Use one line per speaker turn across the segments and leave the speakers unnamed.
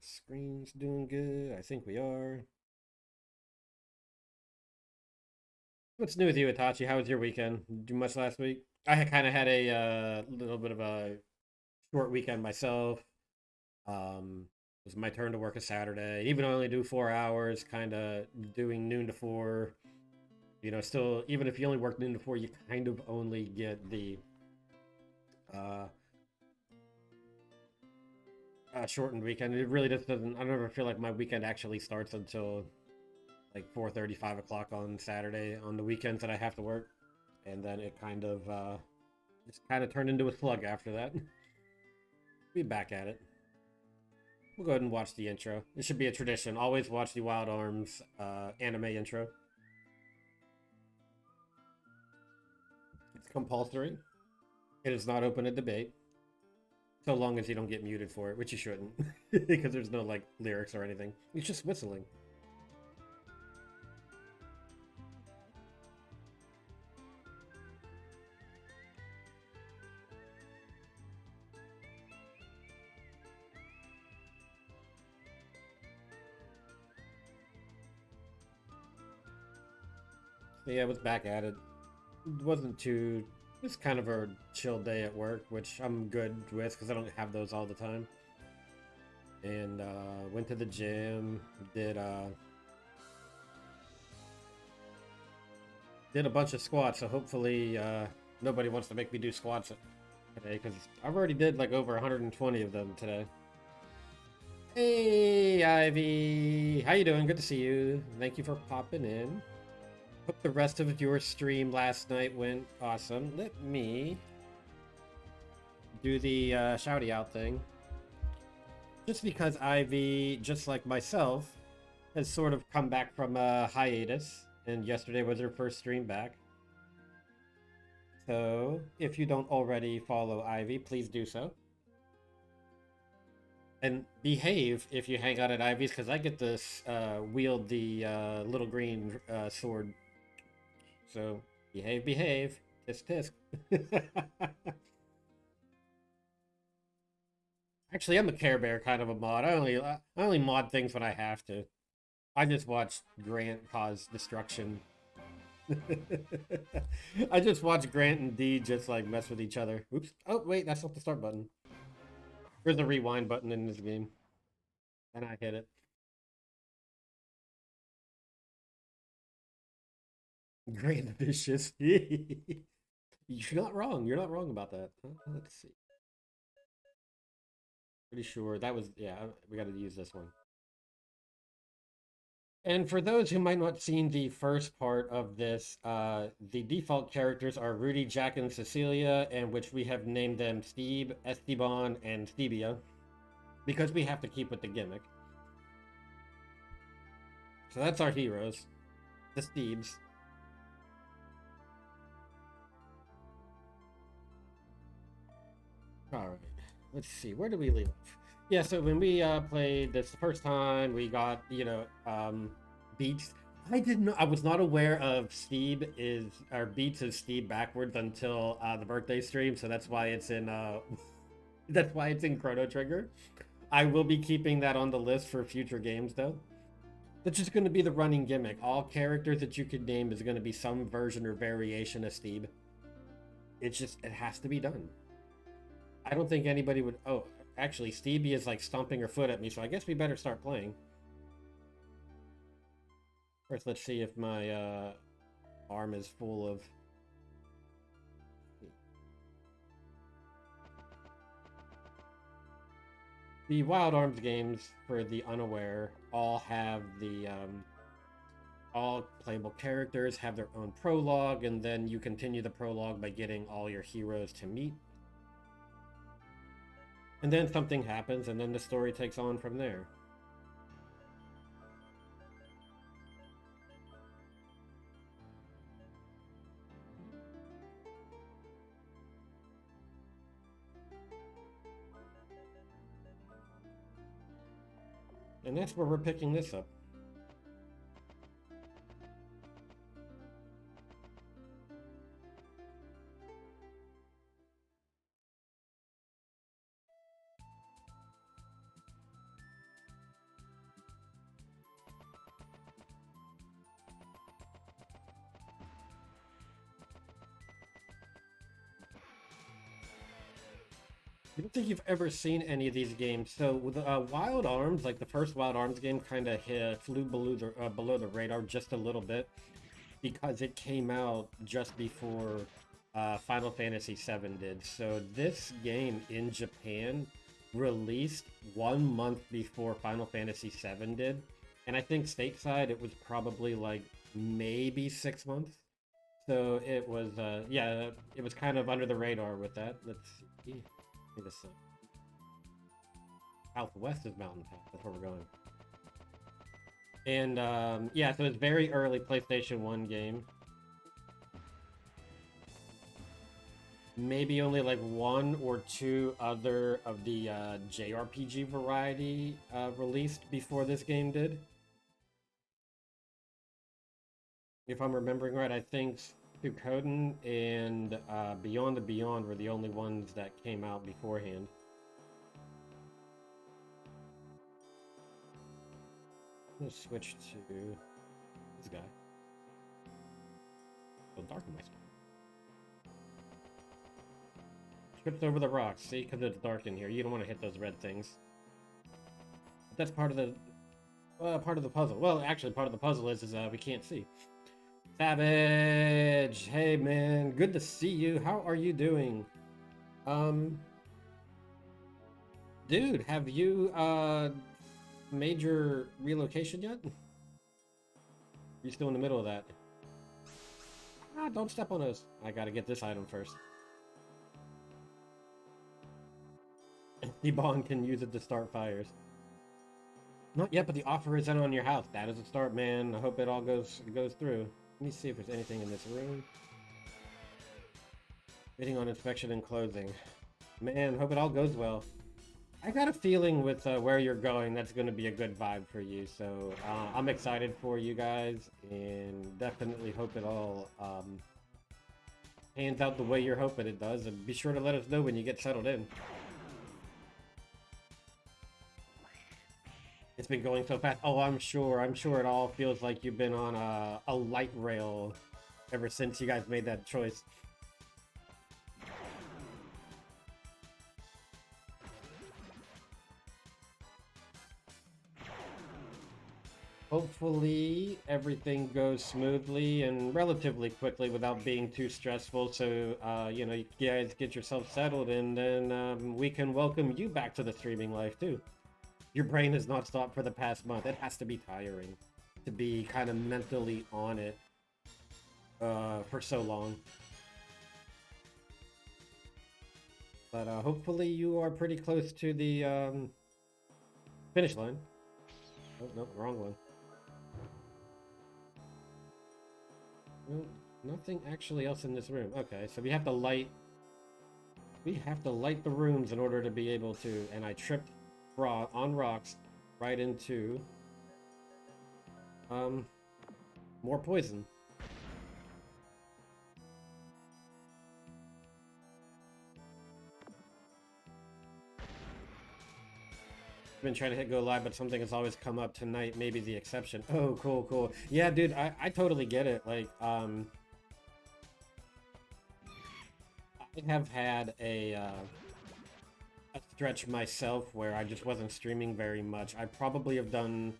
The screen's doing good. I think we are. What's new with you, Itachi? How was your weekend? Do much last week? I had kind of had a little bit of a short weekend myself. It was my turn to work a Saturday. Even though I only do 4 hours, kind of doing noon to four. Still, even if you only work noon to four, you kind of only get the uh, shortened weekend. It really just doesn't. I don't ever feel like my weekend actually starts until like 4:30, 5 o'clock on Saturday on the weekends that I have to work, and then it kind of just kind of turned into a slug after that. Be back at it. We'll go ahead and watch the intro. It should be a tradition. Always watch the Wild Arms anime intro. It's compulsory. It is not open to debate, so long as you don't get muted for it, which you shouldn't, because there's no like lyrics or anything. It's just whistling. So yeah, I was back at it. It wasn't too. It's kind of a chill day at work, which I'm good with because I don't have those all the time. And went to the gym, did a bunch of squats. So hopefully nobody wants to make me do squats today because I've already did like over 120 of them today. Hey Ivy, how you doing? Good to see you. Thank you for popping in. Hope the rest of your stream last night went awesome. Let me do the shouty out thing. Just because Ivy, just like myself, has sort of come back from a hiatus, and yesterday was her first stream back. So, if you don't already follow Ivy, please do so. And behave if you hang out at Ivy's, because I get to wield the little green sword. So, behave, behave. Tisk, tisk. Actually, I'm a Care Bear kind of a mod. I only mod things when I have to. I just watch Grant cause destruction. I just watch Grant and D just like mess with each other. Oops. Oh wait, that's not the start button. There's a rewind button in this game, and I hit it. Grant vicious. You're not wrong. You're not wrong about that. Let's see. Pretty sure that was yeah. We got to use this one. And for those who might not have seen the first part of this, the default characters are Rudy, Jack, and Cecilia, and which we have named them Steve, Esteban, and Stevia, because we have to keep with the gimmick. So that's our heroes, the Steves. All right, let's see. Where do we leave off? Yeah, so when we played this the first time, we got beats. I was not aware of Steve is or beats is Steve backwards until the birthday stream. So that's why it's in that's why it's in Chrono Trigger. I will be keeping that on the list for future games though. That's just going to be the running gimmick. All characters that you could name is going to be some version or variation of Steve. It has to be done. I don't think anybody would. Oh, actually, Stevie is like stomping her foot at me, so I guess we better start playing. First, let's see if my arm is full of. The Wild Arms games, for the unaware, all have the all playable characters have their own prologue, and then you continue the prologue by getting all your heroes to meet. And then something happens, and then the story takes on from there. And that's where we're picking this up. I don't think you've ever seen any of these games. So with Wild Arms, like the first Wild Arms game, kind of flew below the radar just a little bit because it came out just before Final Fantasy VII did. So this game in Japan released 1 month before Final Fantasy VII did, and I think stateside it was probably like maybe 6 months. So it was, yeah, it was kind of under the radar with that. Let's see. This southwest is Mountain Pass. That's where we're going. And yeah, so it's very early PlayStation 1 game. Maybe only like one or two other of the JRPG variety released before this game did. If I'm remembering right, I think Suikoden and Beyond the Beyond were the only ones that came out beforehand. I'm gonna switch to this guy. So dark in my spot. Trips over the rocks, see? Because it's dark in here. You don't want to hit those red things. But that's part of the puzzle. Well, actually, part of the puzzle is we can't see. Savage! Hey, man. Good to see you. How are you doing? Dude, have you, made your relocation yet? You're still in the middle of that. Ah, don't step on those. I gotta get this item first. T-Bond can use it to start fires. Not yet, but the offer is in on your house. That is a start, man. I hope it all goes through. Let me see if there's anything in this room. Waiting on inspection and closing. Man, hope it all goes well. I got a feeling with where you're going, that's going to be a good vibe for you. So I'm excited for you guys, and definitely hope it all pans out the way you're hoping it does. And be sure to let us know when you get settled in. It's been going so fast. Oh, I'm sure it all feels like you've been on a light rail ever since you guys made that choice. Hopefully everything goes smoothly and relatively quickly without being too stressful. So, you know, you guys get yourself settled, and then we can welcome you back to the streaming life too. Your brain has not stopped for the past month. It has to be tiring to be kind of mentally on it for so long. But hopefully you are pretty close to the finish line. Oh, no, wrong one. Well, nothing actually else in this room. Okay, so we have to light the rooms in order to be able to, and I tripped on rocks right into more poison. I've been trying to hit go live, but something has always come up. Tonight maybe the exception. Oh, cool. Yeah, dude, I totally get it. Like I have had a stretch myself where I just wasn't streaming very much. I probably have done,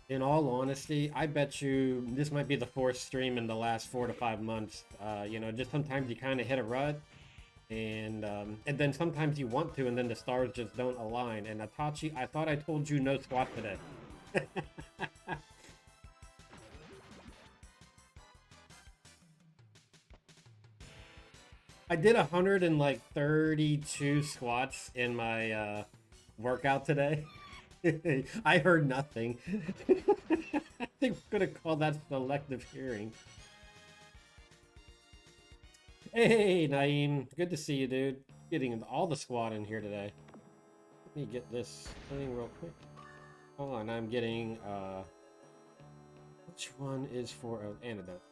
in all honesty, I bet you this might be the fourth stream in the last 4 to 5 months. You know, just sometimes you kind of hit a rut, and then sometimes you want to, and then the stars just don't align. And Atachi, I thought I told you no squat today. I did 132 squats in my workout today. I heard nothing. I think we're gonna call that selective hearing. Hey, Naeem. Good to see you, dude. Getting all the squad in here today. Let me get this thing real quick. Hold on, I'm getting, which one is for an antidote?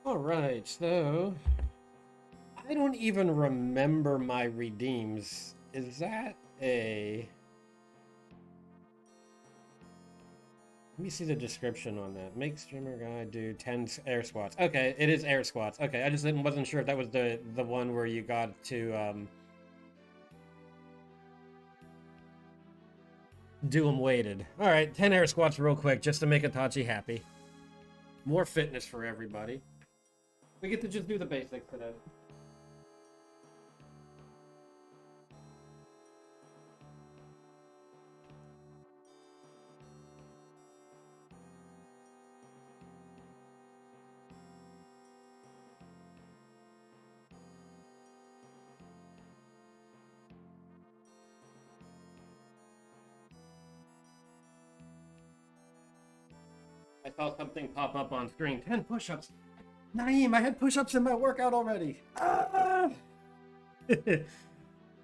Alright, so I don't even remember my redeems. Is that a... Let me see the description on that. Make streamer guy do 10 air squats. Okay, it is air squats. Okay, I just wasn't sure if that was the one where you got to do them weighted. All right, 10 air squats real quick just to make Itachi happy. More fitness for everybody. We get to just do the basics today. I saw something pop up on screen. 10 push-ups. Naeem, I had push-ups in my workout already. Ah!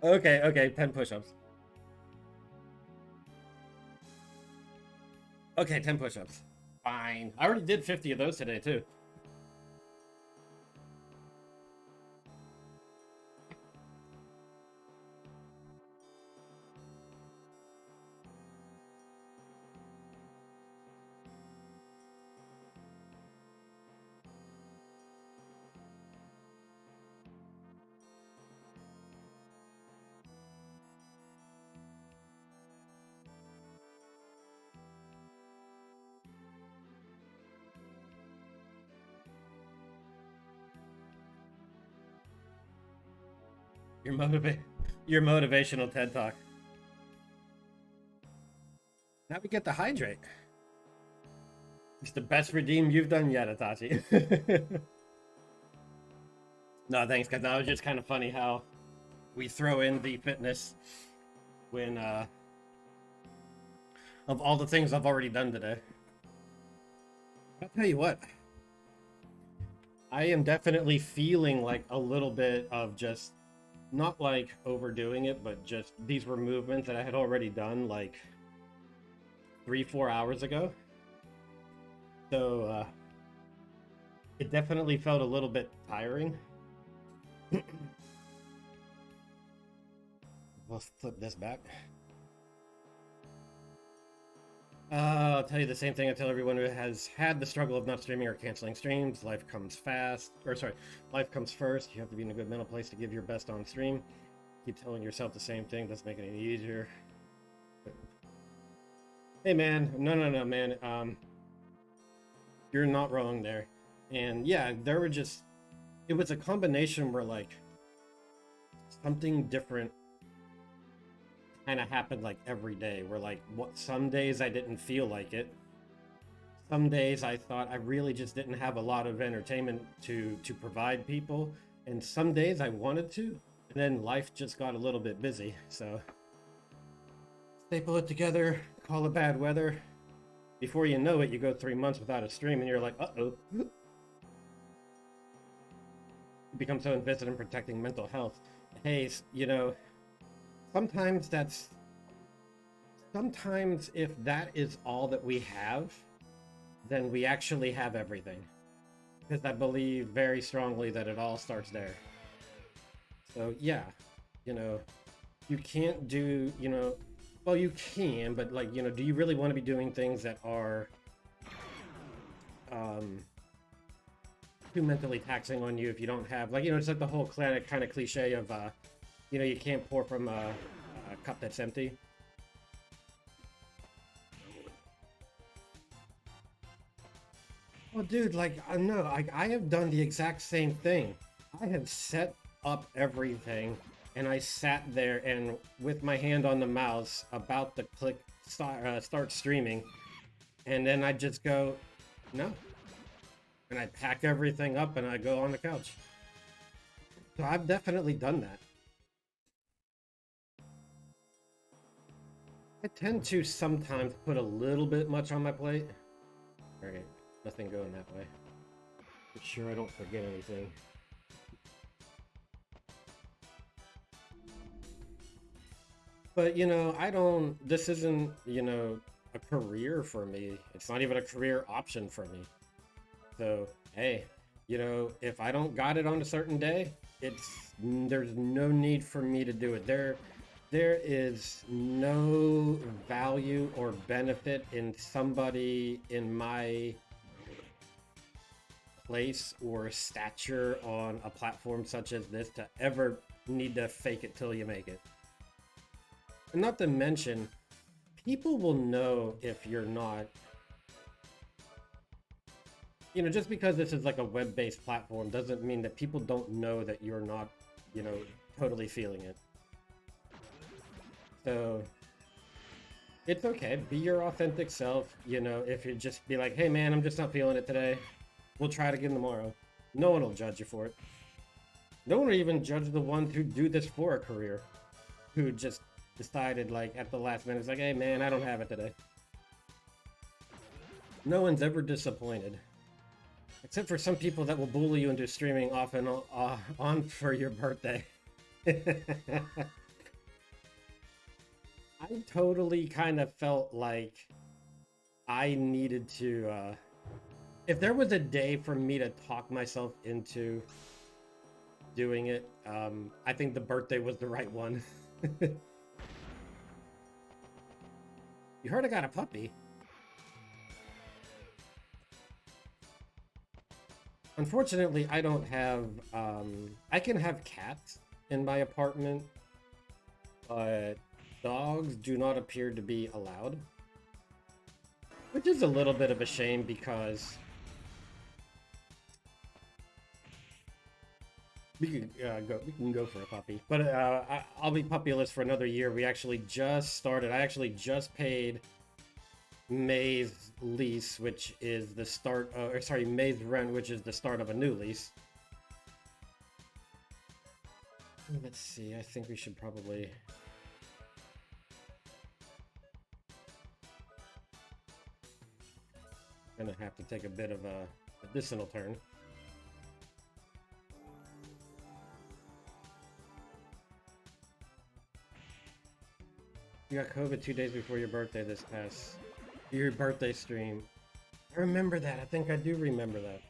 Okay, 10 push-ups. Okay, 10 push-ups. Fine. I already did 50 of those today, too. Your motivational TED Talk. Now we get to hydrate. It's the best redeem you've done yet, Itachi. No, thanks, guys. That was just kind of funny how we throw in the fitness when of all the things I've already done today. I'll tell you what. I am definitely feeling like a little bit of just not like overdoing it, but just these were movements that I had already done like 3-4 hours ago. So it definitely felt a little bit tiring. We'll flip this back. I'll tell you the same thing I tell everyone who has had the struggle of not streaming or canceling streams. Life comes life comes first. You have to be in a good mental place to give your best on stream. Keep telling yourself the same thing. Doesn't make it any easier. Hey man, no, man. You're not wrong there. And yeah, it was a combination where like something different kind of happened like every day, where like some days I didn't feel like it. Some days I thought I really just didn't have a lot of entertainment to provide people, and some days I wanted to, and then life just got a little bit busy. So staple it together, call it bad weather. Before you know it, you go 3 months without a stream, and you're like, uh-oh. You become so invested in protecting mental health. Hey, you know, sometimes if that is all that we have, then we actually have everything. Because I believe very strongly that it all starts there. So yeah, you know, you can't do, you know, well, you can, but like, you know, do you really want to be doing things that are too mentally taxing on you if you don't have, like, you know, it's like the whole kind of cliche of, you know, you can't pour from a cup that's empty. Well, dude, like, no, I have done the exact same thing. I have set up everything, and I sat there and with my hand on the mouse about to click start streaming, and then I just go, no. And I pack everything up and I go on the couch. So I've definitely done that. I tend to sometimes put a little bit much on my plate. Okay, nothing going that way. Make sure I don't forget anything. But, you know, this isn't, you know, a career for me. It's not even a career option for me. So, hey, you know, if I don't got it on a certain day, there's no need for me to do it. there is no value or benefit in somebody in my place or stature on a platform such as this to ever need to fake it till you make it. And not to mention, people will know if you're not, you know, just because this is like a web-based platform doesn't mean that people don't know that you're not, you know, totally feeling it. So it's okay, be your authentic self, you know. If you just be like, hey man, I'm just not feeling it today, we'll try it again tomorrow. No one will judge you for it. No one will even judge the ones who do this for a career, who just decided like at the last minute, it's like, hey man, I don't have it today. No one's ever disappointed. Except for some people that will bully you into streaming off and on for your birthday. I totally kind of felt like I needed to, if there was a day for me to talk myself into doing it, I think the birthday was the right one. You heard I got a puppy. Unfortunately, I don't have, I can have cats in my apartment, but dogs do not appear to be allowed. Which is a little bit of a shame because we can go for a puppy. But I'll be puppyless for another year. We actually just started. I actually just paid May's lease, which is the start of, or sorry, May's rent, which is the start of a new lease. Let's see, I think we should probably... Gonna have to take a bit of a medicinal turn. You got COVID 2 days before your birthday this past... Your birthday stream. I remember that. I think I do remember that.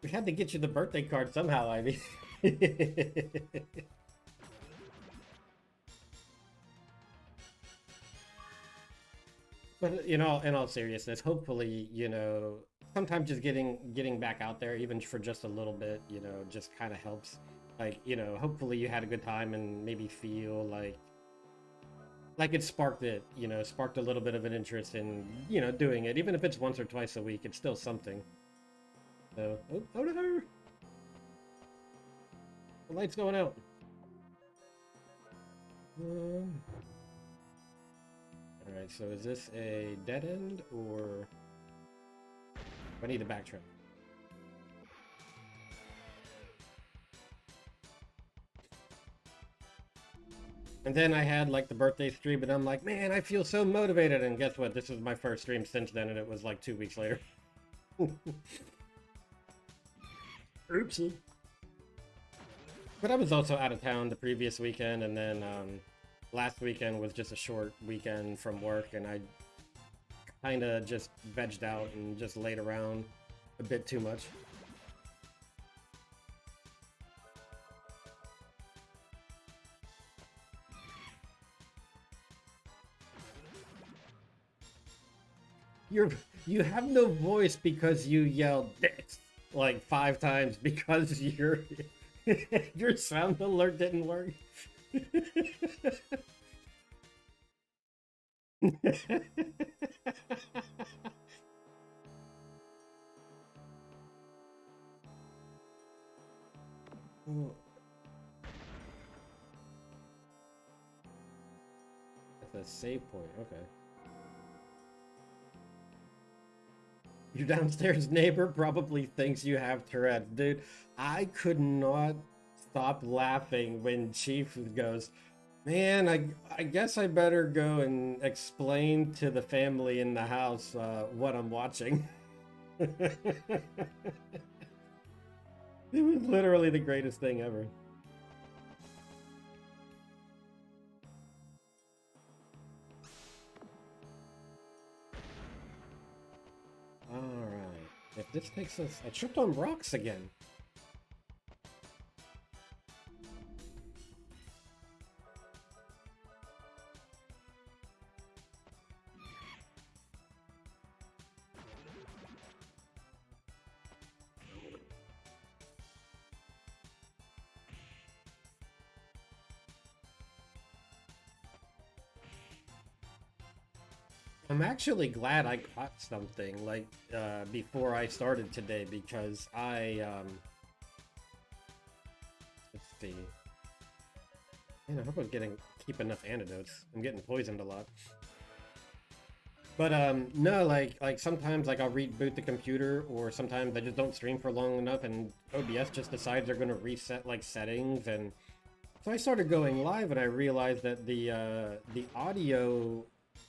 We had to get you the birthday card somehow, Ivy. But, you know, in all seriousness, hopefully, you know, sometimes just getting back out there, even for just a little bit, you know, just kind of helps. Like, you know, hopefully you had a good time and maybe feel like it sparked it, you know, sparked a little bit of an interest in, you know, doing it. Even if it's once or twice a week, it's still something. So, oh no! The light's going out. Alright, so is this a dead end, or... I need to backtrack. And then I had, like, the birthday stream, and I'm like, man, I feel so motivated, and guess what? This was my first stream since then, and it was, like, 2 weeks later. Oopsie. But I was also out of town the previous weekend, and then last weekend was just a short weekend from work, and I kind of just vegged out and just laid around a bit too much. You have no voice because you yelled "dicks" like 5 times because your sound alert didn't work. That's a save point, okay. Your downstairs neighbor probably thinks you have Tourette's. Dude, I could not stop laughing when Chief goes, man, I guess I better go and explain to the family in the house what I'm watching. It was literally the greatest thing ever. Alright. If this takes us... I tripped on rocks again. I'm actually glad I caught something like before I started today because let's see. Man, I hope I'm keep enough antidotes. I'm getting poisoned a lot. But no, like sometimes like I'll reboot the computer, or sometimes I just don't stream for long enough, and OBS just decides they're gonna reset like settings, and so I started going live, and I realized that the audio,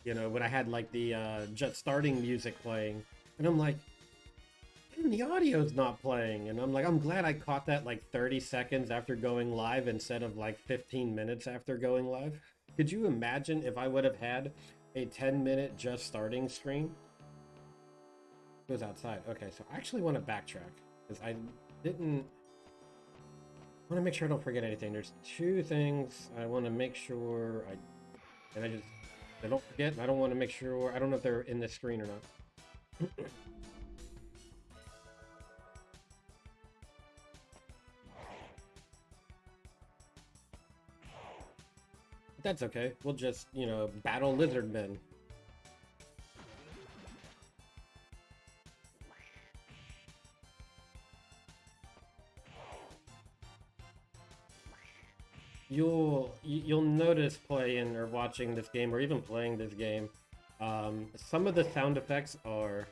you know, when I had like the just starting music playing, and I'm like, "Man, the audio's not playing," and I'm like, I'm glad I caught that like 30 seconds after going live instead of like 15 minutes after going live. Could you imagine if I would have had a 10-minute just starting screen? It goes outside. Okay, so I actually want to backtrack because I didn't want to make sure I don't forget anything. There's two things I want to make sure I don't forget, and I don't want to make sure, I don't know if they're in this screen or not. That's okay. We'll just, you know, battle lizard men. You'll notice playing or watching this game, or even playing this game, some of the sound effects are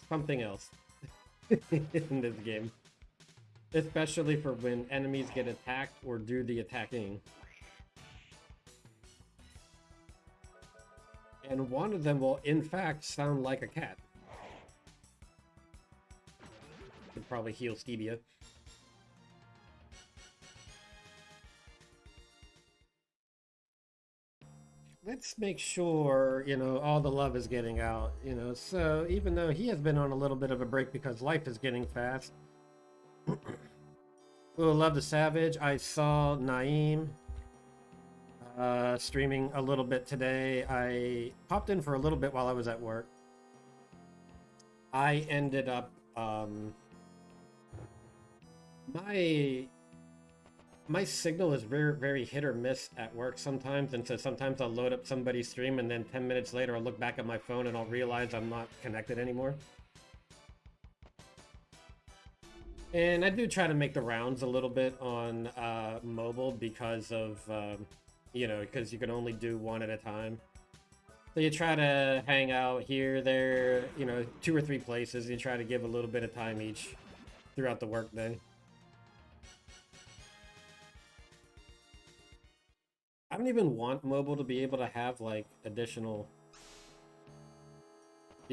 something else in this game, especially for when enemies get attacked or do the attacking. And one of them will, in fact, sound like a cat. Could probably heal Stevia. Let's make sure, you know, all the love is getting out, you know, so even though he has been on a little bit of a break because life is getting fast. We'll love the Savage. I saw Naeem streaming a little bit today. I popped in for a little bit while I was at work. I ended up my signal is very hit or miss at work sometimes, and so sometimes I'll load up somebody's stream and then 10 minutes later I'll look back at my phone and I'll realize I'm not connected anymore. And I do try to make the rounds a little bit on mobile because of, you know, because you can only do one at a time. So you try to hang out here, there, you know, 2 or 3 places. You try to give a little bit of time each throughout the workday. I don't even want mobile to be able to have like the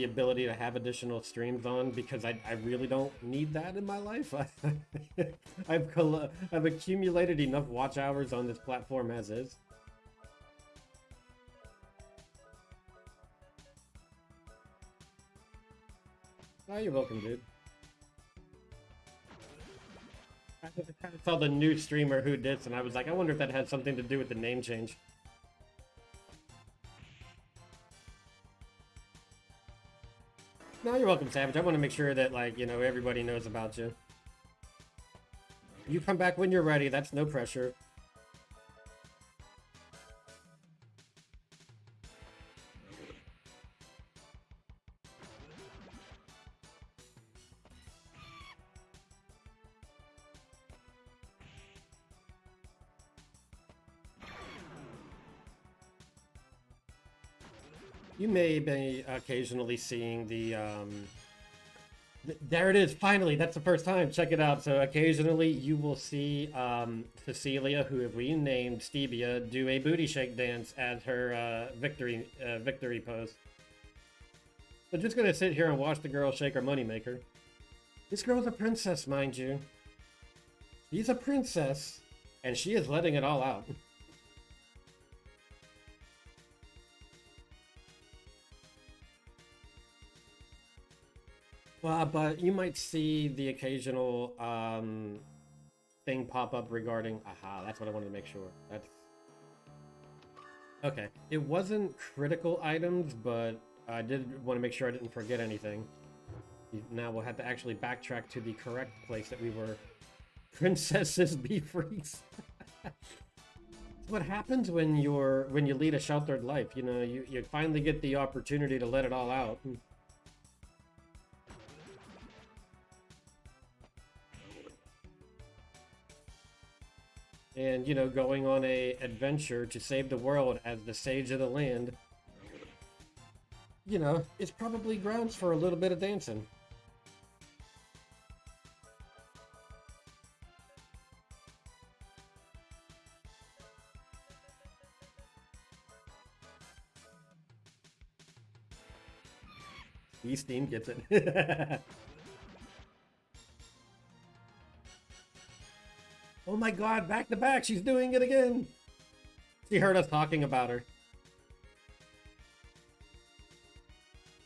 ability to have additional streams on, because I really don't need that in my life. I've accumulated enough watch hours on this platform as is. Oh, you're welcome, dude. I saw the new streamer who did, and I was like, I wonder if that had something to do with the name change. No, you're welcome, Savage. I want to make sure that, like, you know, everybody knows about you. You come back when you're ready. That's no pressure. You may be occasionally seeing the, there it is, finally, that's the first time, check it out. So occasionally you will see Cecilia, who we named Stevia, do a booty shake dance as her victory pose. I'm just gonna sit here and watch the girl shake her moneymaker. This girl's a princess, mind you. She's a princess, and she is letting it all out. Well, but you might see the occasional thing pop up regarding... Aha, that's what I wanted to make sure. That's... Okay, it wasn't critical items, but I did want to make sure I didn't forget anything. Now we'll have to actually backtrack to the correct place that we were. Princesses be freaks. What happens when you lead a sheltered life? You know, you finally get the opportunity to let it all out. And, you know, going on a adventure to save the world as the sage of the land, you know, it's probably grounds for a little bit of dancing. Steam gets it. Oh my god, back to back, she's doing it again! She heard us talking about her.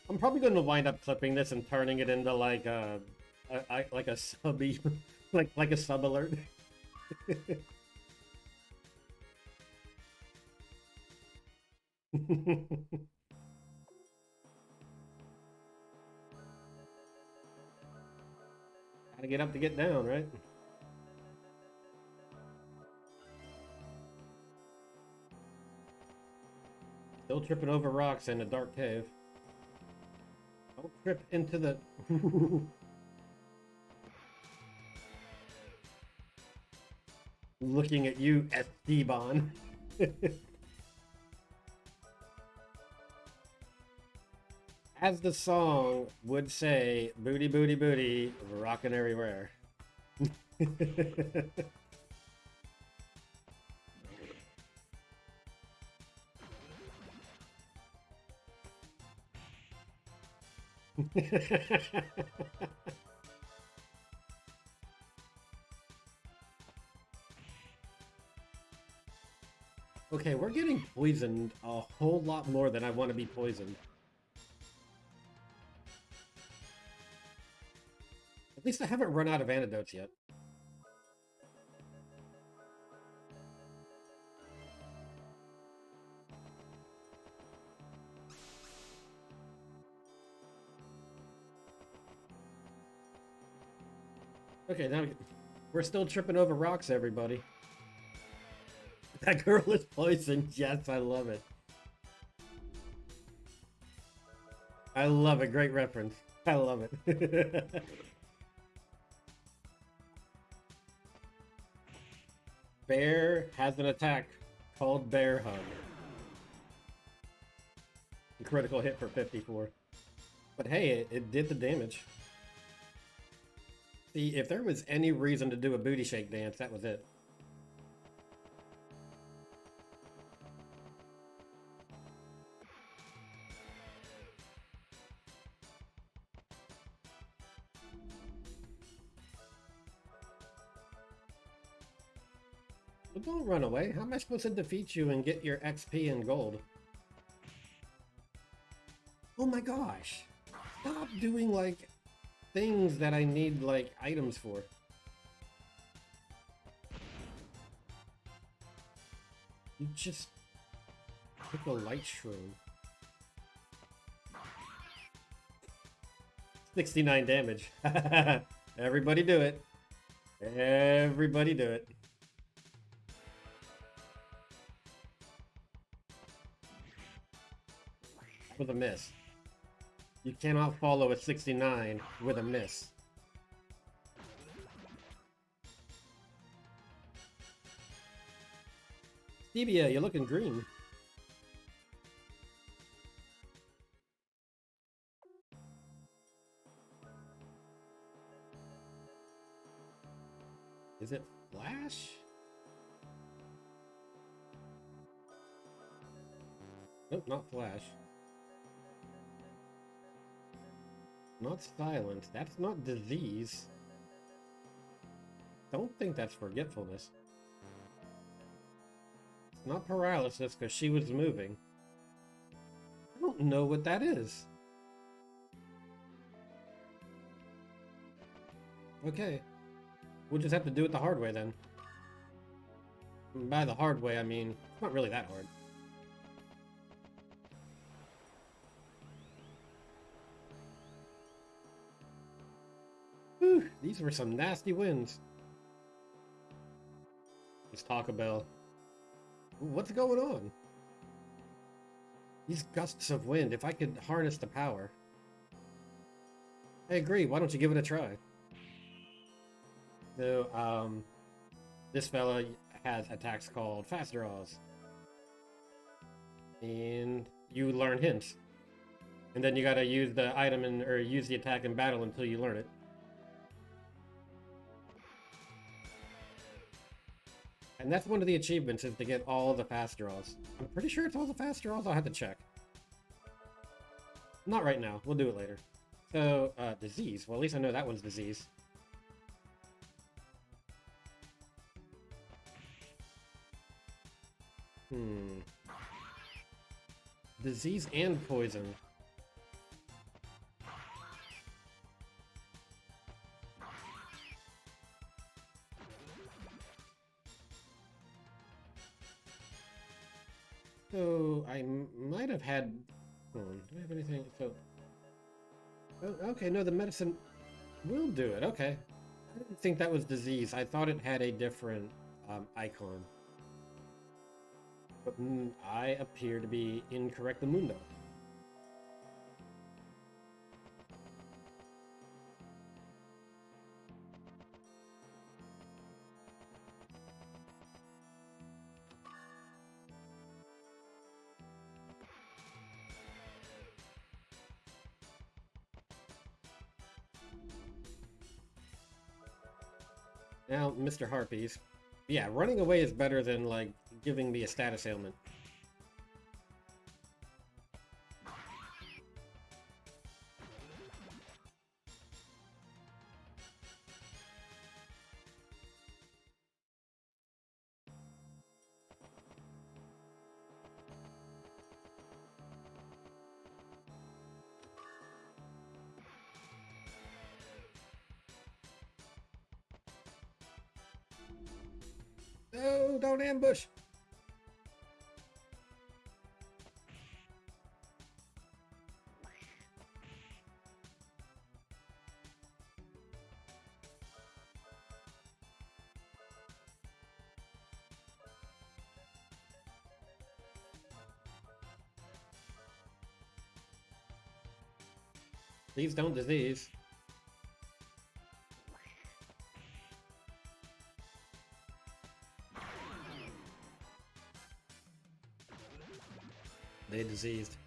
I'm probably going to wind up clipping this and turning it into like a subby, like a sub alert. Gotta get up to get down, right? Still tripping over rocks in a dark cave. Don't trip into the... Looking at you, Esteban. As the song would say, booty, booty, booty, rockin' everywhere. Okay, we're getting poisoned a whole lot more than I want to be poisoned. At least I haven't run out of antidotes yet. Okay, now we're still tripping over rocks, everybody. That girl is poisoned. Yes, I love it. I love it. Great reference. I love it. Bear has an attack called Bear Hug. Critical hit for 54. But hey, it did the damage. See, if there was any reason to do a booty shake dance, that was it. Well, don't run away. How am I supposed to defeat you and get your XP and gold? Oh my gosh. Stop doing, like, things that I need, like, items for. You just took a light shroom. 69 damage. Everybody do it. Everybody do it. With a miss. You cannot follow a 69 with a miss. Stevia, you're looking green. Is it Flash? Nope, not Flash. Not silent. That's not disease. Don't think that's forgetfulness. It's not paralysis because she was moving. I don't know what that is. Okay. We'll just have to do it the hard way then. And by the hard way, I mean, it's not really that hard. Whew, these were some nasty winds. It's Taco Bell. What's going on? These gusts of wind, if I could harness the power. I agree, why don't you give it a try? So, this fella has attacks called fast draws. And you learn hints. And then you gotta use the item or use the attack in battle until you learn it. And that's one of the achievements, is to get all the fast draws. I'm pretty sure it's all the fast draws, I'll have to check. Not right now, we'll do it later. So, disease. Well, at least I know that one's disease. Disease and poison. So, I might have had... Hold on, do I have anything? So... Oh, okay, no, the medicine will do it, okay. I didn't think that was disease. I thought it had a different icon. But I appear to be incorrect the mundo. Now, Mr. Harpies. Yeah, running away is better than, like, giving me a status ailment. No, don't ambush! Please don't disease. They diseased.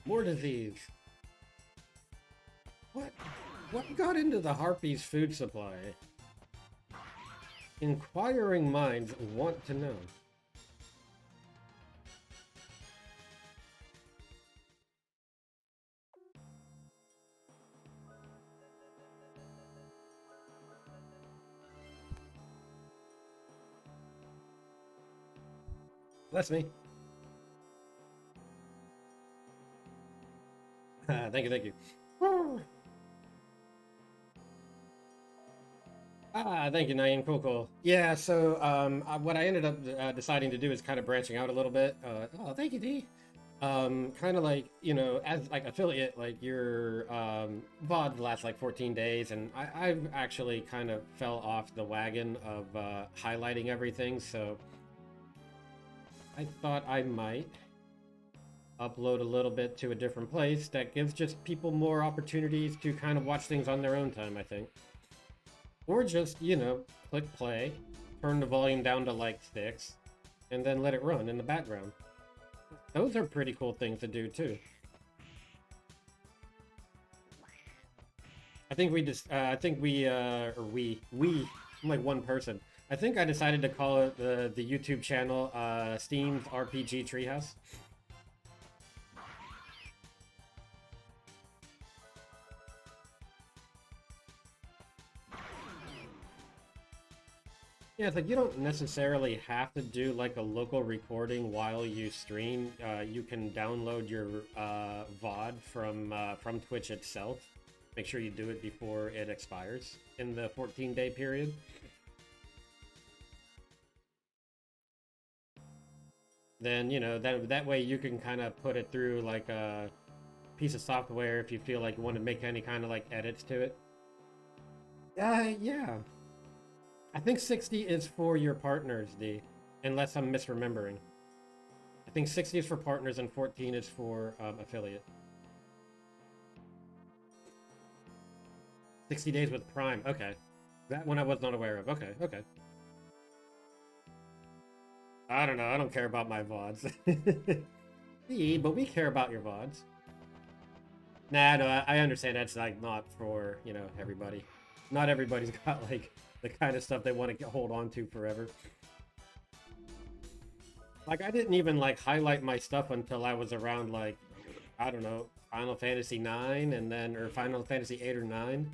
More disease. What? What got into the Harpy's food supply? Inquiring minds want to know. Bless me. Thank you, thank you. Thank you, Naeem. Cool, cool. Yeah, so what I ended up deciding to do is kind of branching out a little bit. Oh, thank you, D. Kind of like, as like affiliate, like your VOD lasts like 14 days, and I've actually kind of fell off the wagon of highlighting everything, so I thought I might upload a little bit to a different place that gives just people more opportunities to kind of watch things on their own time, I think. Or just, click play, turn the volume down to like 6, and then let it run in the background. Those are pretty cool things to do too. I think we just, I think we, or we, I'm like one person. I think I decided to call it the YouTube channel, Steam's RPG Treehouse. Yeah, it's like you don't necessarily have to do like a local recording while you stream. You can download your VOD from Twitch itself. Make sure you do it before it expires in the 14-day period. Then, that way you can kind of put it through like a piece of software if you feel like you want to make any kind of like edits to it. Yeah. I think 60 is for your partners, D, unless I'm misremembering. I think 60 is for partners and 14 is for affiliate. 60 days with Prime. Okay. That one I was not aware of. Okay, okay. I don't know. I don't care about my VODs. See, but we care about your VODs. Nah, no, I understand that's like not for, everybody. Not everybody's got like the kind of stuff they want to hold on to forever. Like I didn't even like highlight my stuff until I was around like, I don't know, Final Fantasy 9 and then, or Final Fantasy 8 or 9.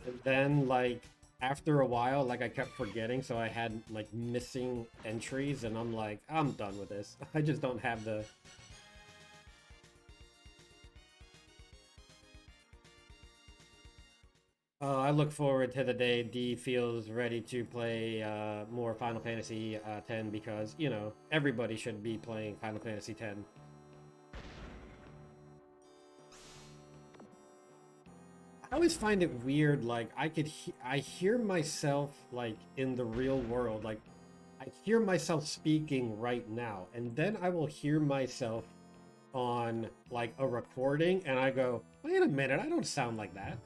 And then like after a while, like I kept forgetting, so I had like missing entries and I'm like, I'm done with this. I just don't have the... I look forward to the day D feels ready to play more Final Fantasy X because, everybody should be playing Final Fantasy X. I always find it weird, like, I hear myself, like, in the real world, like, I hear myself speaking right now, and then I will hear myself on, like, a recording, and I go, wait a minute, I don't sound like that.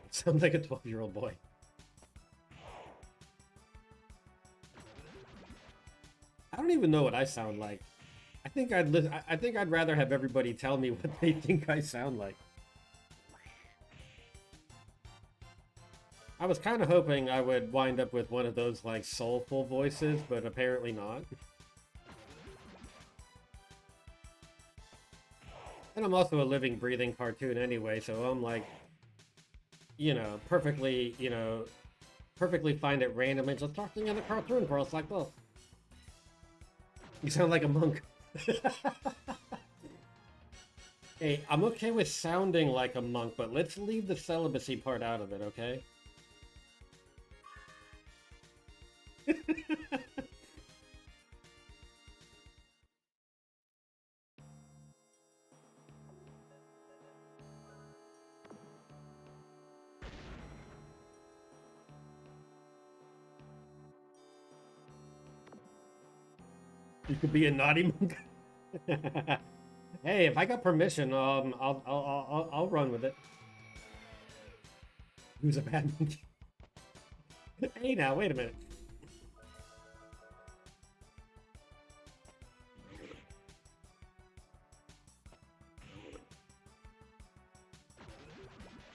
Sounds like a 12-year-old boy. I don't even know what I sound like. I think I'd rather have everybody tell me what they think I sound like. I was kind of hoping I would wind up with one of those like soulful voices, but apparently not. And I'm also a living, breathing cartoon anyway, so I'm like, perfectly, perfectly fine at randomly just talking in a cartoon voice like this. You sound like a monk. Hey, I'm okay with sounding like a monk, but let's leave the celibacy part out of it, okay? You could be a naughty monk. Hey, if I got permission, I'll run with it. Who's a bad monkey? Hey, now wait a minute.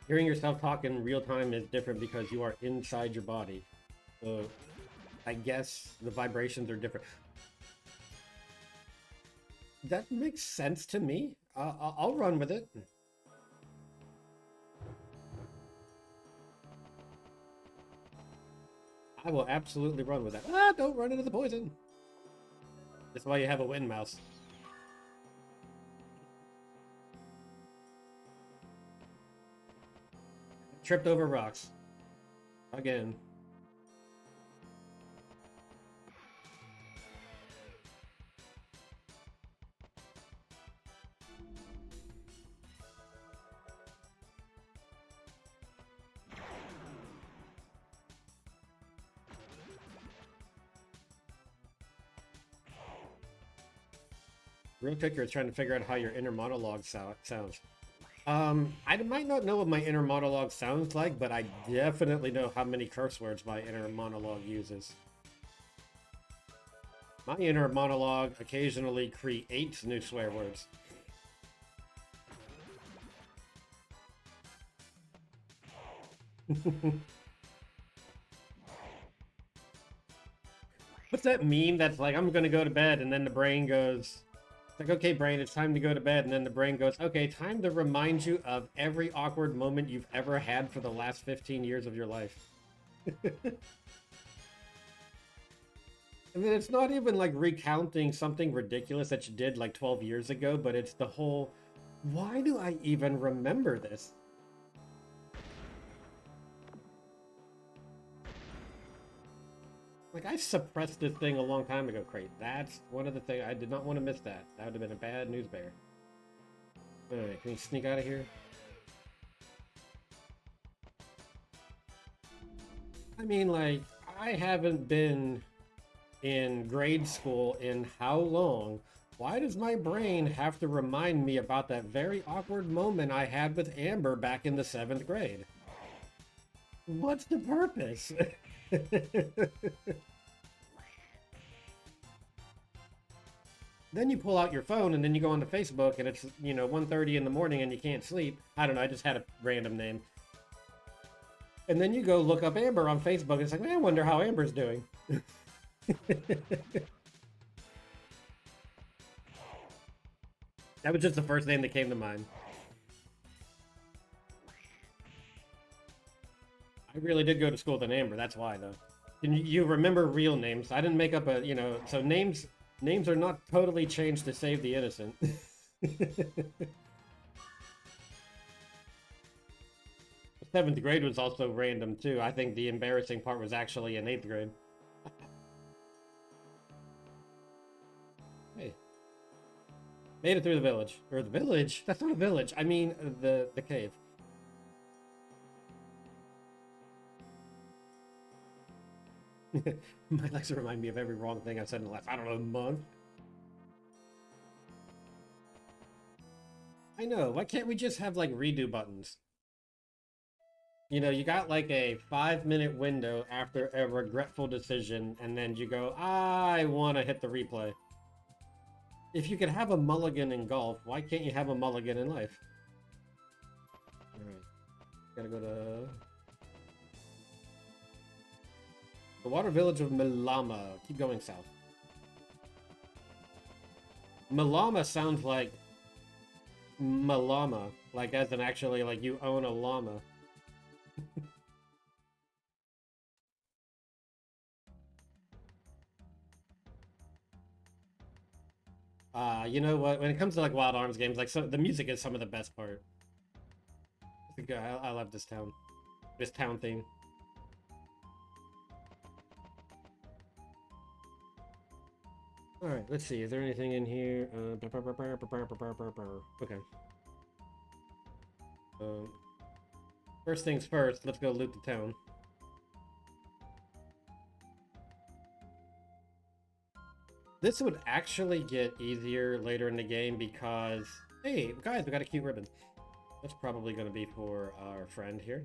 Hearing yourself talk in real time is different because you are inside your body. So, I guess the vibrations are different. That makes sense to me. I'll run with it. I will absolutely run with that. Ah, don't run into the poison. That's why you have a wind mouse. Tripped over rocks. Again. Real quick, you're trying to figure out how your inner monologue sounds. I might not know what my inner monologue sounds like, but I definitely know how many curse words my inner monologue uses. My inner monologue occasionally creates new swear words. What's that meme that's like, I'm gonna go to bed, and then the brain goes, it's like, okay, brain, it's time to go to bed, and then the brain goes, okay, time to remind you of every awkward moment you've ever had for the last 15 years of your life. And then it's not even like recounting something ridiculous that you did like 12 years ago, but it's the whole, why do I even remember this? Like, I suppressed this thing a long time ago, Crate. That's one of the things. I did not want to miss that. That would have been a bad news bear. Alright, can we sneak out of here? I mean, like, I haven't been in grade school in how long? Why does my brain have to remind me about that very awkward moment I had with Amber back in the 7th grade? What's the purpose? Then you pull out your phone and then you go onto Facebook and it's, 1:30 in the morning and you can't sleep. I don't know, I just had a random name. And then you go look up Amber on Facebook and it's like, man, I wonder how Amber's doing. That was just the first name that came to mind. I really did go to school with an Amber, that's why though. You remember real names. I didn't make up so names are not totally changed to save the innocent. Seventh grade was also random too. I think the embarrassing part was actually in 8th grade. Hey. Made it through the village. Or the village? That's not a village. I mean the cave. My legs remind me of every wrong thing I've said in the last, I don't know, month. I know, why can't we just have like redo buttons? You got like a 5-minute window after a regretful decision, and then you go, I want to hit the replay. If you could have a mulligan in golf, why can't you have a mulligan in life? Alright. Gotta go to the water village of Malama. Keep going south. Malama sounds like Malama, like as in actually like you own a llama. You know what? When it comes to like Wild Arms games, like the music is some of the best part. I love this town theme. All right, let's see. Is there anything in here? Okay. First things first. Let's go loot the town. This would actually get easier later in the game because, hey, guys, we got a cute ribbon. That's probably going to be for our friend here.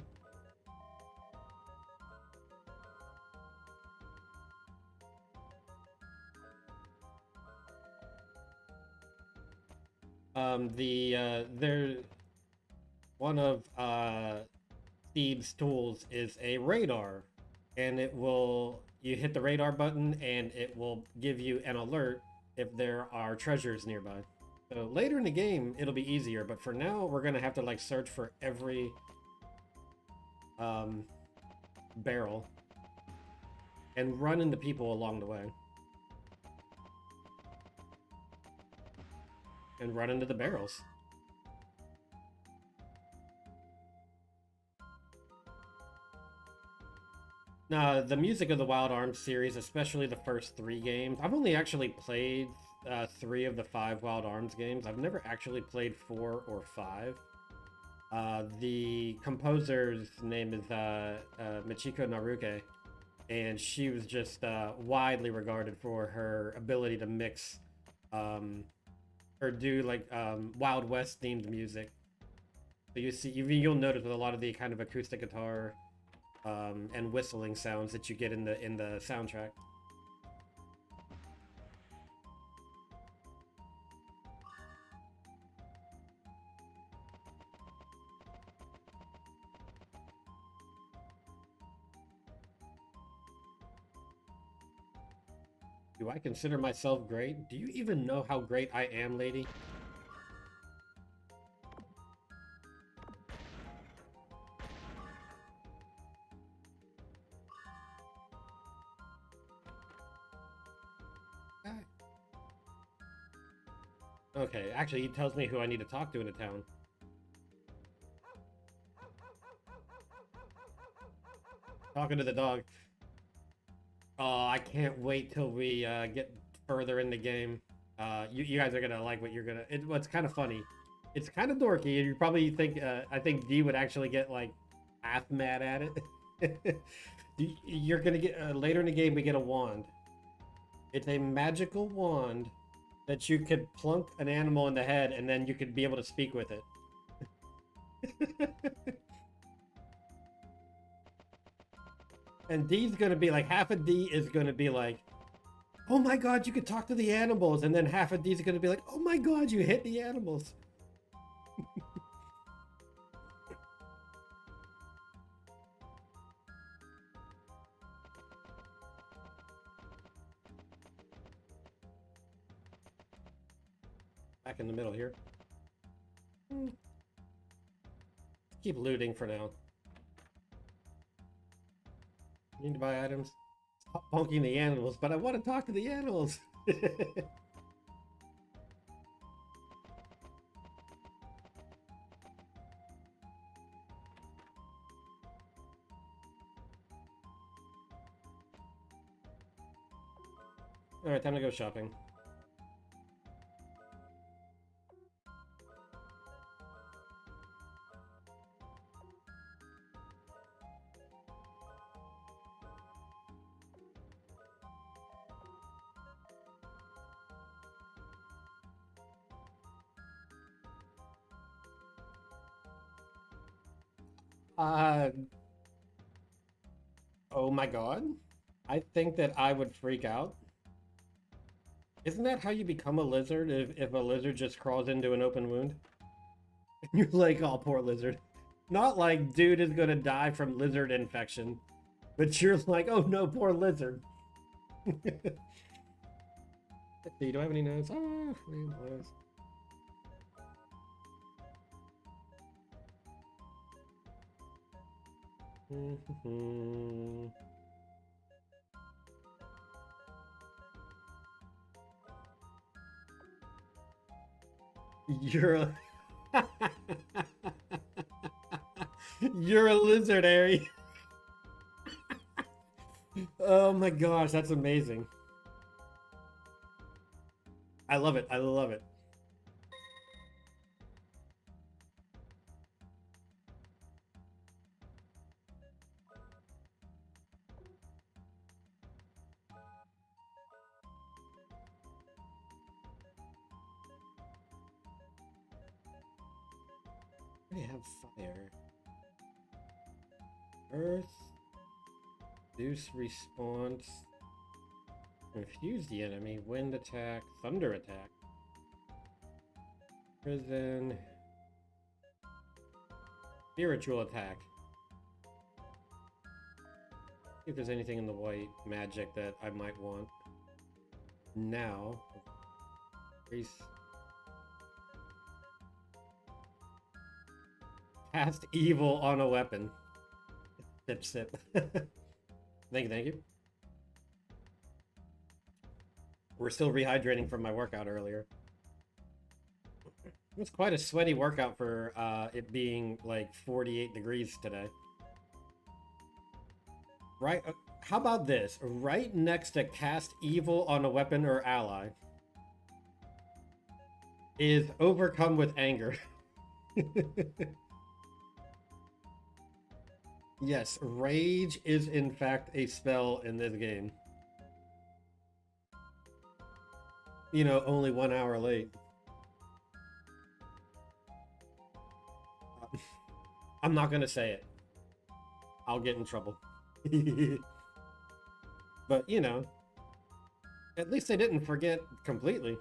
One of Steve's tools is a radar, and you hit the radar button and it will give you an alert if there are treasures nearby. So later in the game, it'll be easier, but for now, we're gonna have to like search for every barrel. and run into people along the way. And run into the barrels. Now, the music of the Wild Arms series, especially the first 3 games, I've only actually played 3 of the 5 Wild Arms games. I've never actually played 4 or 5. The composer's name is Michiko Naruke, and she was just widely regarded for her ability to mix or do like Wild West themed music. So you'll notice with a lot of the kind of acoustic guitar and whistling sounds that you get in the soundtrack. Do I consider myself great? Do you even know how great I am, lady? Okay, actually, he tells me who I need to talk to in the town. Talking to the dog. Oh, I can't wait till we get further in the game. You guys are gonna like what you're gonna. What's kind of funny. It's kind of dorky, and you probably think I think D would actually get like half mad at it. You're gonna get later in the game. We get a wand. It's a magical wand that you could plunk an animal in the head, and then you could be able to speak with it. And D's gonna be like, half of D is gonna be like, oh my god, you could talk to the animals, and then half of D's gonna be like, oh my god, you hit the animals. Back in the middle here. Keep looting for now. Need to buy items. Stop bonking the animals, but I want to talk to the animals. Alright, time to go shopping. Oh my god. I think that I would freak out. Isn't that how you become a lizard if a lizard just crawls into an open wound? And you're like, oh, poor lizard. Not like, dude is gonna die from lizard infection. But you're like, oh no, poor lizard. Let's see, do I have any notes? Oh, You're a... You're a lizard, Ari. Oh my gosh, that's amazing. I love it. I love it. I have fire. Earth. Zeus response. Confuse the enemy. Wind attack. Thunder attack. Prison. Spiritual attack. See if there's anything in the white magic that I might want. Now. Increase. Cast evil on a weapon. Sip, sip. Thank you, thank you. We're still rehydrating from my workout earlier. It was quite a sweaty workout for it being like 48 degrees today. Right? How about this? Right next to cast evil on a weapon or ally is overcome with anger. Yes, rage is in fact a spell in this game. You know, only 1 hour late. I'm not gonna say it. I'll get in trouble. But, you know, at least they didn't forget completely.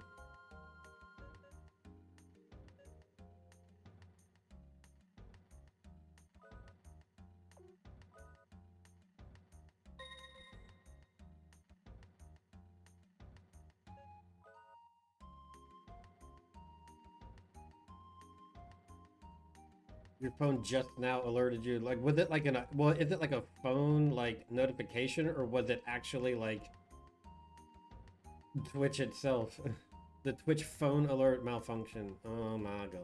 Your phone just now alerted you. Like, was it like well, is it like a phone like notification, or was it actually like Twitch itself? The Twitch phone alert malfunction. Oh my god.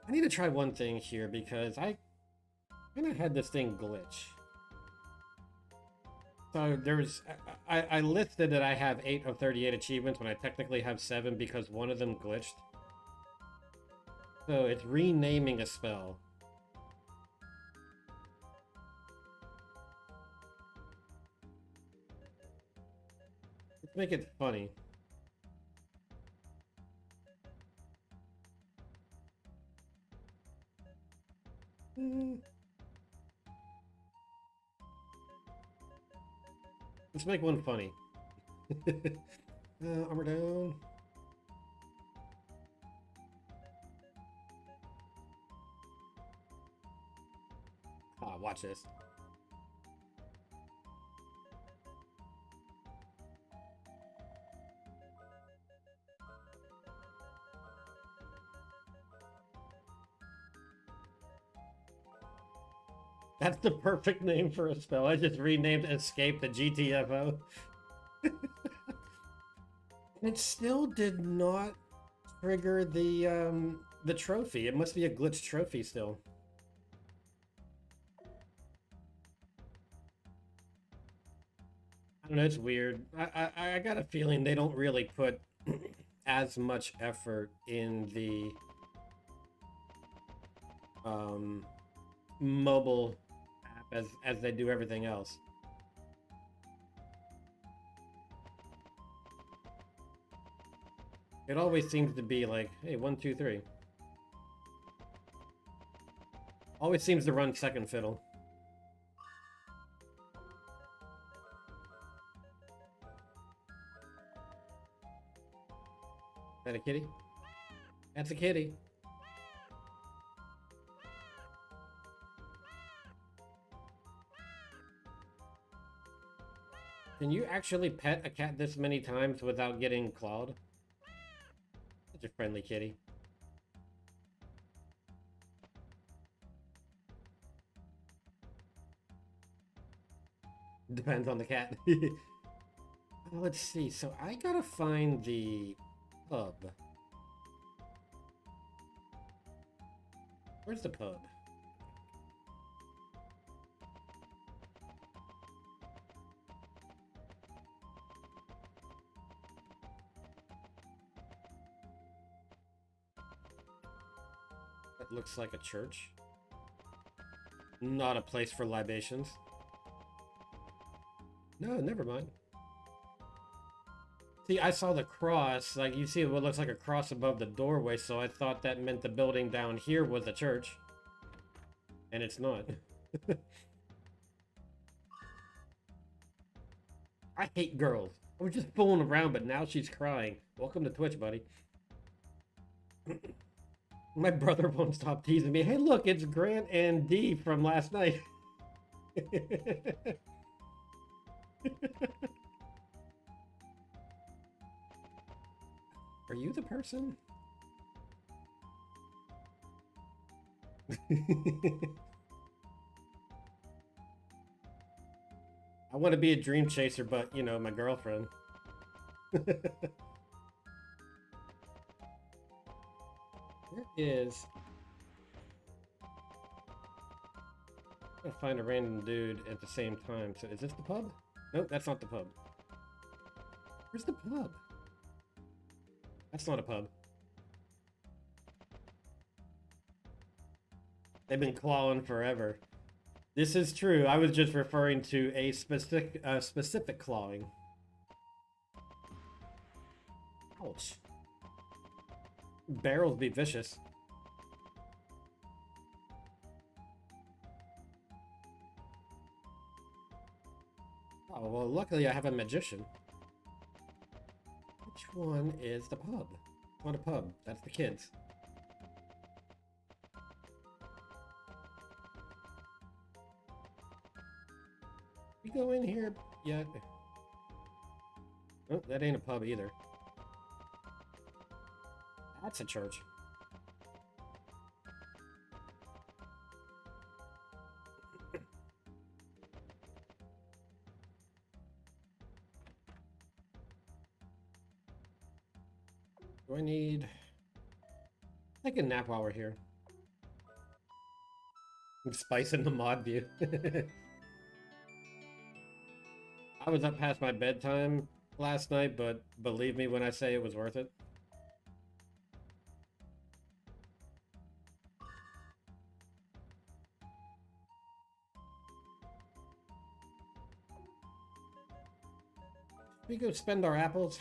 I need to try one thing here because I kind of had this thing glitch. So there's, I listed that I have 8 of 38 achievements when I technically have 7 because one of them glitched. So it's renaming a spell. Let's make it funny. Let's make one funny. Armor down. Ah, watch this. That's the perfect name for a spell. I just renamed Escape the GTFO. It still did not trigger the trophy. It must be a glitched trophy still. I don't know, it's weird. I got a feeling they don't really put as much effort in the mobile app as they do everything else. It always seems to be like, hey, 1, 2, 3. Always seems to run second fiddle. Is that a kitty? That's a kitty. Can you actually pet a cat this many times without getting clawed? Such a friendly kitty. Depends on the cat. Let's see. So I gotta find the pub. Where's the pub? That looks like a church. Not a place for libations. No, never mind. See, I saw the cross. Like, you see what looks like a cross above the doorway, so I thought that meant the building down here was a church. And it's not. I hate girls. I was just fooling around, but now she's crying. Welcome to Twitch, buddy. My brother won't stop teasing me. Hey, look, it's Grant and Dee from last night. Are you the person? I want to be a dream chaser, but, you know, my girlfriend. Where is... I'm gonna find a random dude at the same time. So is this the pub? Nope, that's not the pub. Where's the pub? That's not a pub. They've been clawing forever. This is true. I was just referring to a specific clawing. Ouch. Barrels be vicious. Oh, well, luckily I have a magician. Which one is the pub? It's not a pub. That's the kids. We go in here yet? Oh, that ain't a pub either. That's a church. Do I need... I can nap while we're here. I'm spicing the mod view. I was up past my bedtime last night, but believe me when I say it was worth it. We go spend our apples.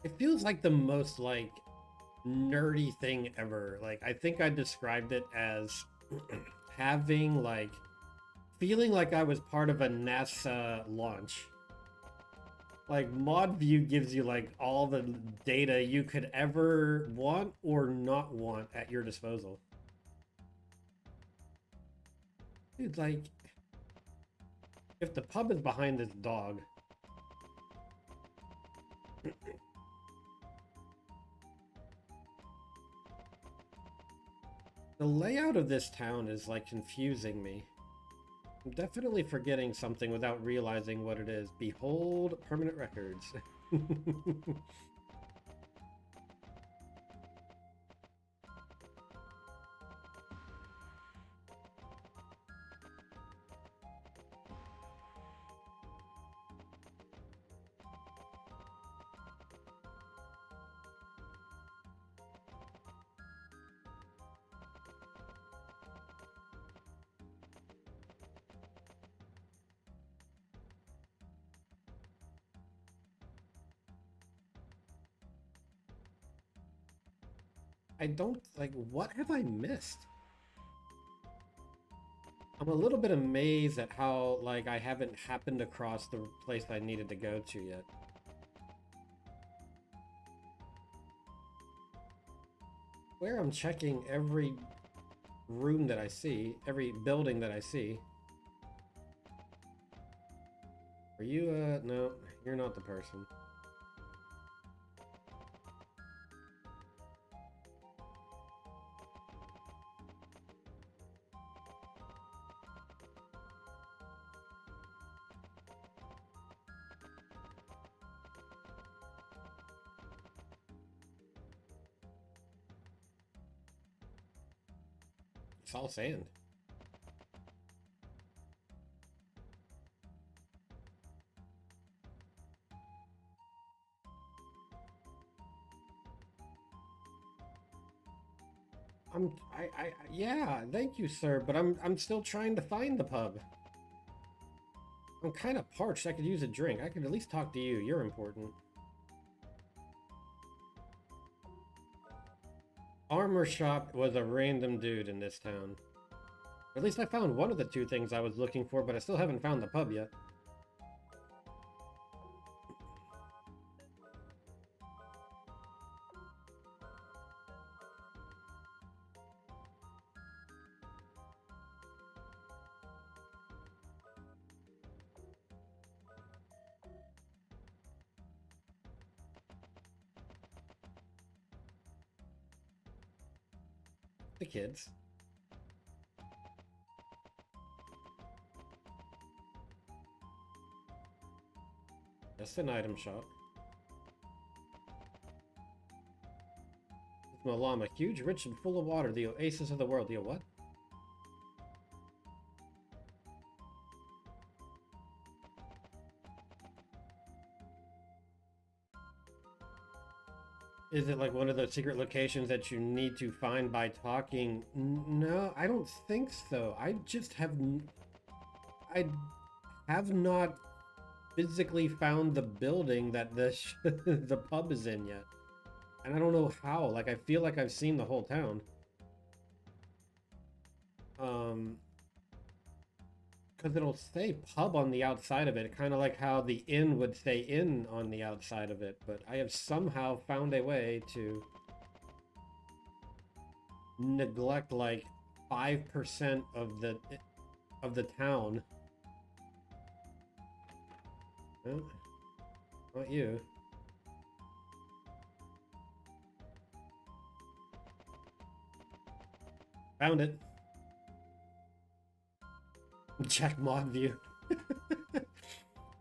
It feels like the most, like, nerdy thing ever. Like, I think I described it as having, like, feeling like I was part of a NASA launch. Like, Mod View gives you, like, all the data you could ever want or not want at your disposal. Dude, like, if the pub is behind this dog... The layout of this town is, like, confusing me. I'm definitely forgetting something without realizing what it is. Behold, permanent records. I don't, like, what have I missed? I'm a little bit amazed at how, like, I haven't happened across the place I needed to go to yet. Where I'm checking every room that I see, every building that I see. Are you, no, you're not the person. It's all sand. Yeah, thank you, sir, but I'm still trying to find the pub. I'm kind of parched. I could use a drink. I could at least talk to you. You're important. Armor shop was a random dude in this town. At least I found one of the two things I was looking for, but I still haven't found the pub yet. the kids. Just an item shop. Malama, huge, rich, and full of water, the oasis of the world. The what? Is it like one of those secret locations that you need to find by talking? No, I don't think so. I just have... I have not physically found the building that the the pub is in yet. And I don't know how. Like, I feel like I've seen the whole town. Because it'll say pub on the outside of it, kind of like how the inn would say inn on the outside of it. But I have somehow found a way to neglect like 5% of the town. Oh, not you. Found it. Check mod view.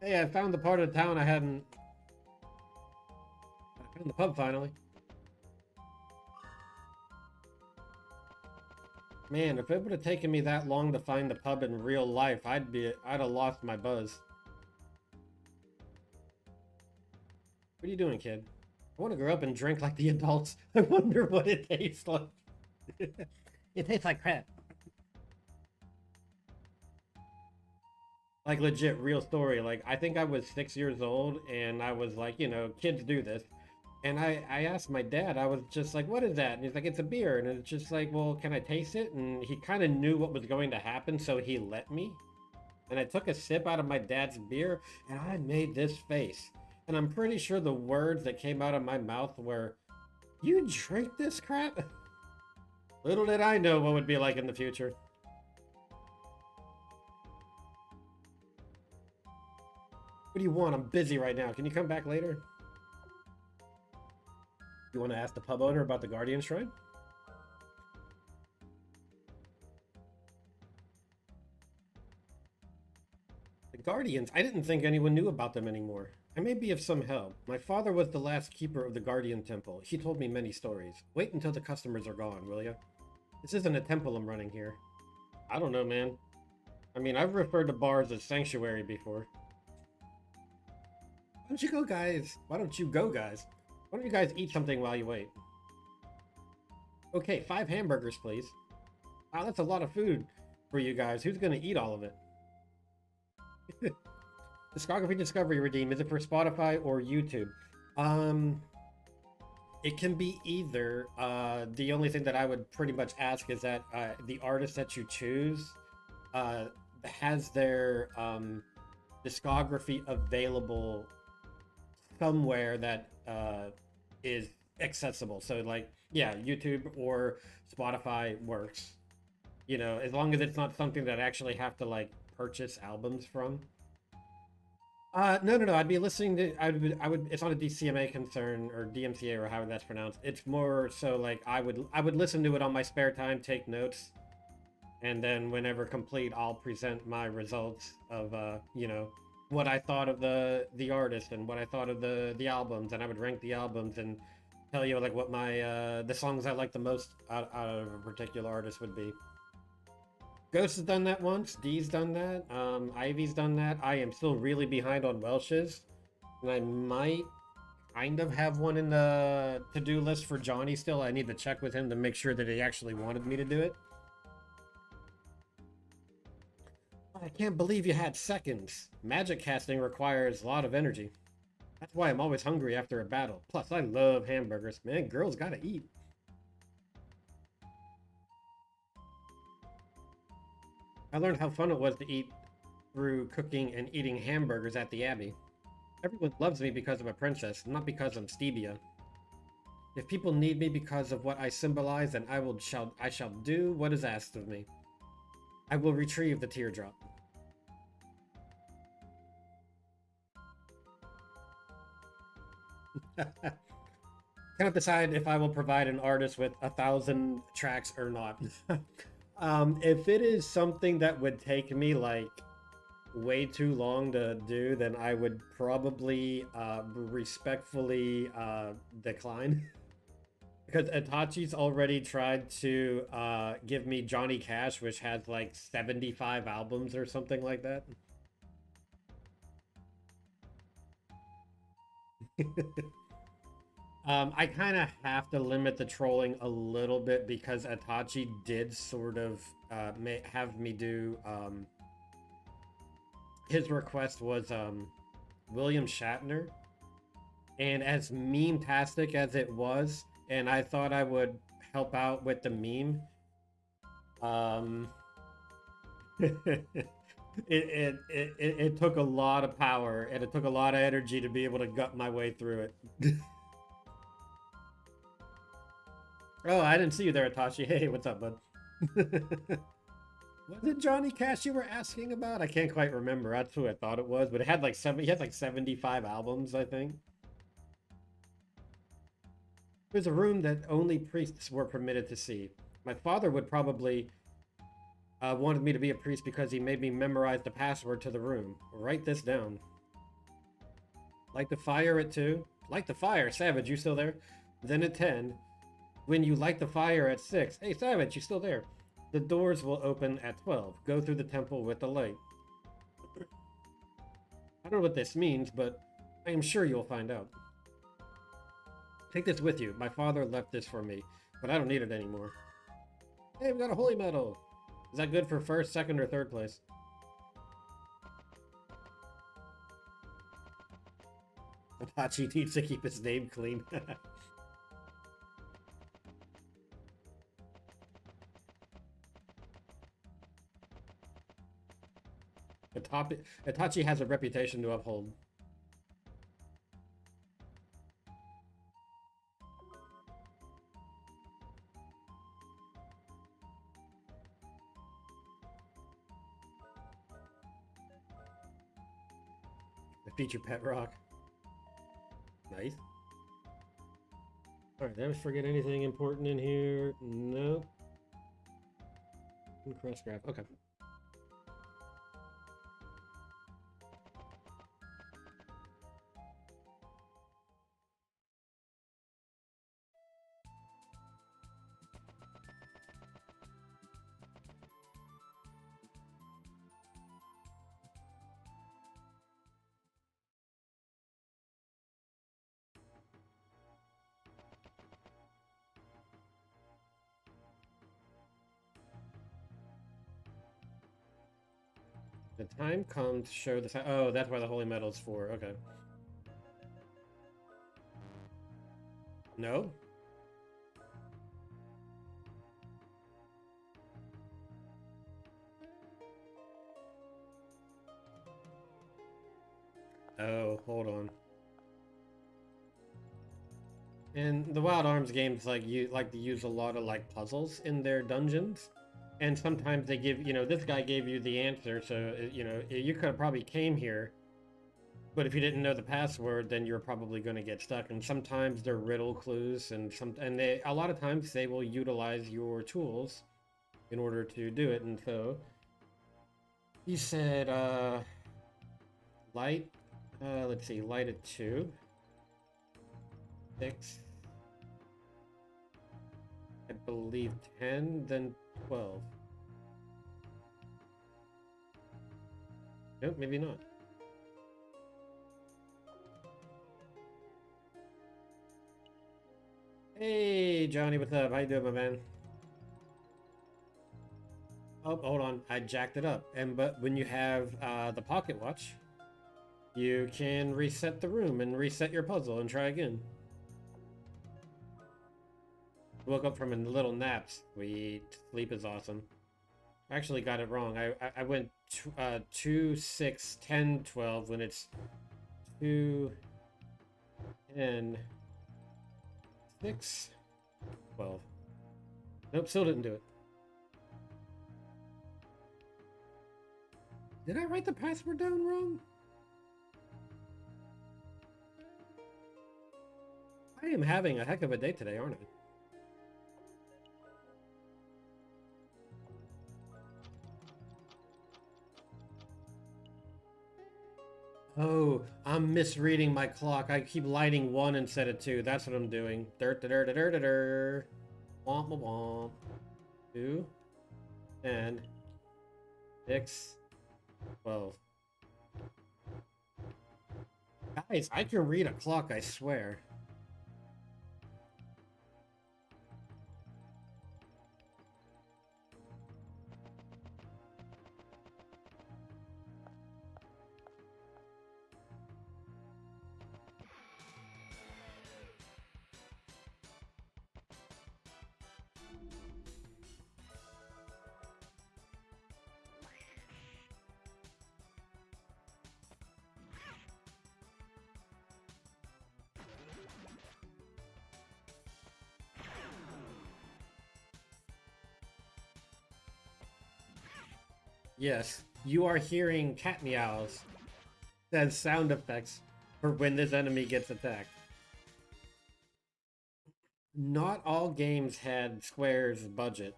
Hey, I found the part of the town I hadn't... I found the pub finally. Man, if it would have taken me that long to find the pub in real life, I'd have lost my buzz. What are you doing, kid? I want to grow up and drink like the adults. I wonder what it tastes like. It tastes like crap. Like, legit, real story. Like, I think I was 6 years old, and I was like, you know, kids do this. And I asked my dad, I was just like, what is that? And he's like, it's a beer. And it's just like, well, can I taste it? And he kind of knew what was going to happen, so he let me. And I took a sip out of my dad's beer, and I made this face. And I'm pretty sure the words that came out of my mouth were, you drink this crap? Little did I know what would be like in the future. What do you want? I'm busy right now. Can you come back later? You want to ask the pub owner about the Guardian Shrine? The Guardians? I didn't think anyone knew about them anymore. I may be of some help. My father was the last keeper of the Guardian Temple. He told me many stories. Wait until the customers are gone, will ya? This isn't a temple I'm running here. I don't know, man. I mean, I've referred to bars as sanctuary before. Why don't you go, guys? Why don't you go, guys? Why don't you guys eat something while you wait? Okay, 5 hamburgers, please. Wow, that's a lot of food for you guys. Who's gonna eat all of it? Discography Discovery Redeem. Is it for Spotify or YouTube? It can be either. The only thing that I would pretty much ask is that the artist that you choose has their discography available somewhere that is accessible. So like, yeah, YouTube or Spotify works. You know, as long as it's not something that I actually have to like purchase albums from. No. I'd be listening to. I would. It's not a DCMA concern or DMCA or however that's pronounced. It's more so like I would listen to it on my spare time, take notes, and then whenever complete, I'll present my results of you know, what I thought of the artist and what I thought of the albums, and I would rank the albums and tell you like what my the songs I like the most out of a particular artist would be. Ghost has done that once. D's done that. Ivy's done that. I am still really behind on Welsh's. And I might kind of have one in the to-do list for Johnny still. I need to check with him to make sure that he actually wanted me to do it. I can't believe you had seconds. Magic casting requires a lot of energy. That's why I'm always hungry after a battle. Plus, I love hamburgers. Man, girls gotta eat. I learned how fun it was to eat through cooking and eating hamburgers at the Abbey. Everyone loves me because I'm a princess, not because I'm Stevia. If people need me because of what I symbolize, then I shall do what is asked of me. I will retrieve the teardrop. Cannot decide if I will provide an artist with 1,000 tracks or not. If it is something that would take me like way too long to do, then I would probably respectfully decline. Because Itachi's already tried to give me Johnny Cash, which has like 75 albums or something like that. I kind of have to limit the trolling a little bit because Itachi did sort of have me do. His request was William Shatner, and as meme-tastic as it was, and I thought I would help out with the meme. Um, it took a lot of power and it took a lot of energy to be able to gut my way through it. Oh, I didn't see you there, Itachi. Hey, what's up, bud? Was it Johnny Cash you were asking about? I can't quite remember. That's who I thought it was, but it had like he had like 75 albums, I think. There's a room that only priests were permitted to see. My father would probably wanted me to be a priest because he made me memorize the password to the room. Write this down. Light the fire at 2. Light the fire, Savage, you still there? Then at 10. When you light the fire at 6. Hey, Savage, you still there? The doors will open at 12. Go through the temple with the light. I don't know what this means, but I am sure you'll find out. Take this with you. My father left this for me, but I don't need it anymore. Hey, we got a holy medal. Is that good for first, second, or third place? Apache needs to keep his name clean. Itachi has a reputation to uphold. The feature pet rock. Nice. Alright, did I forget anything important in here? Nope. Cross graph. Okay. The time comes to show the... Oh, that's why the holy medal's for. Okay. No? Oh, hold on. And the Wild Arms games like you like to use a lot of like puzzles in their dungeons, and sometimes they give this guy gave you the answer, so you could have probably came here, but if you didn't know the password, then you're probably going to get stuck. And sometimes they're riddle clues, and a lot of times they will utilize your tools in order to do it. And so he said, light. Let's see, light at 2. 6. I believe 10, then 12. Nope, maybe not. Hey, Johnny, what's up? How you doing, my man? Oh, hold on. I jacked it up. But when you have the pocket watch, you can reset the room and reset your puzzle and try again. Woke up from a little nap. Sweet. Sleep is awesome. I actually got it wrong. I went 2, 6, 10, 12 when it's 2, 10, 6, 12. Nope, still didn't do it. Did I write the password down wrong? I am having a heck of a day today, aren't I? Oh, I'm misreading my clock. I keep lighting 1 instead of 2. That's what I'm doing. Dirt, dirt, dirt, dirt, dirt. Womp, womp, womp. 2, 10, 6, 12. Guys, I can read a clock, I swear. Yes, you are hearing cat meows as sound effects for when this enemy gets attacked. Not all games had Square's budget.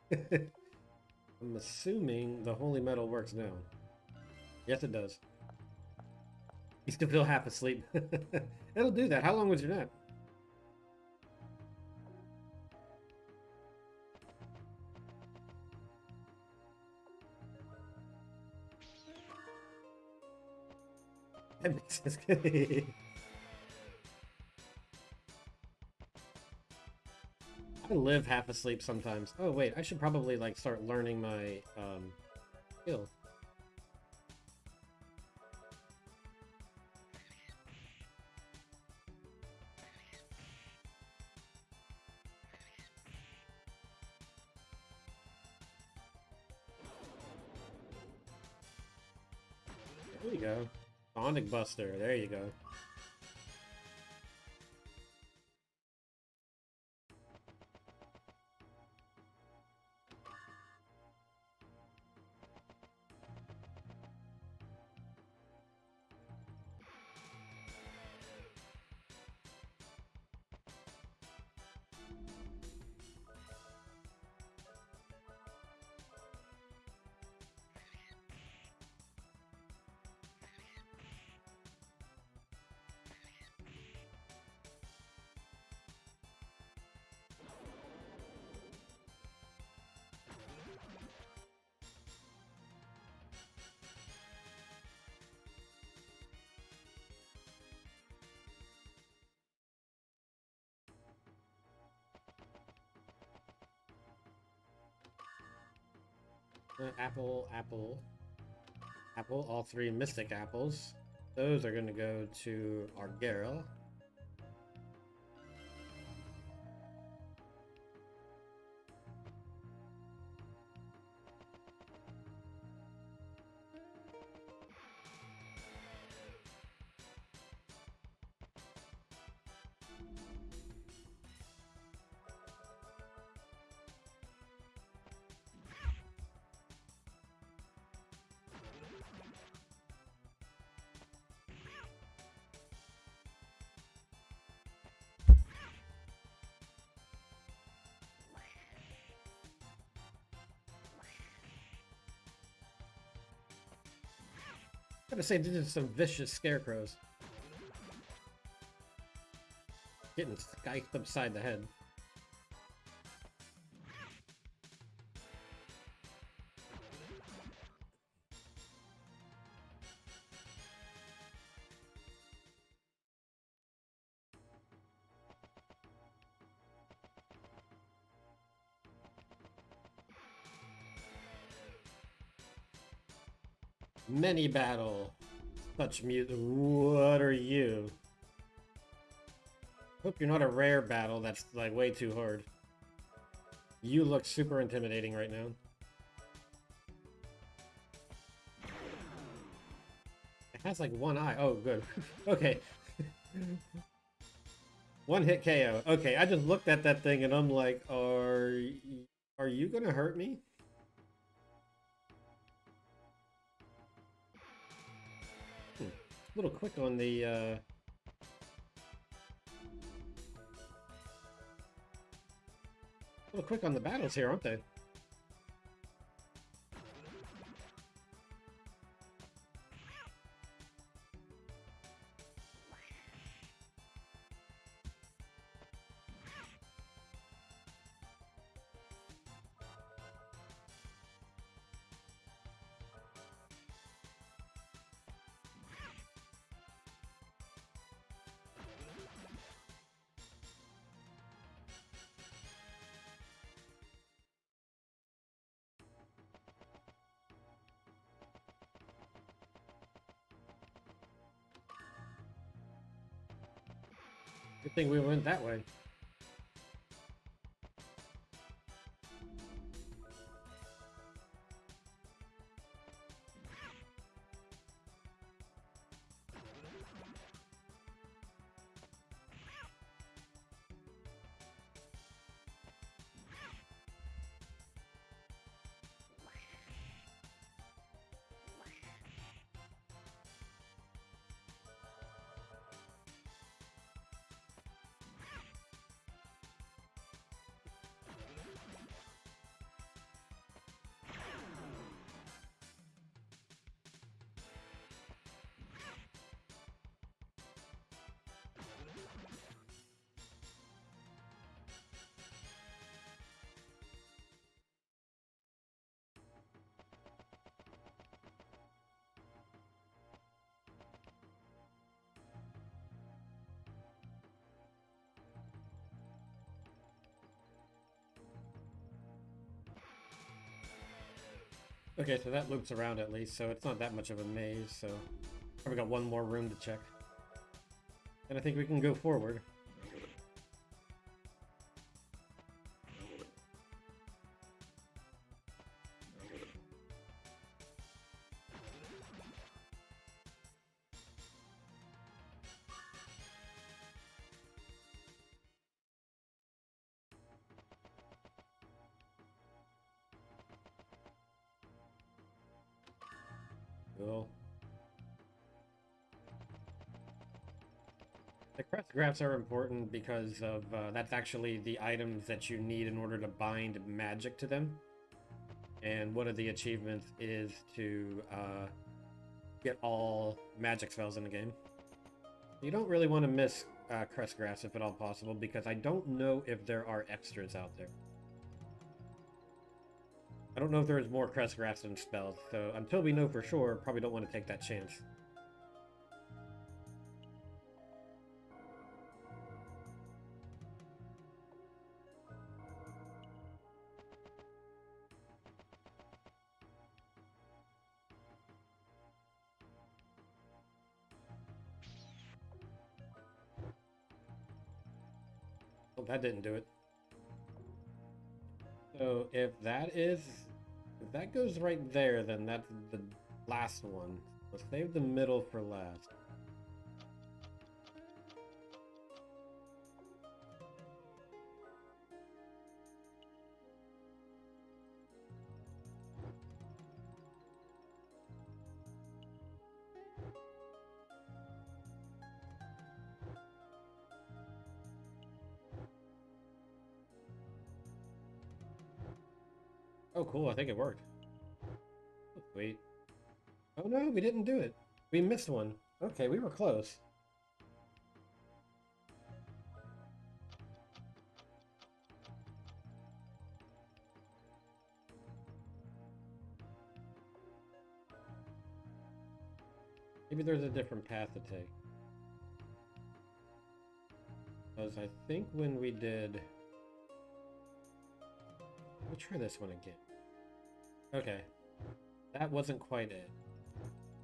I'm assuming the holy metal works now. Yes, it does. You still feel half asleep. It'll do that. How long was your nap? That makes sense. I live half asleep sometimes. Oh wait, I should probably like start learning my skill. There you go. Sonic Buster. There you go. Apple, apple, apple. All 3 mystic apples. Those are going to go to Orga. Gotta say, these are some vicious scarecrows. Getting skiked upside the head. Many battle. Such mute. What are you? Hope you're not a rare battle that's like way too hard. You look super intimidating right now. It has like 1 eye. Oh, good. Okay. 1 hit KO. Okay, I just looked at that thing and I'm like, are you gonna hurt me? A little quick on the quick on the battles here, aren't they? Good thing we went that way. Okay, so that loops around at least, so it's not that much of a maze, so probably got one more room to check. And I think we can go forward. Cool. The crest graphs are important because of that's actually the items that you need in order to bind magic to them. And one of the achievements is to get all magic spells in the game. You don't really want to miss crest graphs if at all possible, because I don't know if there are extras out there. I don't know if there's more crest graphs than spells, so until we know for sure, probably don't want to take that chance. Oh, that didn't do it. So if that goes right there, then that's the last one. Let's save the middle for last. Oh, cool. I think it worked. Oh, sweet. Oh, no, we didn't do it. We missed one. Okay, we were close. Maybe there's a different path to take. Because I think when we did... We'll try this one again. Okay. That wasn't quite it.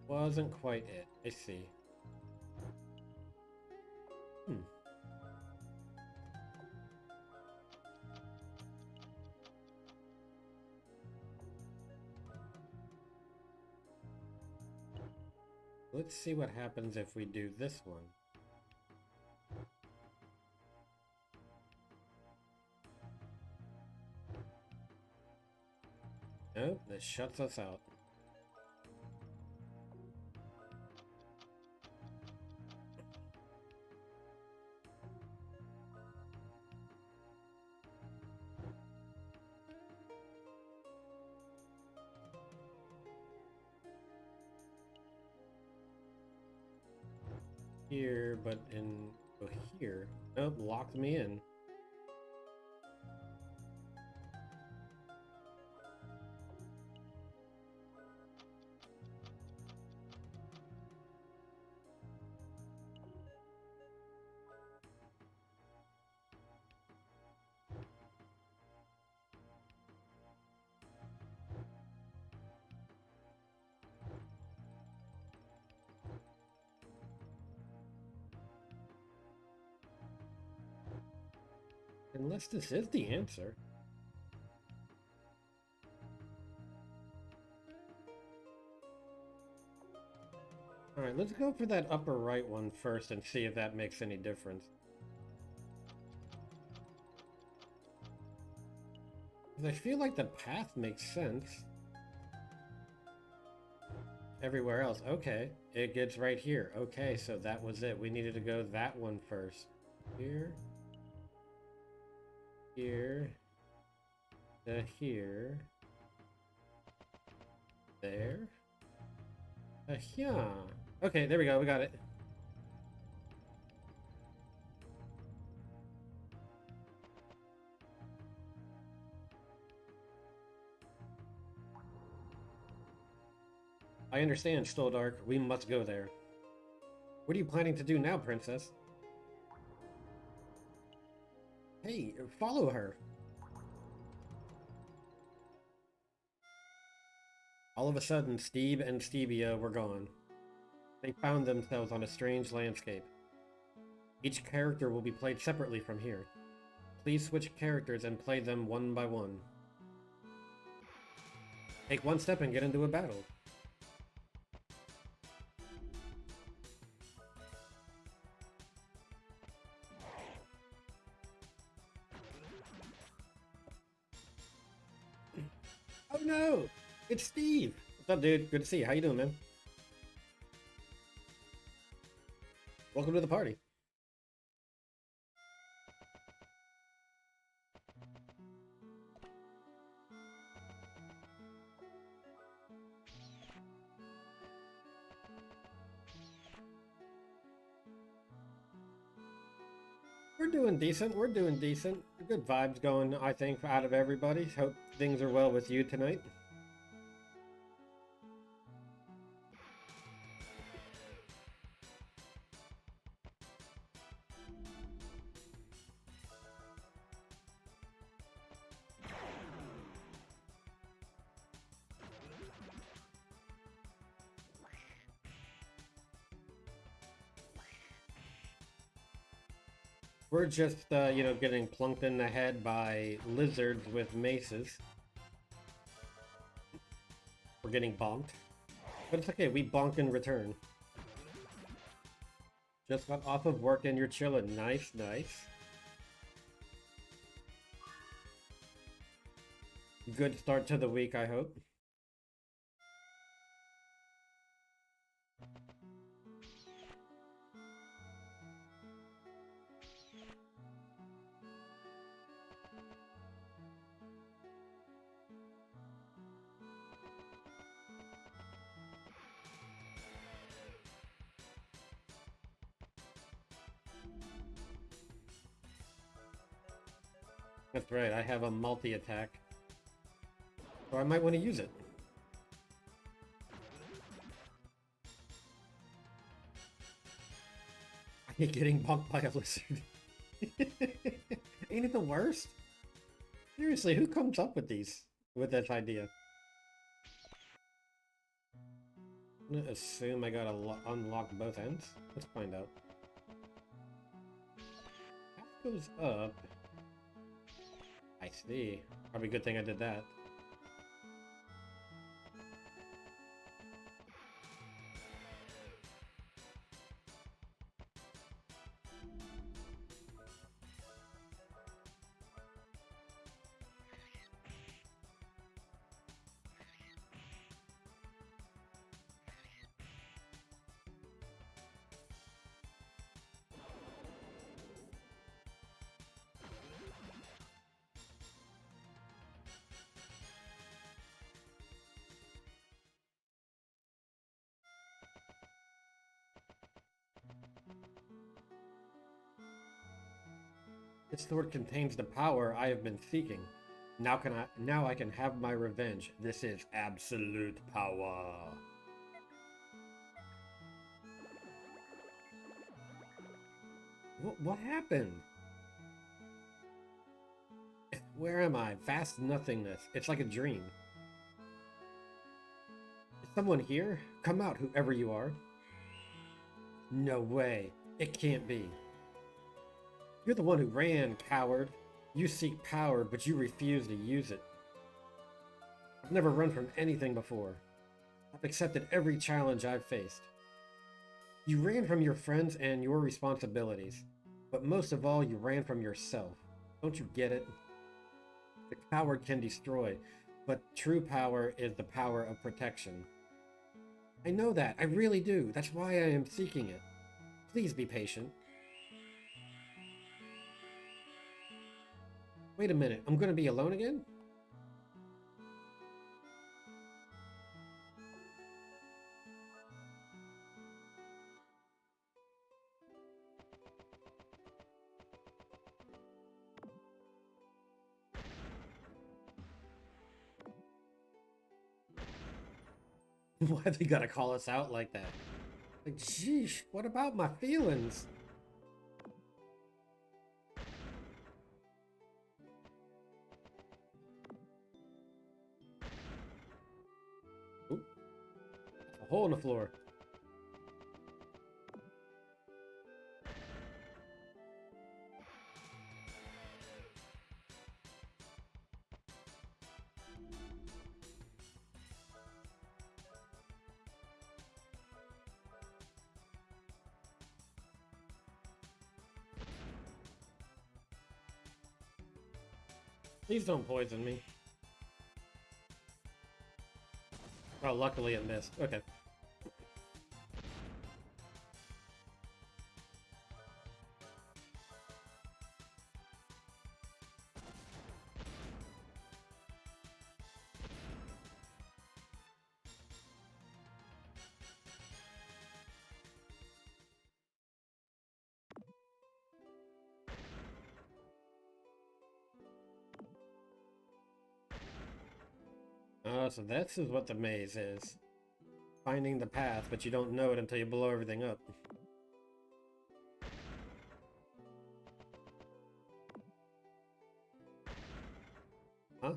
Wasn't quite it. I see. Let's see what happens if we do this one. Nope, this shuts us out. here, but in oh, here. Nope, locked me in. Unless this is the answer. Alright, let's go for that upper right one first and see if that makes any difference. I feel like the path makes sense. Everywhere else, okay. It gets right here. Okay, so that was it. We needed to go that one first. Here. Here. To here. There. Yeah. Okay, there we go. We got it. I understand, Stoldark. We must go there. What are you planning to do now, Princess? Hey, follow her. All of a sudden, Steve and Stevia were gone. They found themselves on a strange landscape. Each character will be played separately from here. Please switch characters and play them one by one. Take one step and get into a battle. Oh no! It's Steve! What's up, dude? Good to see you. How you doing, man? Welcome to the party. We're doing decent. We're doing decent. Good vibes going, I think, out of everybody. Hope things are well with you tonight. We're just, you know, getting plunked in the head by lizards with maces. We're getting bonked. But it's okay, we bonk in return. Just got off of work and you're chilling. Nice, nice. Good start to the week, I hope. That's right, I have a multi-attack. So I might want to use it. I hate getting bonked by a lizard. Ain't it the worst? Seriously, who comes up with with this idea? I'm gonna assume I gotta unlock both ends. Let's find out. That goes up. I see. Probably a good thing I did that. This sword contains the power I have been seeking. Now I can have my revenge. This is absolute power. What happened? Where am I? Vast nothingness. It's like a dream. Is someone here? Come out, whoever you are. No way. It can't be. You're the one who ran, coward. You seek power, but you refuse to use it. I've never run from anything before. I've accepted every challenge I've faced. You ran from your friends and your responsibilities, but most of all, you ran from yourself. Don't you get it? The coward can destroy, but true power is the power of protection. I know that, I really do. That's why I am seeking it. Please be patient. Wait a minute, I'm gonna be alone again? Why they gotta call us out like that? Like, sheesh, what about my feelings? Oop, a hole in the floor. Please don't poison me. Oh, luckily it missed. Okay. Oh, so this is what the maze is. Finding the path, but you don't know it until you blow everything up. Huh?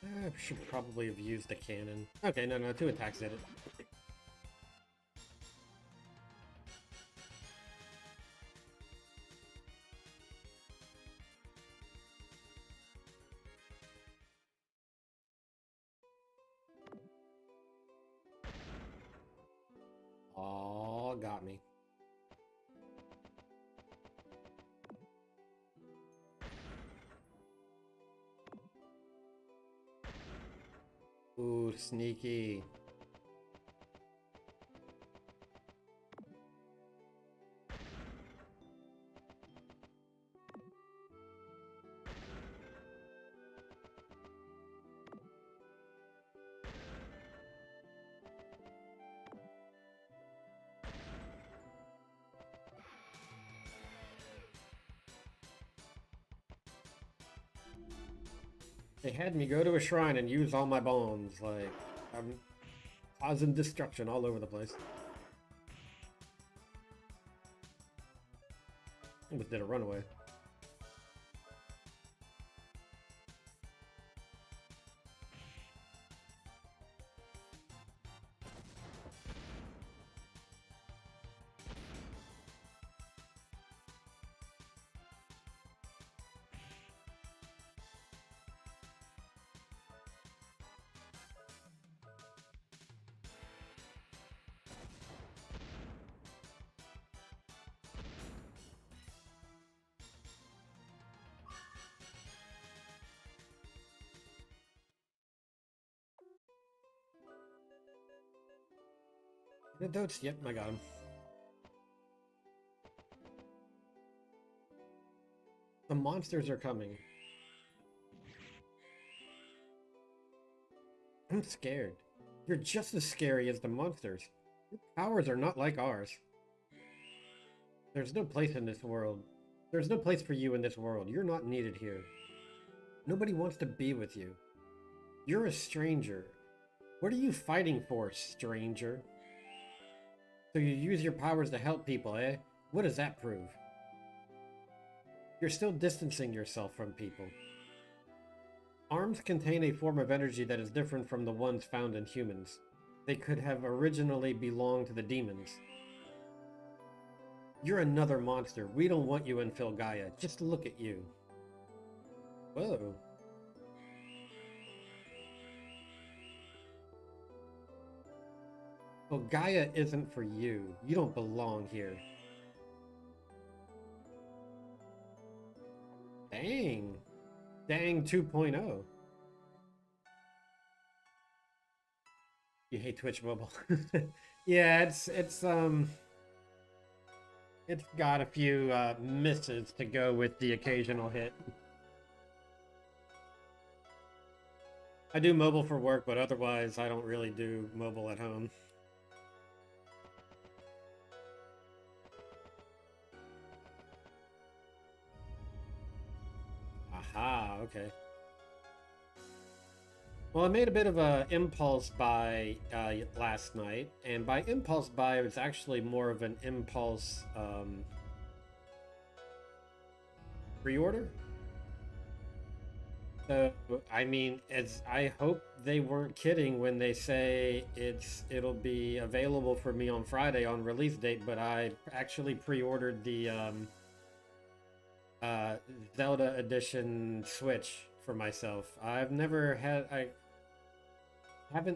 I should probably have used the cannon. Okay, no, 2 attacks did it. Oh, got me. Ooh, sneaky. They had me go to a shrine and use all my bombs. Like, I'm causing destruction all over the place. Almost did a runaway. Antidotes? Yep, I got them. The monsters are coming. I'm scared. You're just as scary as the monsters. Your powers are not like ours. There's no place in this world. There's no place for you in this world. You're not needed here. Nobody wants to be with you. You're a stranger. What are you fighting for, stranger? So you use your powers to help people, eh? What does that prove? You're still distancing yourself from people. Arms contain a form of energy that is different from the ones found in humans. They could have originally belonged to the demons. You're another monster. We don't want you in Filgaia. Just look at you. Whoa. Filgaia isn't for you. You don't belong here. Dang. Dang 2.0. You hate Twitch Mobile. Yeah, it's got a few misses to go with the occasional hit. I do mobile for work, but otherwise I don't really do mobile at home. Aha, okay. Well, I made a bit of a impulse buy last night, and by impulse buy, it was actually more of an impulse pre-order. So, I mean, I hope they weren't kidding when they say it'll be available for me on Friday on release date, but I actually pre-ordered the Zelda Edition Switch for myself. I haven't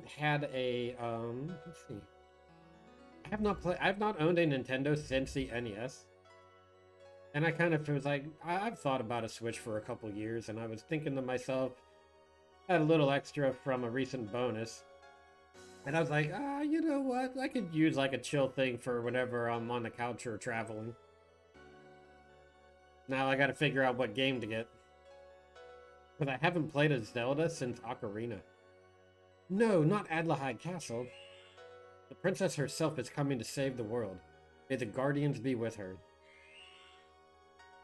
had a let's see. I've not owned a Nintendo since the NES. And I kind of was like, I've thought about a Switch for a couple years, and I was thinking to myself, I had a little extra from a recent bonus. And I was like, you know what? I could use like a chill thing for whenever I'm on the couch or traveling. Now I gotta figure out what game to get. But I haven't played a Zelda since Ocarina. No, not Adlehyde Castle. The princess herself is coming to save the world. May the guardians be with her.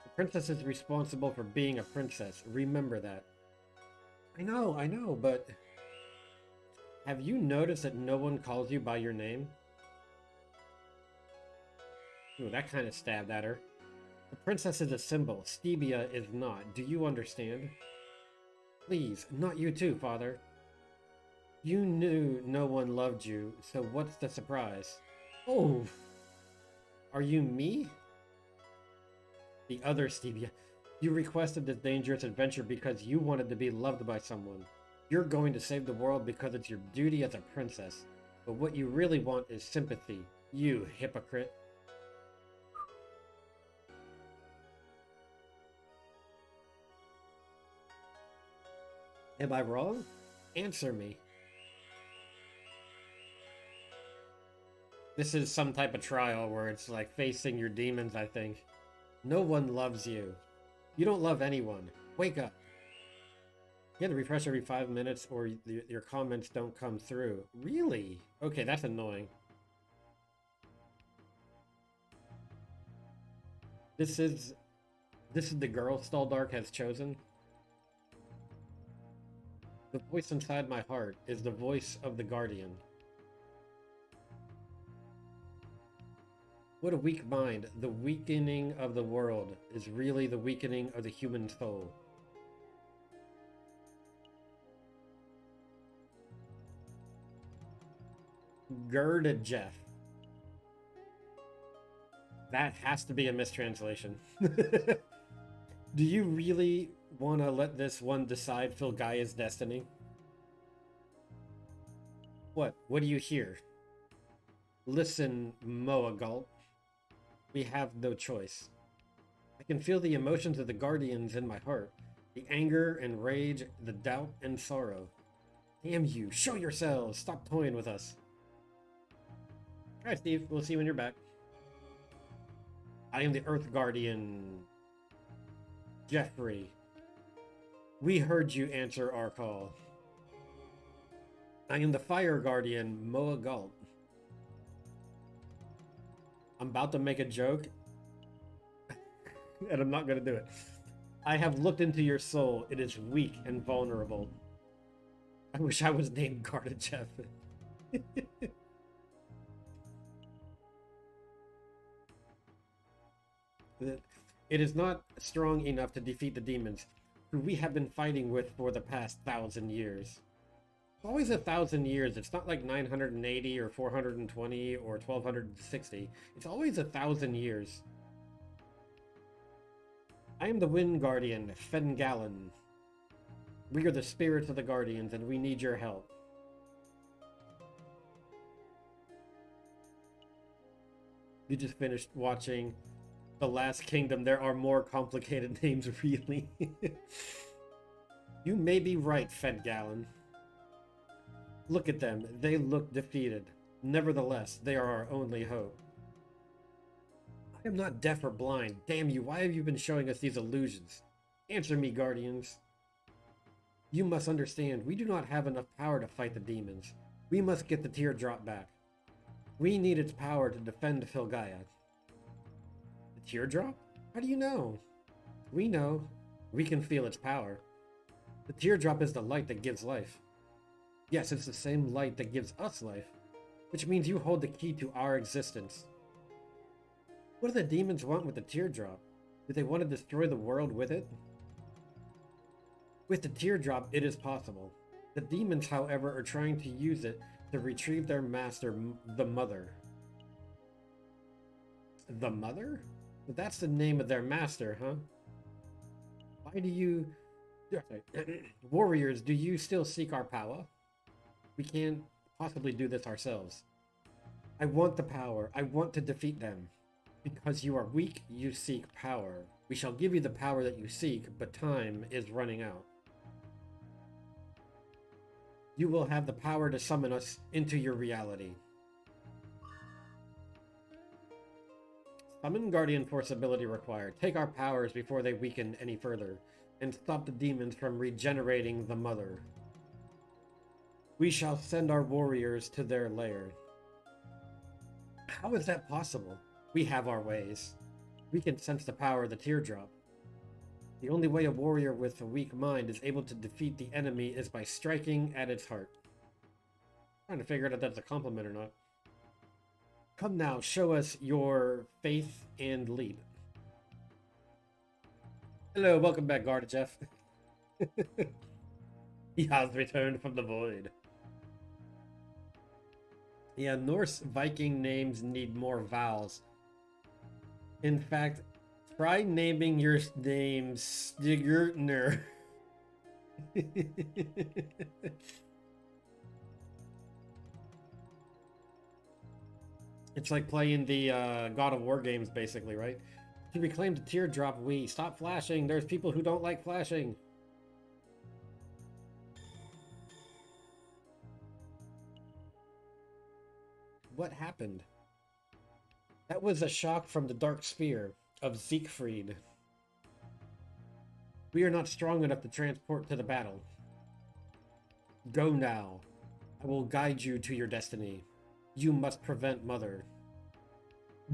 The princess is responsible for being a princess. Remember that. I know, but... Have you noticed that no one calls you by your name? Ooh, that kind of stabbed at her. The princess is a symbol. Stevia is not. Do you understand? Please, not you too, father. You knew no one loved you, so what's the surprise? Oh! Are you me? The other Stevia. You requested this dangerous adventure because you wanted to be loved by someone. You're going to save the world because it's your duty as a princess. But what you really want is sympathy. You hypocrite. Am I wrong? Answer me. This is some type of trial where it's like facing your demons, I think. No one loves you. You don't love anyone. Wake up. You have to refresh every 5 minutes or your comments don't come through. Really? Okay, that's annoying. This is the girl Staldark has chosen. The voice inside my heart is the voice of the Guardian. What a weak mind. The weakening of the world is really the weakening of the human soul. Girded Jeff. That has to be a mistranslation. Do you really want to let this one decide Filgaia's destiny? What? What do you hear? Listen, Moagalt. We have no choice. I can feel the emotions of the Guardians in my heart. The anger and rage, the doubt and sorrow. Damn you, show yourselves! Stop toying with us. Alright, Steve, we'll see you when you're back. I am the Earth Guardian, Jeffrey. We heard you answer our call. I am the Fire Guardian, Moa Galt. I'm about to make a joke, and I'm not going to do it. I have looked into your soul. It is weak and vulnerable. I wish I was named Gardachev. It is not strong enough to defeat the demons who we have been fighting with for the past 1,000 years. It's always 1,000 years. It's not like 980 or 420 or 1260. It's always 1,000 years. I am the Wind Guardian, Fengallan. We are the spirits of the Guardians, and we need your help. You just finished watching The Last Kingdom. There are more complicated names, really. You may be right, Fengallan. Look at them. They look defeated. Nevertheless, they are our only hope. I am not deaf or blind. Damn you, why have you been showing us these illusions? Answer me, Guardians. You must understand, we do not have enough power to fight the demons. We must get the teardrop back. We need its power to defend Filgaia. The teardrop? How do you know? We know. We can feel its power. The teardrop is the light that gives life. Yes, it's the same light that gives us life, which means you hold the key to our existence. What do the demons want with the teardrop? Do they want to destroy the world with it? With the teardrop, it is possible. The demons, however, are trying to use it to retrieve their master, the Mother. The Mother? That's the name of their master, huh? Why do you... Warriors, do you still seek our power? We can't possibly do this ourselves. I want the power. I want to defeat them. Because you are weak, you seek power. We shall give you the power that you seek, but time is running out. You will have the power to summon us into your reality. Summon Guardian Force ability required. Take our powers before they weaken any further, and stop the demons from regenerating the Mother. We shall send our warriors to their lair. How is that possible? We have our ways. We can sense the power of the teardrop. The only way a warrior with a weak mind is able to defeat the enemy is by striking at its heart. I'm trying to figure out if that's a compliment or not. Come now, show us your faith and lead. Hello, welcome back, Gardachev. He has returned from the void. Yeah, Norse Viking names need more vowels. In fact, try naming your name Stigurtner. It's like playing the God of War games, basically, right? To reclaim the teardrop, we stop flashing. There's people who don't like flashing. What happened? That was a shock from the Dark Sphere of Siegfried. We are not strong enough to transport to the battle. Go now. I will guide you to your destiny. You must prevent Mother.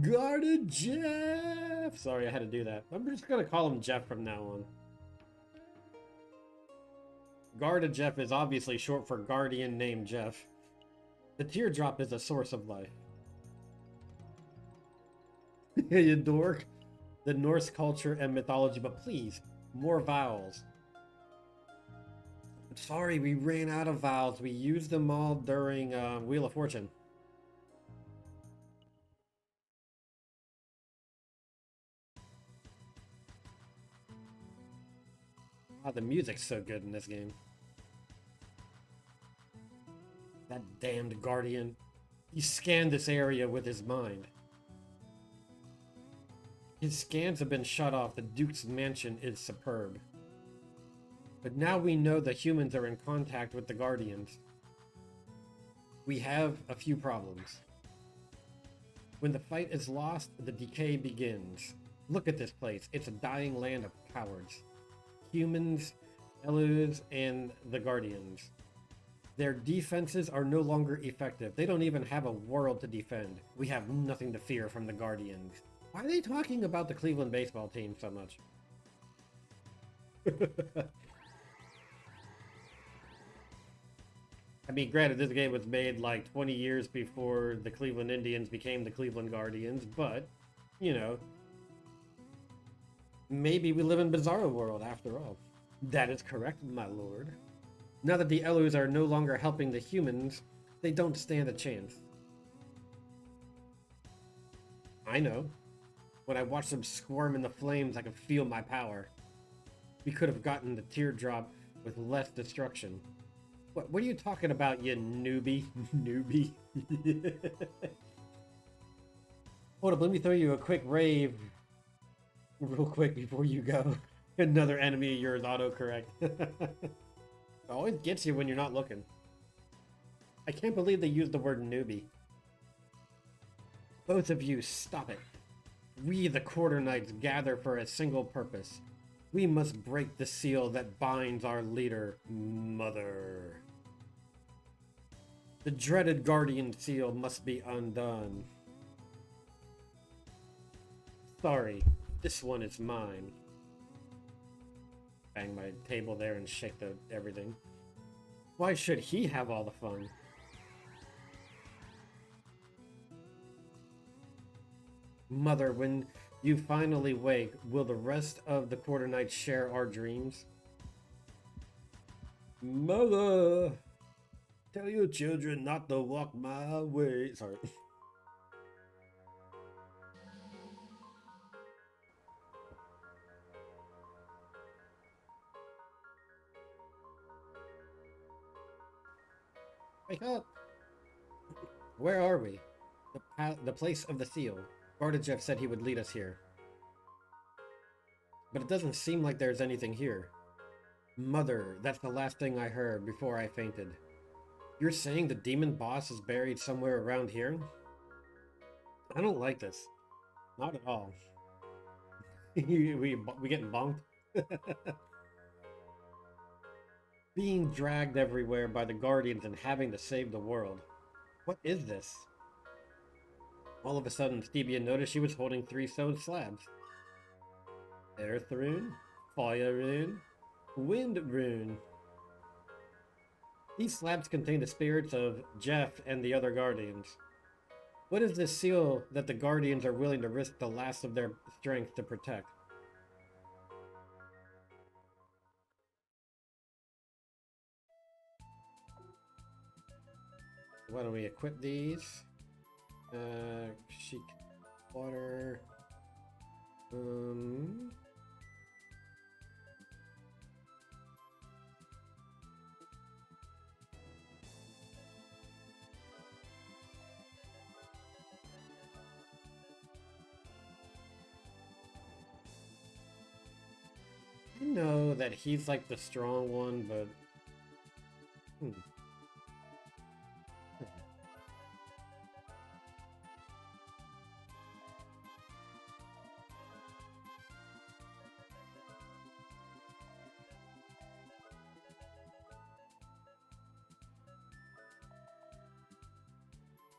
Guarded Jeff! Sorry, I had to do that. I'm just gonna call him Jeff from now on. Guarded Jeff is obviously short for Guardian named Jeff. The teardrop is a source of life. You dork. The Norse culture and mythology, but please, more vowels. I'm sorry, we ran out of vowels. We used them all during Wheel of Fortune. Ah, the music's so good in this game. That damned Guardian. He scanned this area with his mind. His scans have been shut off. The Duke's mansion is superb. But now we know the humans are in contact with the Guardians. We have a few problems. When the fight is lost, the decay begins. Look at this place. It's a dying land of cowards. Humans, Elus, and the Guardians. Their defenses are no longer effective. They don't even have a world to defend. We have nothing to fear from the Guardians. Why are they talking about the Cleveland baseball team so much? I mean, granted, this game was made like 20 years before the Cleveland Indians became the Cleveland Guardians, but, you know, maybe we live in Bizarro World after all. That is correct, my lord. Now that the Elus are no longer helping the humans, they don't stand a chance. I know. When I watched them squirm in the flames, I could feel my power. We could have gotten the teardrop with less destruction. What are you talking about, you newbie? Newbie? Hold up, let me throw you a quick rave real quick before you go. Another enemy of yours autocorrect. It always gets you when you're not looking. I can't believe they used the word newbie. Both of you, stop it. We, the Quarter Knights, gather for a single purpose. We must break the seal that binds our leader, Mother. The dreaded Guardian seal must be undone. Sorry, this one is mine. Bang my table there and shake everything. Why should he have all the fun? Mother, when you finally wake, will the rest of the Quarter Knights share our dreams? Mother, tell your children not to walk my way. Sorry. Wake up! Where are we? The place of the seal. Bardajev said he would lead us here. But it doesn't seem like there's anything here. Mother, that's the last thing I heard before I fainted. You're saying the demon boss is buried somewhere around here? I don't like this. Not at all. we getting bonked? Being dragged everywhere by the Guardians and having to save the world. What is this? All of a sudden, Stevia noticed she was holding 3 stone slabs. Earth rune, fire rune, wind rune. These slabs contain the spirits of Jeff and the other Guardians. What is this seal that the Guardians are willing to risk the last of their strength to protect? Why don't we equip these? Chic water. I know that he's like the strong one, but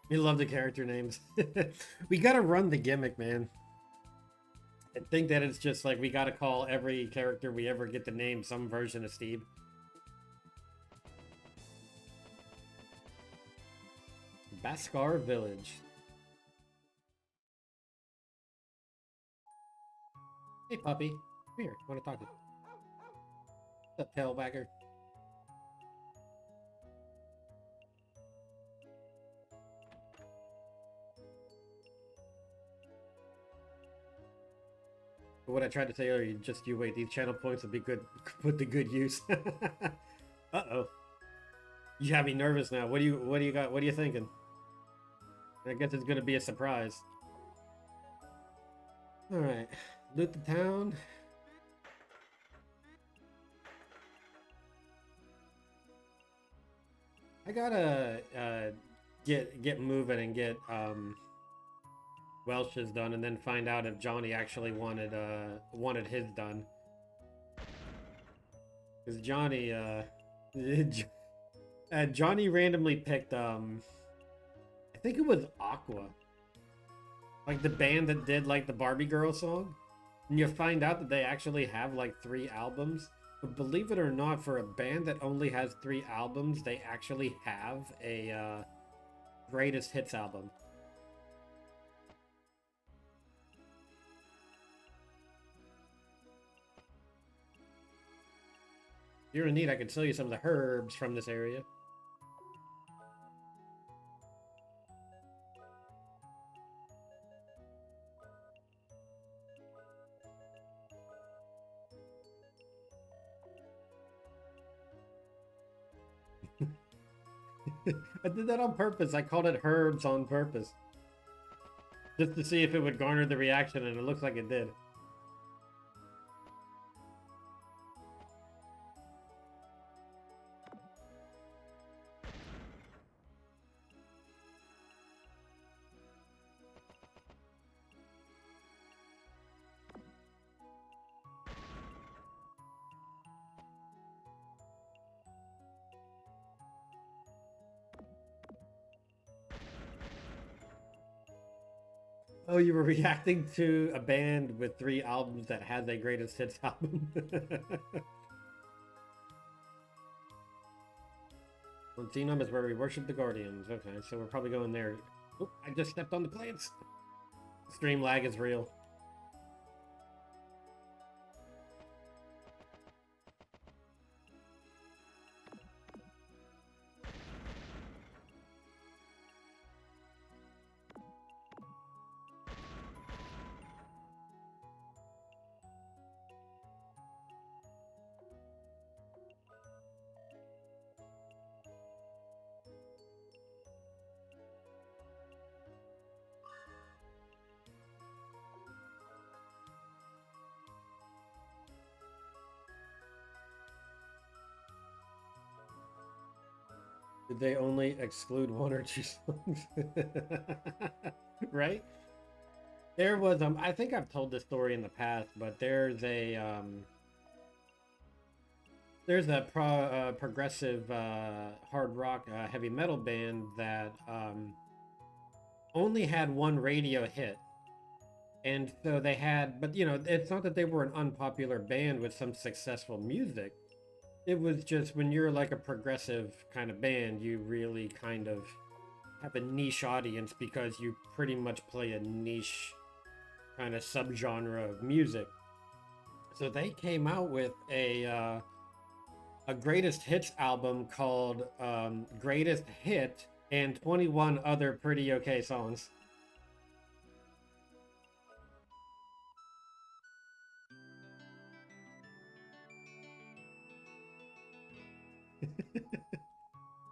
we love the character names. We gotta run the gimmick, man. I think that it's just like we gotta call every character we ever get to name some version of Steve. Baskar Village. Hey puppy, come here, I wanna talk to you. What's up, tailwagger? What I tried to say earlier, just you wait. These channel points will be good, put to good use. Uh-oh. You have me nervous now. What do you got? What are you thinking? I guess it's gonna be a surprise. Alright. Loot the town. I gotta get moving and get Welsh is done, and then find out if Johnny actually wanted his done. Because Johnny Johnny randomly picked I think it was Aqua, like the band that did like the Barbie Girl song, and you find out that they actually have like 3 albums. But believe it or not, for a band that only has 3 albums, they actually have a greatest hits album. If you're in need, I can tell you some of the herbs from this area. I did that on purpose. I called it herbs on purpose. Just to see if it would garner the reaction, and it looks like it did. Oh, you were reacting to a band with 3 albums that had their greatest hits album. Xenom is where we worship the Guardians. Okay, so we're probably going there. Oh, I just stepped on the plants. Stream lag is real. Did they only exclude 1 or 2 songs? Right? There was I think I've told this story in the past, but there's a progressive hard rock heavy metal band that only had 1 radio hit. And so they had, but you know, it's not that they were an unpopular band with some successful music. It was just when you're like a progressive kind of band, you really kind of have a niche audience because you pretty much play a niche kind of subgenre of music. So they came out with a greatest hits album called Greatest Hit and 21 other pretty okay songs.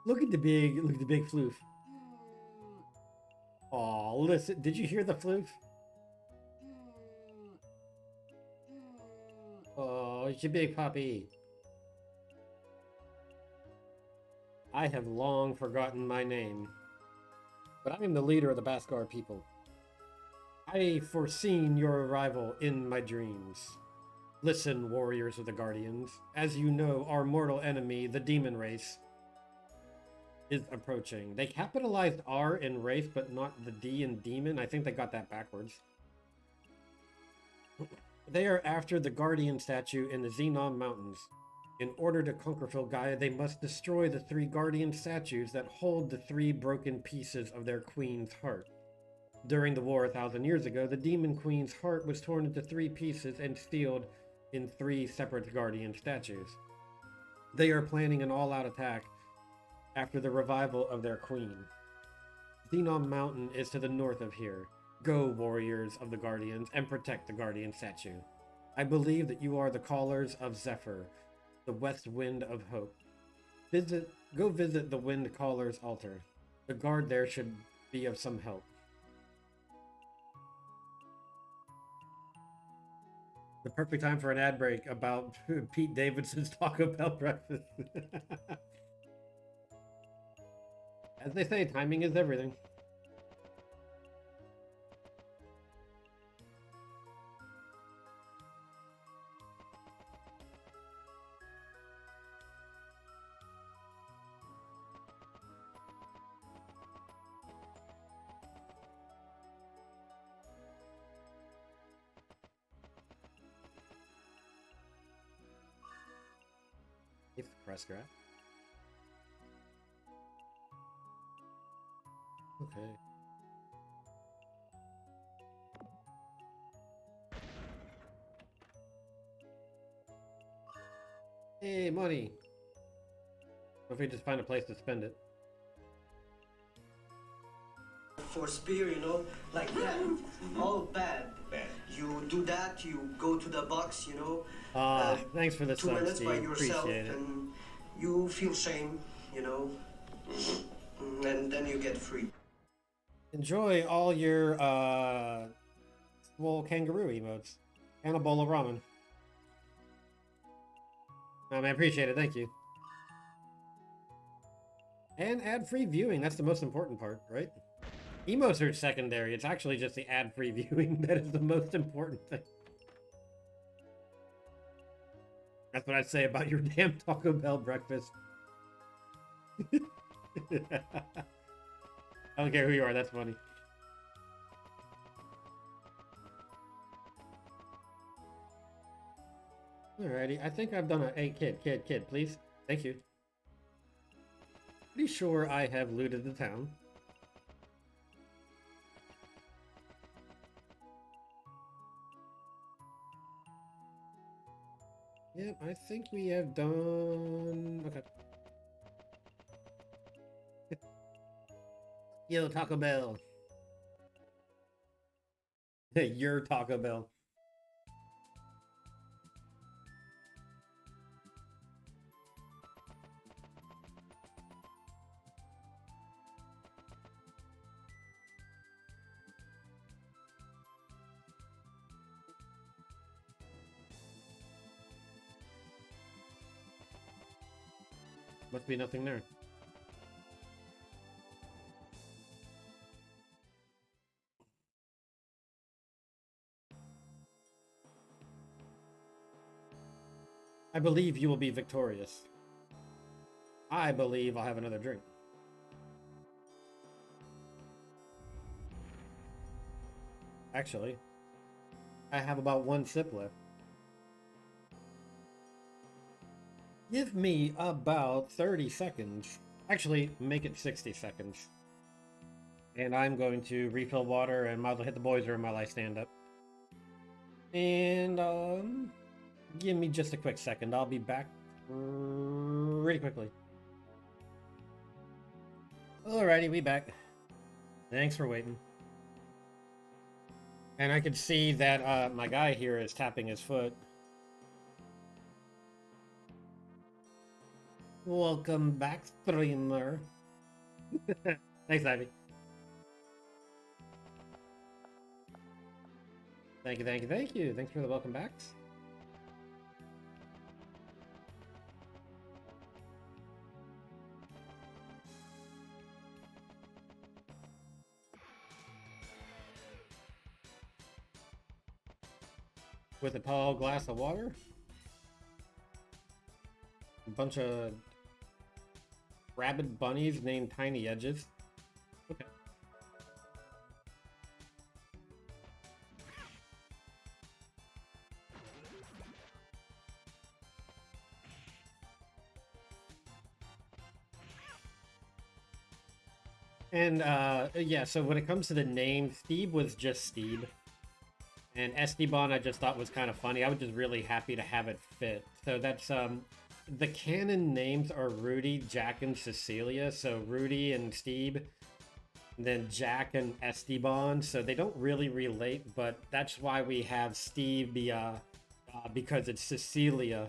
Look at the big floof. Oh, listen, did you hear the floof? Oh, it's your big puppy. I have long forgotten my name, but I am the leader of the Baskar people. I foreseen your arrival in my dreams. Listen, warriors of the Guardians. As you know, our mortal enemy, the demon race, is approaching. They capitalized R in race, but not the D in demon. I think they got that backwards. They are after the Guardian statue in the Xenon Mountains. In order to conquer Filgaia, they must destroy the 3 Guardian statues that hold the 3 broken pieces of their queen's heart. During the war 1,000 years ago, the Demon Queen's heart was torn into 3 pieces and sealed in 3 separate Guardian statues. They are planning an all-out attack after the revival of their queen. Xenon Mountain is to the north of here. Go, warriors of the Guardians, and protect the Guardian statue. I believe that you are the callers of Zephyr, the west wind of hope. Go visit the Wind Caller's altar. The guard there should be of some help. The perfect time for an ad break about Pete Davidson's Taco Bell breakfast. As they say, timing is everything. If Crestgraph. Okay. Hey, money. What if we just find a place to spend it?
For spear, you know, like that. All bad. You do that, you go to the box, you know.
Thanks for the
2
sub,
minutes
Steve.
by yourself,
Appreciate it.
and you feel shame, you know, and then you get free.
Enjoy all your swole kangaroo emotes and a bowl of ramen. Oh, man, appreciate it. Thank you. And ad-free viewing. That's the most important part, right? Emotes are secondary. It's actually just the ad-free viewing that is the most important thing. That's what I'd say about your damn Taco Bell breakfast. I don't care who you are, that's funny. Alrighty, I think I've done a... Hey, kid, please. Thank you. Pretty sure I have looted the town. Yep, I think we have done... Okay. Yo, Taco Bell. Your Taco Bell. Must be nothing there. I believe you will be victorious. I believe I'll have another drink. Actually, I have about 1 sip left. Give me about 30 seconds. Actually, make it 60 seconds. And I'm going to refill water and might as well hit the boys room while I stand up. And, give me just a quick second. I'll be back really quickly. Alrighty, we back. Thanks for waiting. And I can see that my guy here is tapping his foot. Welcome back, streamer. Thanks, Ivy. Thank you. Thanks for the welcome backs. With a tall glass of water. A bunch of rabid bunnies named Tiny Edges. Okay. And yeah, so when it comes to the name, Steve was just Steve. And Esteban I just thought was kind of funny. I was just really happy to have it fit. So that's the canon names are Rudy, Jack, and Cecilia. So Rudy and Steve, and then Jack and Esteban. So they don't really relate, but that's why we have Steve because it's Cecilia.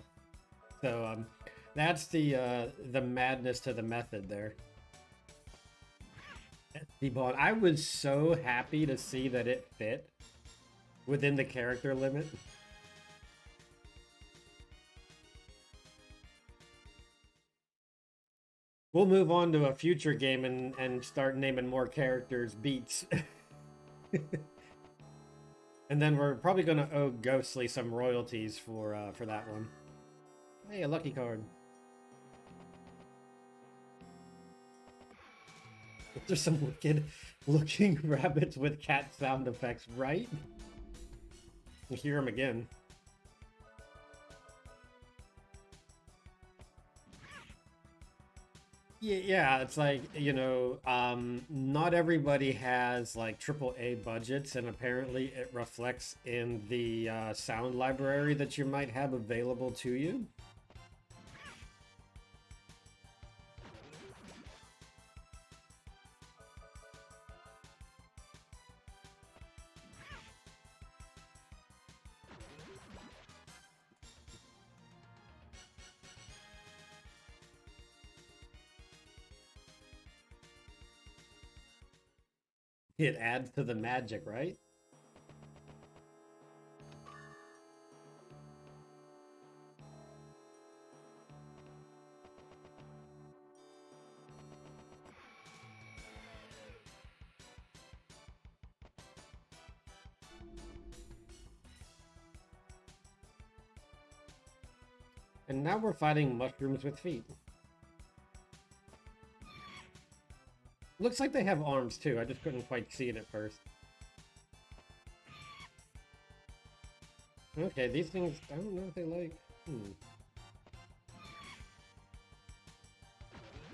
So that's the madness to the method there. Esteban, I was so happy to see that it fit within the character limit. We'll move on to a future game and start naming more characters beats. And then we're probably going to owe Ghostly some royalties for that one. Hey, a lucky card. There's some wicked looking rabbits with cat sound effects, right? You hear them again. Yeah, it's like, not everybody has like triple A budgets, and apparently it reflects in the sound library that you might have available to you. It adds to the magic, right? And now we're fighting mushrooms with feet. Looks like they have arms too. I just couldn't quite see it at first. Okay, these things, I don't know what they like.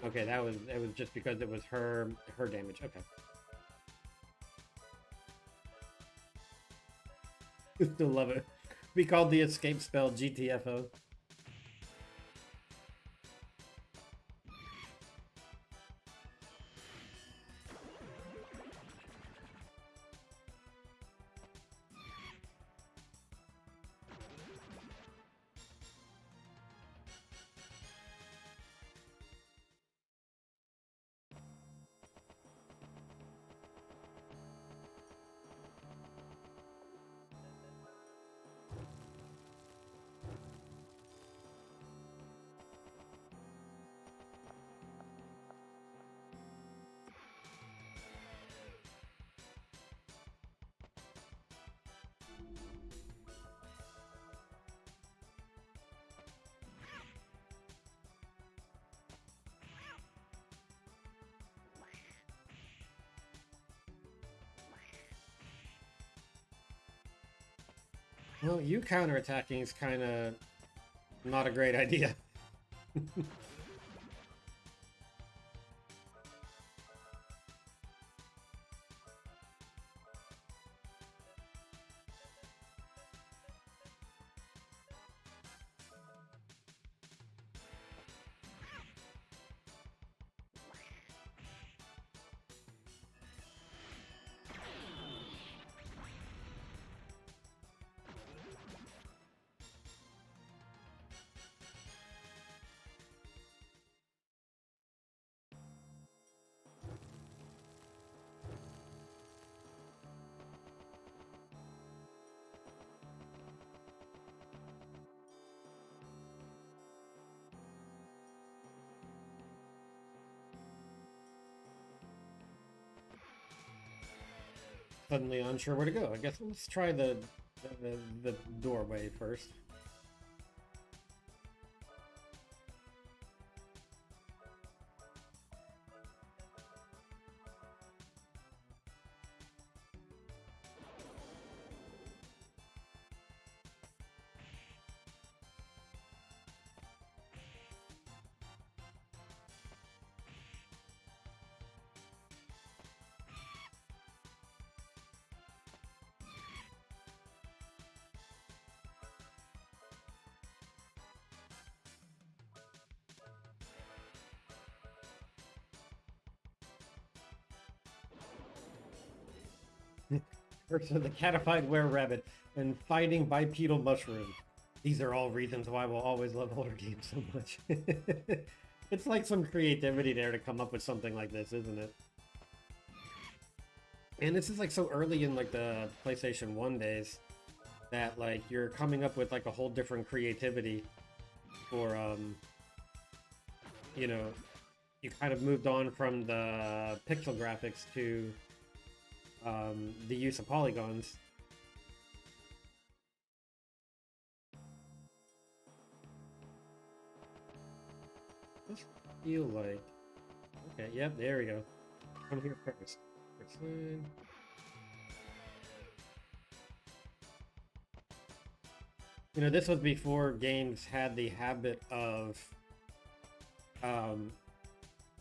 Okay, it was just because it was her damage. Okay. Still love it. We called the escape spell GTFO. Well, you counterattacking is kind of not a great idea. Suddenly unsure where to go. I guess let's try the doorway first. First, the catified were-rabbit and fighting bipedal mushroom. These are all reasons why we'll always love horror games so much. It's like some creativity there to come up with something like this, isn't it? And this is like so early in like the PlayStation 1 days that like you're coming up with like a whole different creativity for you know, you kind of moved on from the pixel graphics to the use of polygons. Just feel like, okay, yep, there we go. Come here first. First line. This was before games had the habit of um,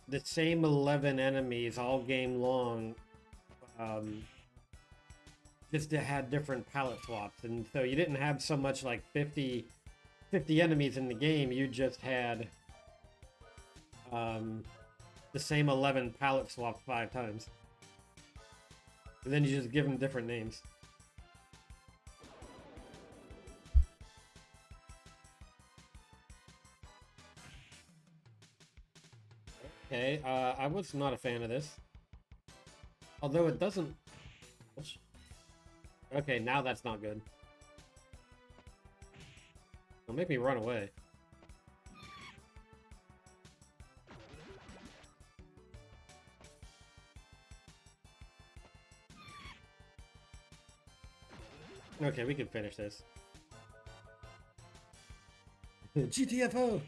the same 11 enemies all game long. Just it had different palette swaps, and so you didn't have so much like 50 enemies in the game. You just had the same 11 palette swaps 5 times, and then you just give them different names. Okay, I was not a fan of this. Although it doesn't... Okay, now that's not good. It'll make me run away. Okay, we can finish this. GTFO!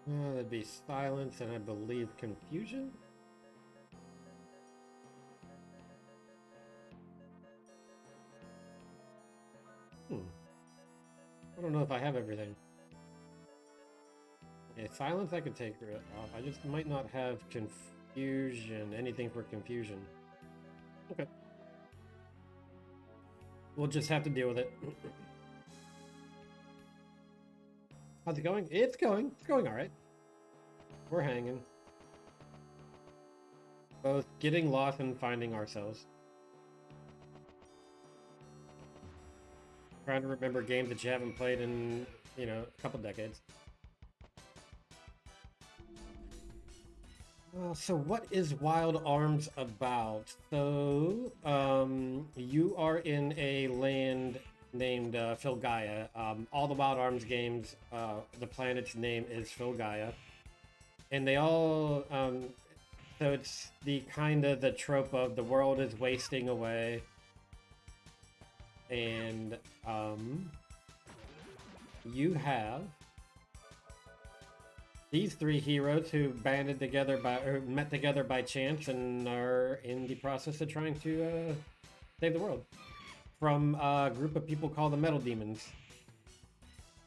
That'd be silence and I believe confusion? I don't know if I have everything. Yeah, silence I could take off. I just might not have confusion. Anything for confusion. Okay. We'll just have to deal with it. How's it going? It's going. It's going alright. We're hanging. Both getting lost and finding ourselves. Trying to remember games that you haven't played in, you know, a couple decades. So what is Wild Arms about? So, you are in a land named Filgaia. All the Wild Arms games, the planet's name is Filgaia. And they all, so it's the kind of the trope of the world is wasting away. And, you have these 3 heroes who banded together or met together by chance and are in the process of trying to save the world from a group of people called the Metal Demons.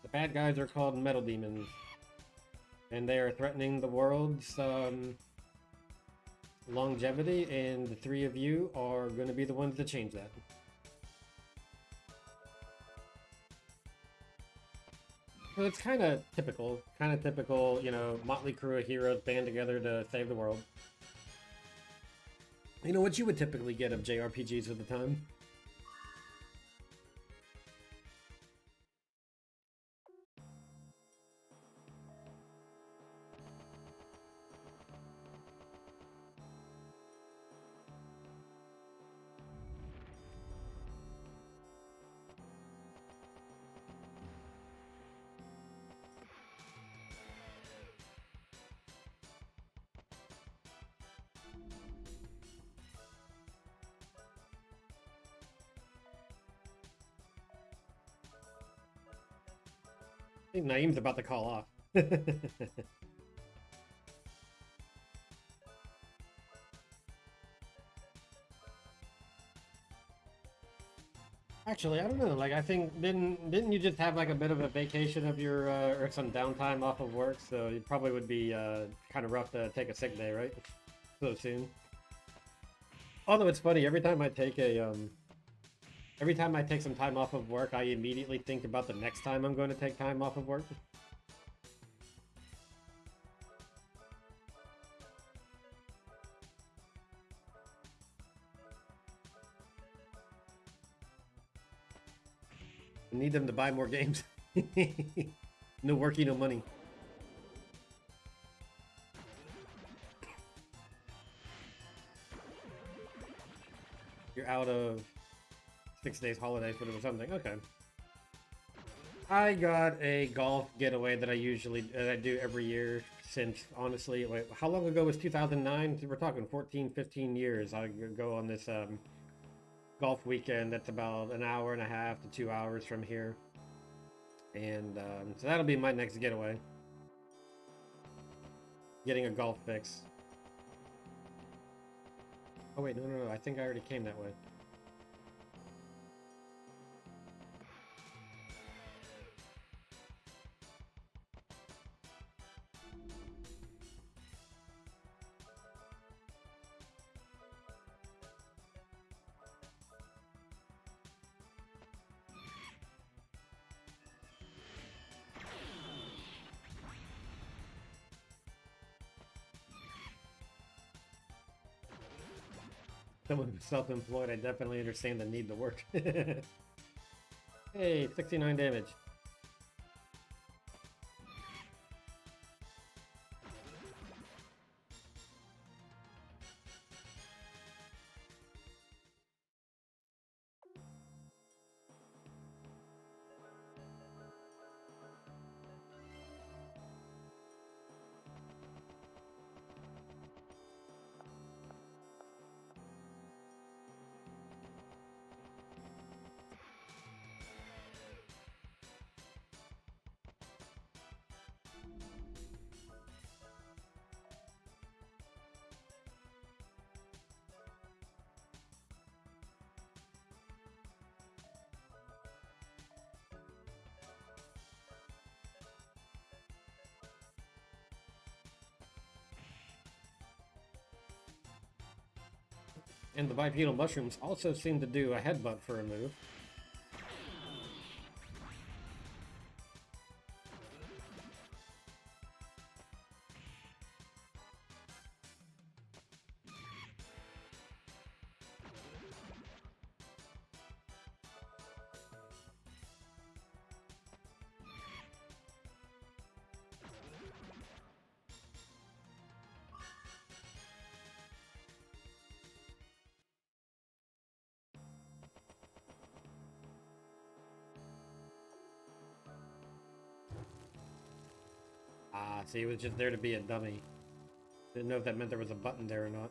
The bad guys are called Metal Demons, and they are threatening the world's longevity, and the 3 of you are going to be the ones to change that. So it's kind of typical, you know, motley crew of heroes band together to save the world. You know what you would typically get of JRPGs at the time? I think Naeem's about to call off. Actually, I don't know. Like, I think didn't you just have like a bit of a vacation of your or some downtime off of work? So it probably would be kind of rough to take a sick day, right? So soon. Although it's funny, every time I take some time off of work, I immediately think about the next time I'm going to take time off of work. I need them to buy more games. No worky, no money. You're out of 6 days holidays, but it was something. Okay. I got a golf getaway that I do every year since, honestly, wait, how long ago was 2009? We're talking 14, 15 years. I go on this golf weekend that's about an hour and a half to 2 hours from here. And so that'll be my next getaway. Getting a golf fix. Oh wait, no, I think I already came that way. Someone who's self-employed, I definitely understand the need to work. Hey, 69 damage. And the bipedal mushrooms also seem to do a headbutt for a move. Ah, see, he was just there to be a dummy. Didn't know if that meant there was a button there or not.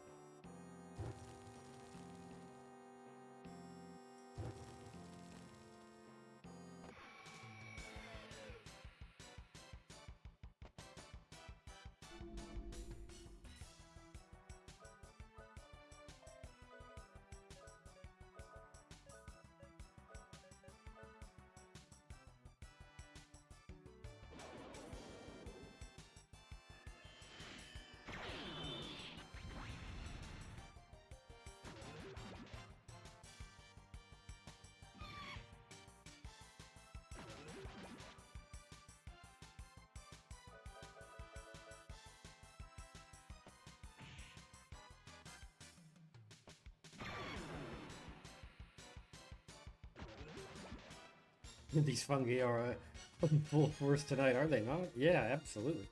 These fungi are full force tonight, are they not? Yeah, absolutely.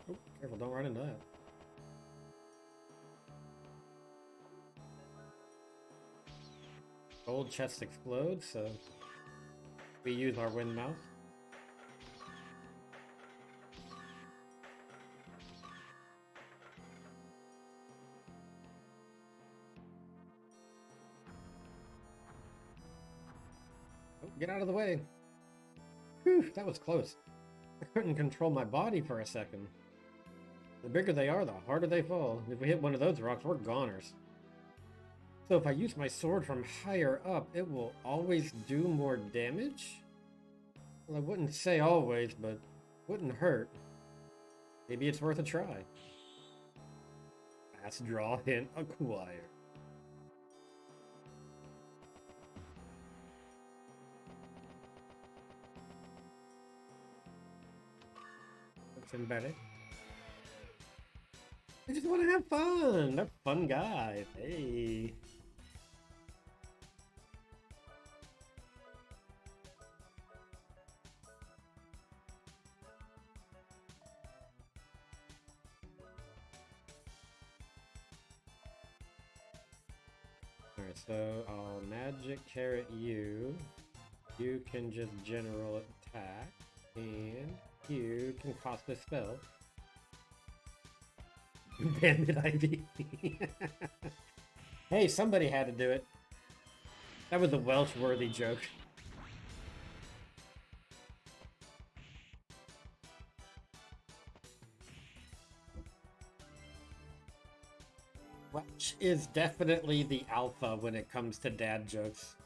Oh, careful, don't run into that. Gold chest explodes, so we use our wind mouth. Oh, get out of the way. Whew, that was close. I couldn't control my body for a second. The bigger they are, the harder they fall. If we hit one of those rocks, we're goners. So if I use my sword from higher up, it will always do more damage? Well, I wouldn't say always, but wouldn't hurt. Maybe it's worth a try. Fast draw hint acquired. That's embedded. I just want to have fun. They're fun guys. Hey. Alright, so I'll magic carrot you. You can just general attack. And you can cost a spell. Bandit Ivy. Hey, somebody had to do it. That was a Welsh-worthy joke. Welsh is definitely the alpha when it comes to dad jokes.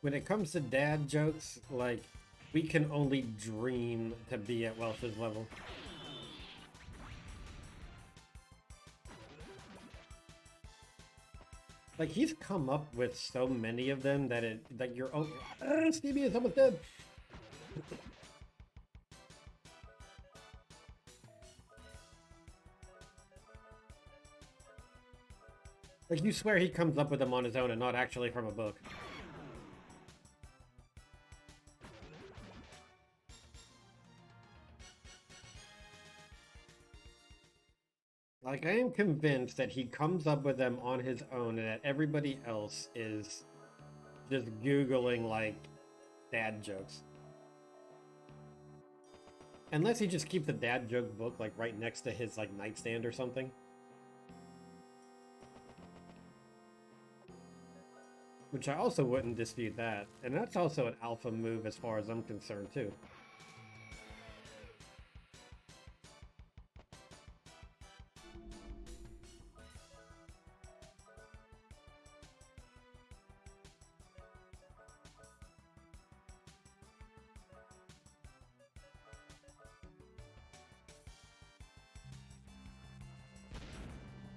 When it comes to dad jokes, like, we can only dream to be at Welsh's level. Like, he's come up with so many of them that you're Stevie is almost dead. Like, you swear he comes up with them on his own and not actually from a book. Like, I am convinced that he comes up with them on his own and that everybody else is just Googling, like, dad jokes. Unless he just keeps the dad joke book, like, right next to his, like, nightstand or something. Which I also wouldn't dispute that. And that's also an alpha move as far as I'm concerned, too.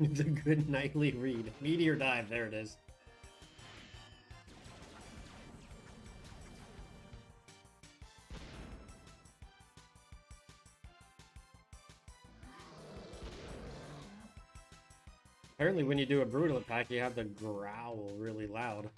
It's a good nightly read. Meteor dive, there it is. Apparently when you do a brutal attack, you have to growl really loud.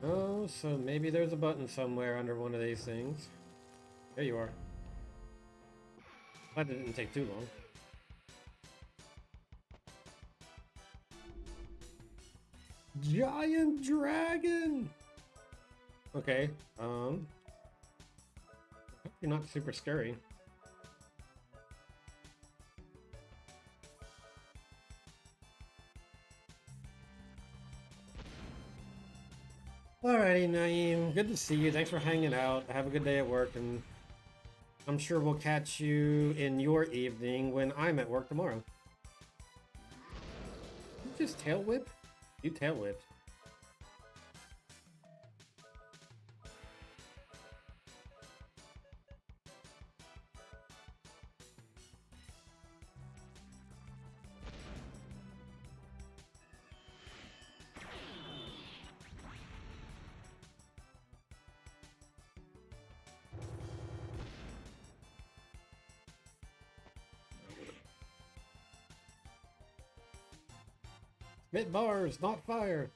Oh, so maybe there's a button somewhere under one of these things. There you are. That didn't take too long. Giant dragon! Okay, you're not super scary. Alrighty, Naeem. Good to see you. Thanks for hanging out. Have a good day at work, and I'm sure we'll catch you in your evening when I'm at work tomorrow. You just tail whip? You tail whipped. Spit bars, not fire.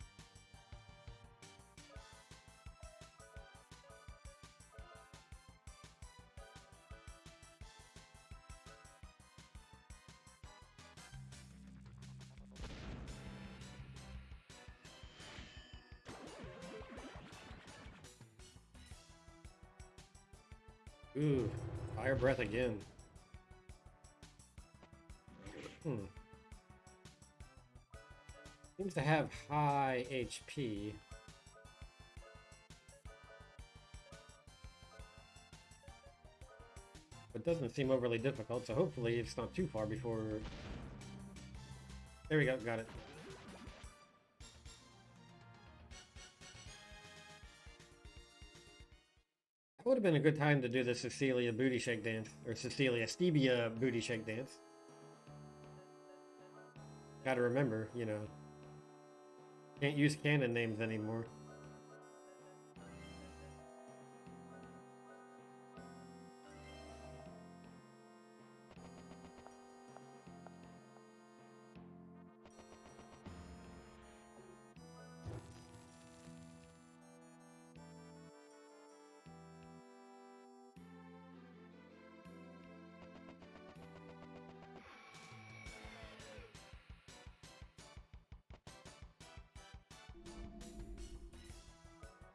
Ooh, fire breath again. Seems to have high HP. But doesn't seem overly difficult, so hopefully it's not too far before... There we go, got it. That would have been a good time to do the Cecilia booty shake dance, or Cecilia Stevia booty shake dance. Gotta remember, you know, can't use canon names anymore.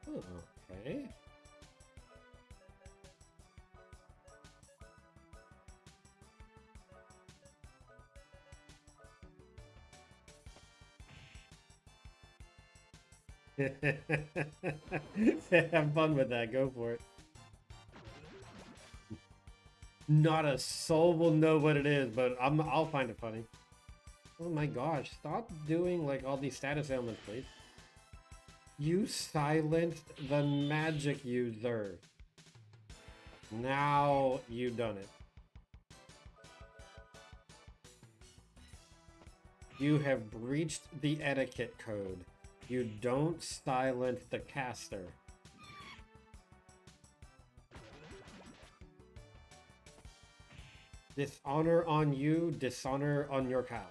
Oh, okay. Have fun with that. Go for it. Not a soul will know what it is, but I'll find it funny. Oh my gosh! Stop doing like all these status ailments, please. You silenced the magic user. Now you've done it. You have breached the etiquette code. You don't silence the caster. Dishonor on you, dishonor on your cow.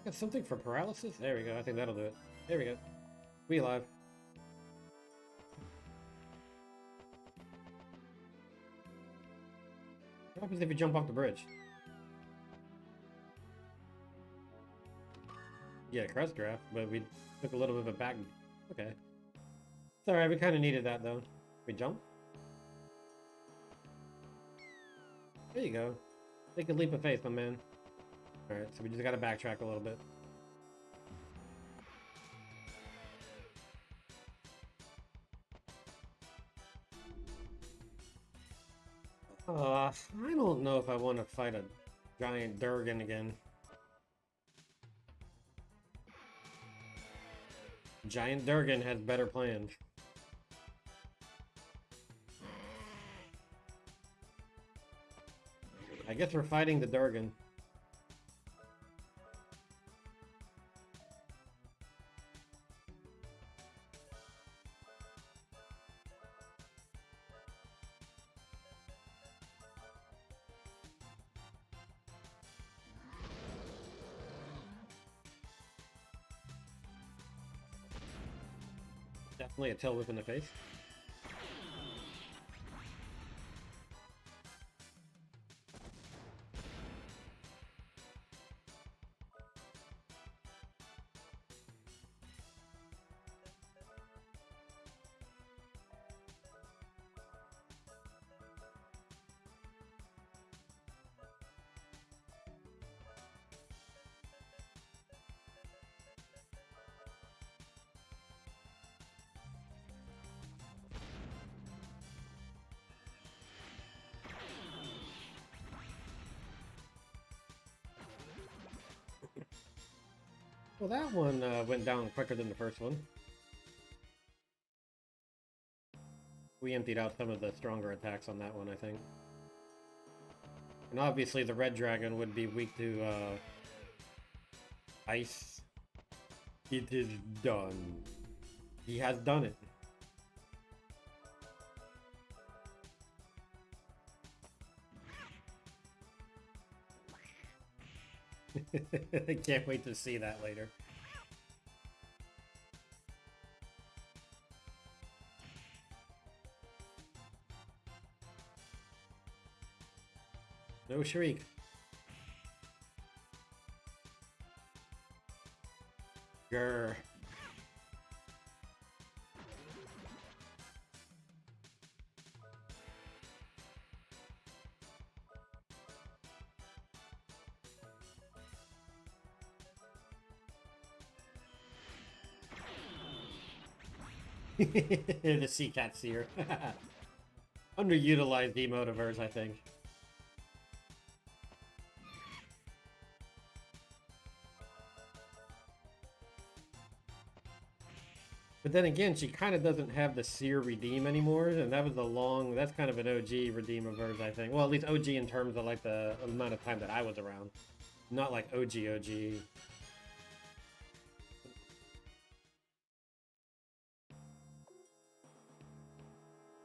Got something for paralysis? There we go. I think that'll do it. There we go. We alive. What happens if you jump off the bridge? Yeah, crest draft, but we took a little bit of a back. Okay. It's alright, we kind of needed that though. We jump? There you go. Take a leap of faith, my man. Alright, so we just gotta backtrack a little bit. I don't know if I want to fight a giant Durgan again. Giant Durgan has better plans. I guess we're fighting the Durgan. Definitely a tail whip in the face. Well, that one went down quicker than the first one. We emptied out some of the stronger attacks on that one, I think. And obviously the red dragon would be weak to ice. It is done. He has done it. I can't wait to see that later. No shriek. Grr. The Sea Cat Seer. Underutilized emotiverse, I think. But then again, she kind of doesn't have the Seer Redeem anymore, and that was that's kind of an OG Redeemiverse, I think. Well, at least OG in terms of like the amount of time that I was around. Not like OG.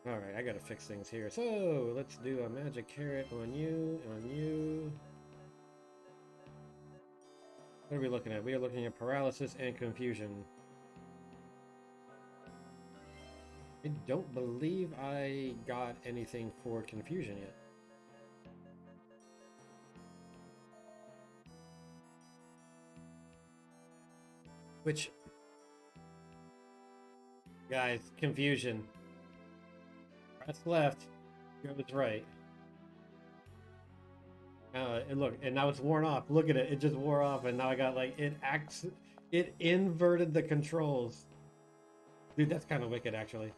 Alright, I gotta fix things here. So, let's do a magic carrot on you, What are we looking at? We are looking at paralysis and confusion. I don't believe I got anything for confusion yet. Which... Guys, confusion. Press left, goes right. And look, and now it's worn off. Look at it, it just wore off, and now I got like, it inverted the controls. Dude, that's kind of wicked, actually.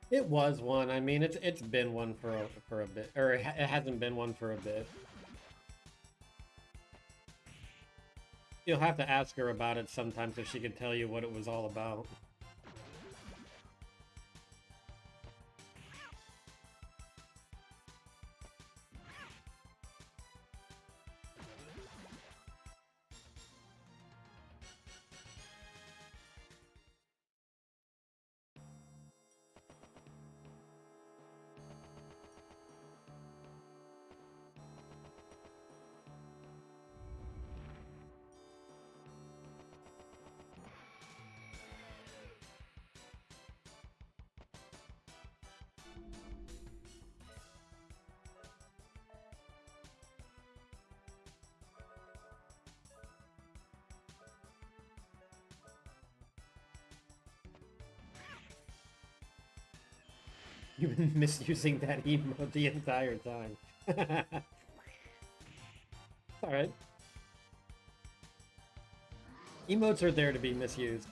It was one. I mean, it's been one for a bit, or it hasn't been one for a bit. You'll have to ask her about it sometimes if she could tell you what it was all about. You've been misusing that emote the entire time. Alright. Emotes are there to be misused.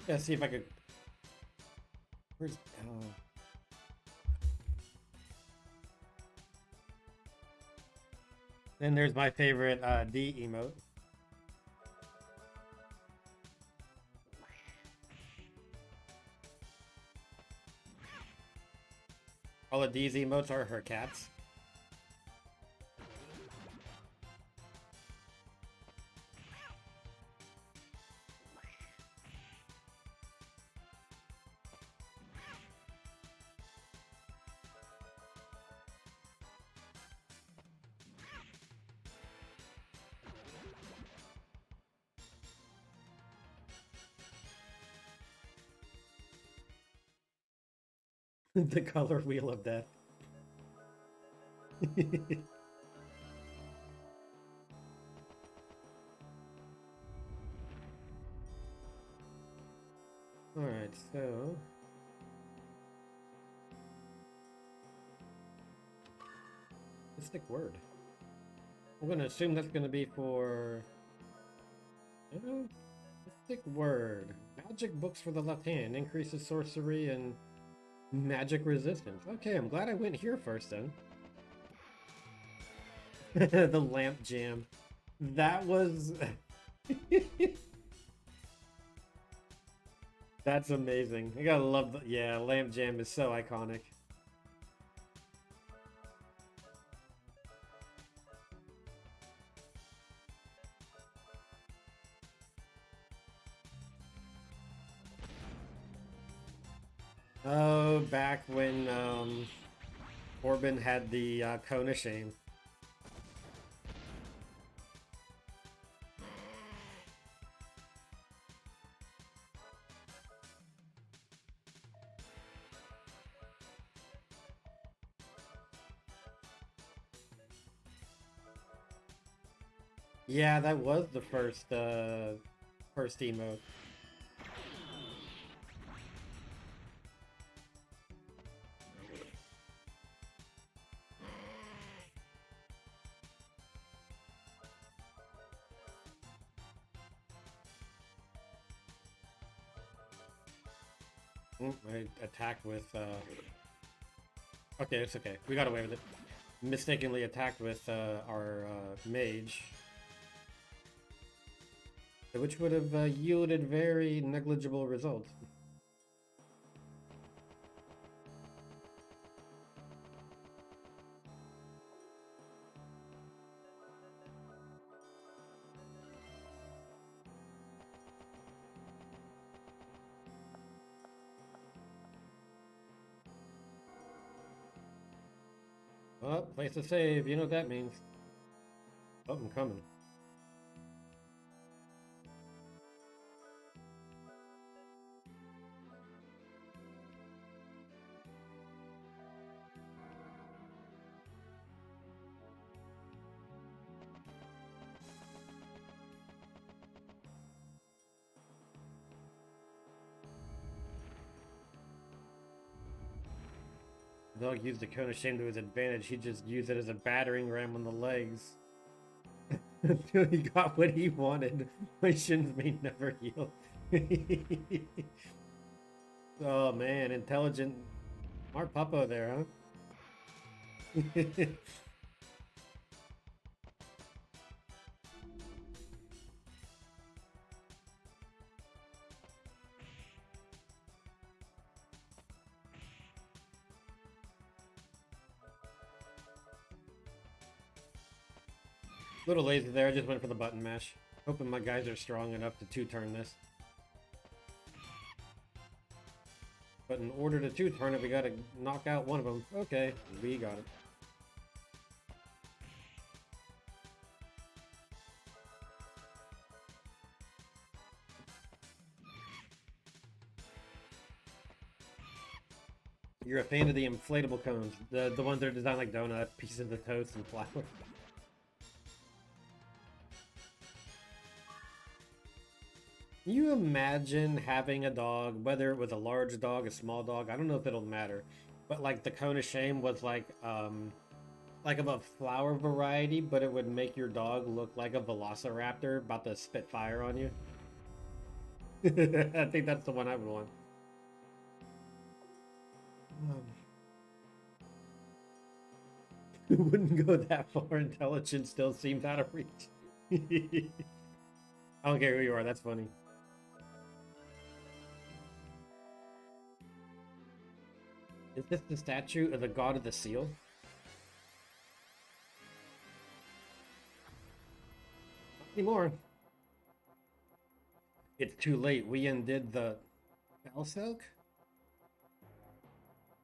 Yeah, see if I could... Where's... Then there's my favorite D emote. All of these emotes are her cats. The color wheel of death. Alright, so... Mystic word. I'm gonna assume that's gonna be for... Mystic word. Magic books for the left hand. Increases sorcery and magic resistance. Okay, I'm glad I went here first then. The lamp jam. That was... That's amazing. I gotta love the... Yeah, lamp jam is so iconic. Oh, back when Corbin had the cone of shame. Yeah, that was the first emote. I attacked with okay, it's okay. We got away with it. Mistakenly attacked with our mage, which would have yielded very negligible results. Oh, place to save. You know what that means. Oh, I'm coming. Dog used the cone of shame to his advantage. He just used it as a battering ram on the legs. Until he got what he wanted. My shins may never heal. Oh man, intelligent. Smart puppo there, huh? Little lazy there, I just went for the button mash. Hoping my guys are strong enough to two-turn this. But in order to two-turn it, we gotta knock out one of them. Okay, we got it. You're a fan of the inflatable cones, the ones that are designed like donut, pieces of toast and flour. Can you imagine having a dog, whether it was a large dog, a small dog, I don't know if it'll matter, but like the cone of shame was like of a flower variety, but it would make your dog look like a velociraptor about to spit fire on you. I think that's the one I would want. Wouldn't go that far. Intelligence still seems out of reach. I don't care who you are, that's funny. Is this the statue of the god of the seal? Not anymore. It's too late. We undid the Belselk?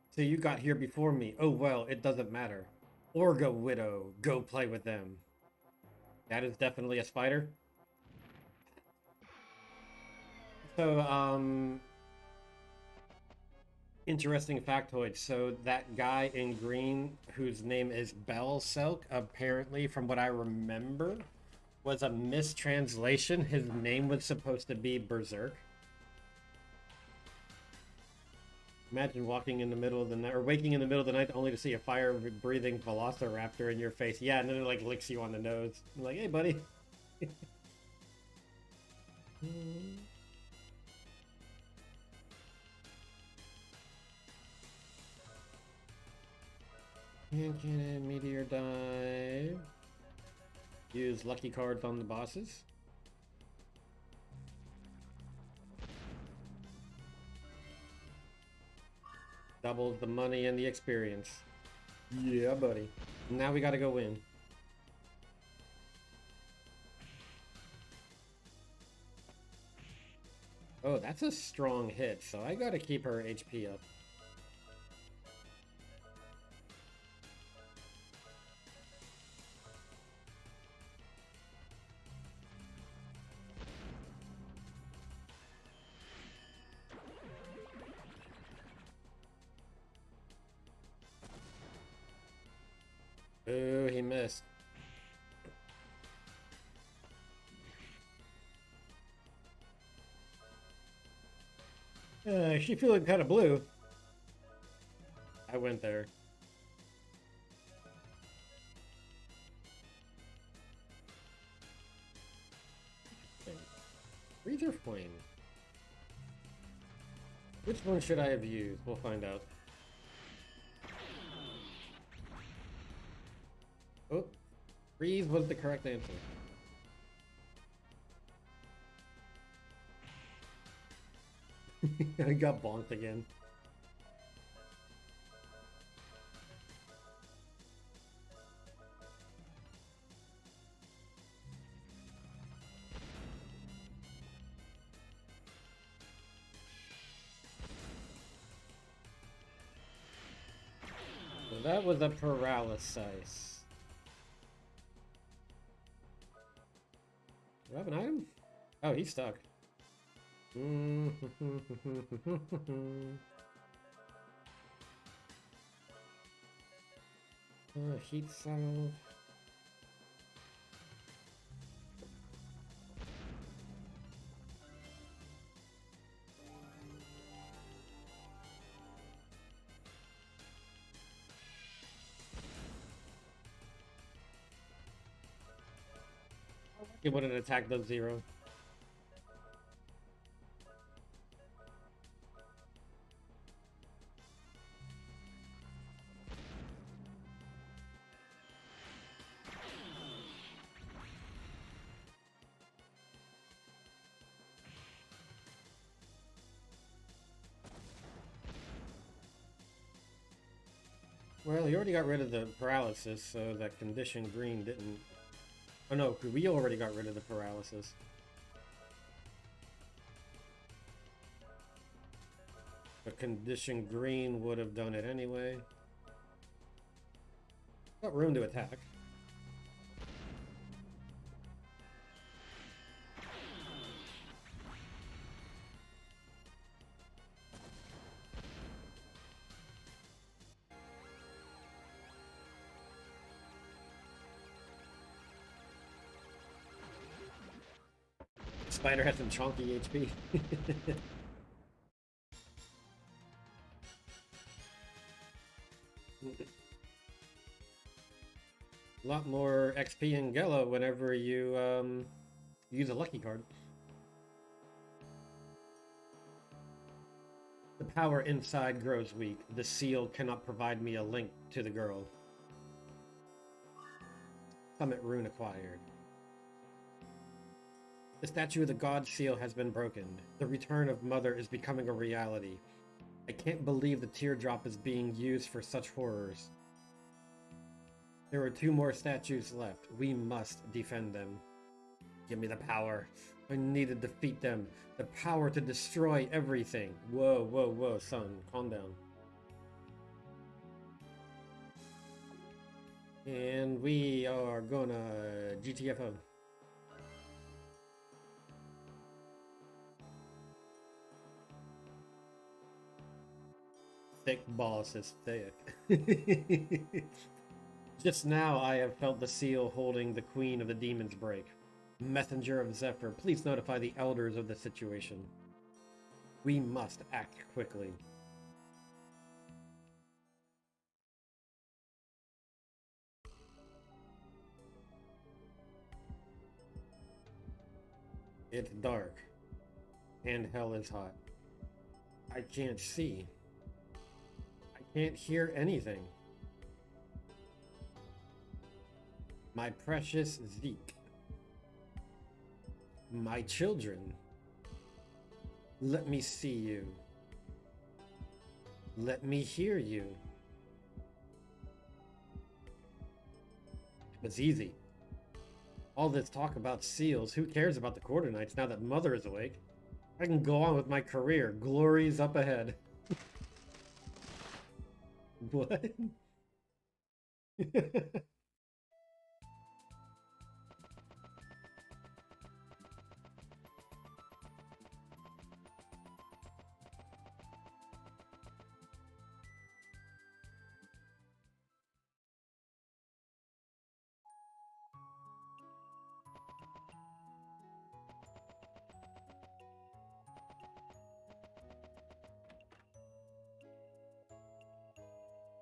So you got here before me. Oh well, it doesn't matter. Orga widow, go play with them. That is definitely a spider. So, interesting factoid. So that guy in green, whose name is Belselk, apparently, from what I remember, was a mistranslation. His name was supposed to be Berserk. Imagine walking in the middle of the night, or waking in the middle of the night only to see a fire-breathing velociraptor in your face. Yeah, and then it like licks you on the nose. I'm like, hey, buddy. Cannon, meteor dive. Use lucky cards on the bosses. Doubles the money and the experience. Yeah, buddy. Now we gotta go win. Oh, that's a strong hit, so I gotta keep her HP up. Oh, he missed. She feeling kind of blue. I went there. Freezer Flame. Which one should I have used? We'll find out. Oh, freeze was the correct answer. I got bonked again. So that was a paralysis. Do I have an item? Oh, he's stuck. Heat cell. He wouldn't attack those zero. Well, he already got rid of the paralysis, so that condition green didn't... Oh no, we already got rid of the paralysis. But condition green would have done it anyway. Got room to attack. Spider has some chunky HP. A lot more XP in Gela whenever you use a lucky card. The power inside grows weak. The seal cannot provide me a link to the girl. Summit rune acquired. The statue of the god seal has been broken. The return of Mother is becoming a reality. I can't believe the teardrop is being used for such horrors. There are 2 more statues left. We must defend them. Give me the power. I need to defeat them. The power to destroy everything. Whoa, whoa, whoa, son. Calm down. And we are gonna GTFO. Thick boss is thick. Just now I have felt the seal holding the Queen of the Demons break. Messenger of Zephyr, please notify the elders of the situation. We must act quickly. It's dark, and hell is hot. I can't see. I can't hear anything. My precious Zeke. My children. Let me see you. Let me hear you. It's easy. All this talk about seals, who cares about the Quarter Knights now that Mother is awake? I can go on with my career. Glory's up ahead. What?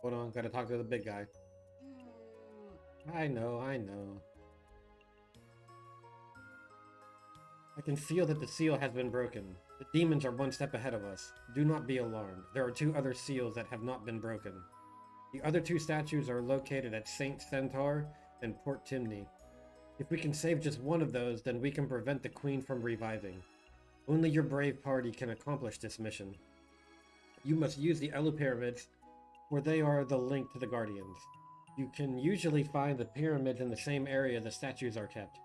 Hold on, gotta talk to the big guy. I know, I know. I can feel that the seal has been broken. The demons are one step ahead of us. Do not be alarmed. There are 2 other seals that have not been broken. The other 2 statues are located at Saint Centaur and Port Timney. If we can save just one of those, then we can prevent the Queen from reviving. Only your brave party can accomplish this mission. You must use the Elu Pyramids, for they are the link to the Guardians. You can usually find the pyramids in the same area the statues are kept.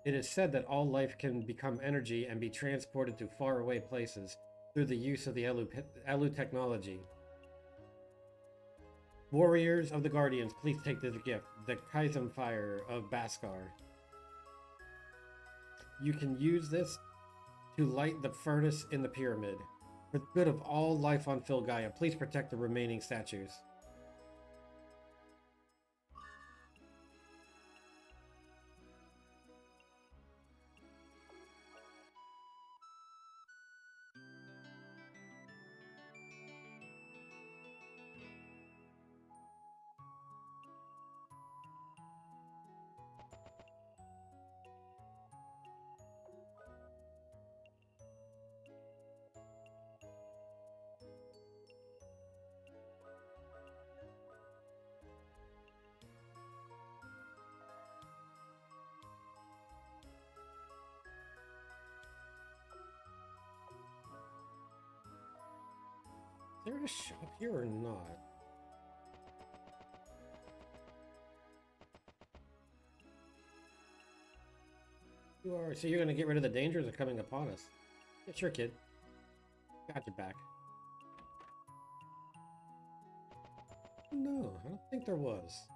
It is said that all life can become energy and be transported to faraway places through the use of the Elu technology. Warriors of the Guardians, please take this gift, the Kaizam Fire of Baskar. You can use this to light the furnace in the pyramid. For the good of all life on Filgaia, please protect the remaining statues. Is there a shop here or not? So you're gonna get rid of the dangers of coming upon us? Yeah, sure, kid. Got your back. No, I don't think there was.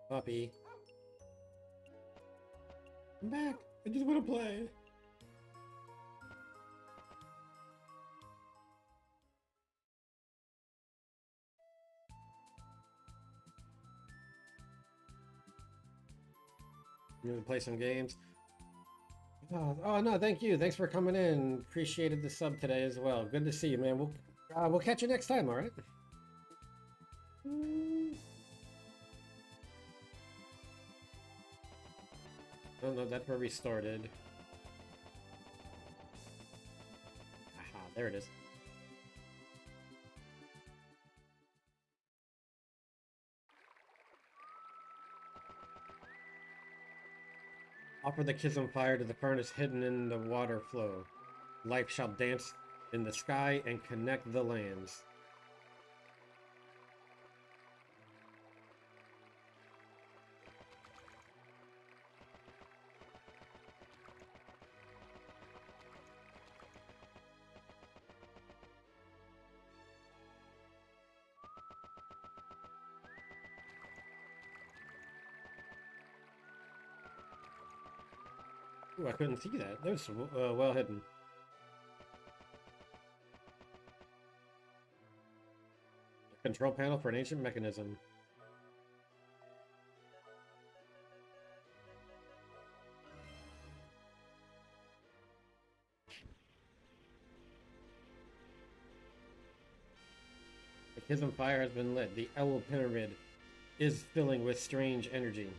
Puppy. I'm back. I just want to play. You want to play some games? Oh no, thank you. Thanks for coming in. Appreciated the sub today as well. Good to see you, man. We'll catch you next time. All right. Oh no, that's where we started. Aha, there it is. Offer the Kism fire to the furnace hidden in the water flow. Life shall dance in the sky and connect the lands. Ooh, I couldn't see that. That was well hidden. A control panel for an ancient mechanism. The Kism fire has been lit. The Elu Pyramid is filling with strange energy.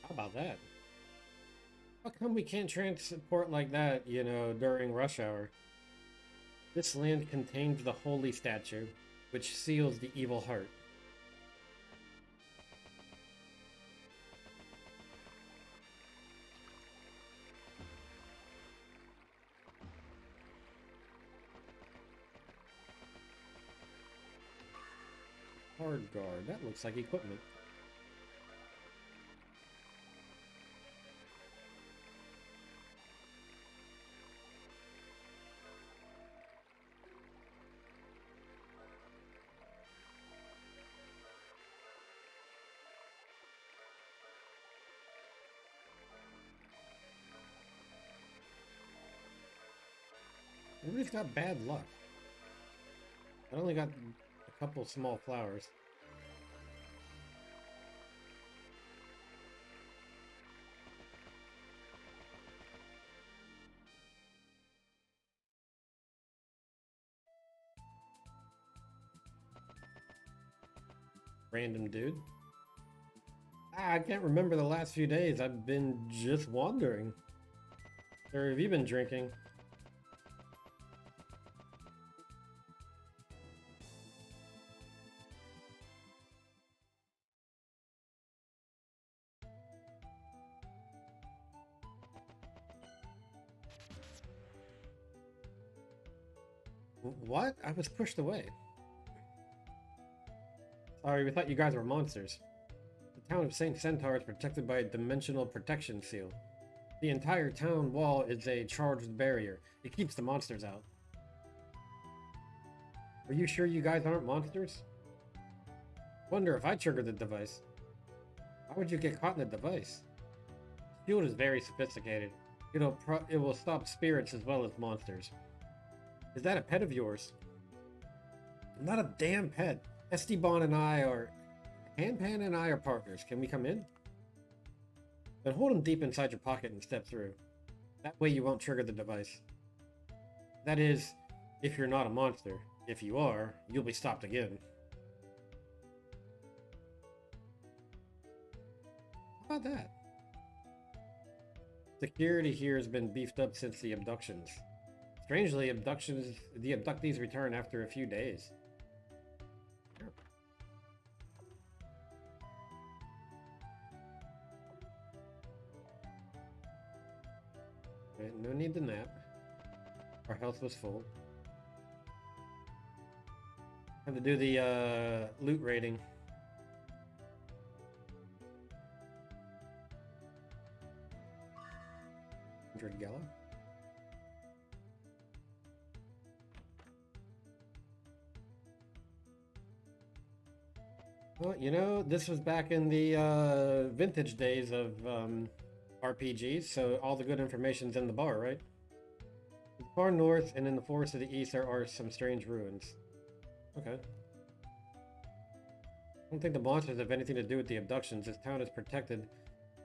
How about that? How come we can't transport like that, you know, during rush hour? This land contains the holy statue, which seals the evil heart. Hard guard. That looks like equipment. Everybody's got bad luck. I only got a couple small flowers. Random dude. I can't remember the last few days. I've been just wandering. Or have you been drinking? What? I was pushed away. Sorry, we thought you guys were monsters. The town of St. Centaur is protected by a dimensional protection seal. The entire town wall is a charged barrier. It keeps the monsters out. Are you sure you guys aren't monsters? Wonder if I triggered the device. How would you get caught in the device? The shield is very sophisticated. It will stop spirits as well as monsters. Is that a pet of yours? Not a damn pet. Esteban and I are... Hanpan and I are partners. Can we come in? Then hold him deep inside your pocket and step through. That way you won't trigger the device. That is, if you're not a monster. If you are, you'll be stopped again. How about that? Security here has been beefed up since the abductions. Strangely, the abductees return after a few days. Okay, no need to nap. Our health was full. Have to do the loot rating. Gala. Well, you know, this was back in the vintage days of RPGs, so all the good information's in the bar, right? In the far north and in the forest of the east, there are some strange ruins. Okay. I don't think the monsters have anything to do with the abductions. This town is protected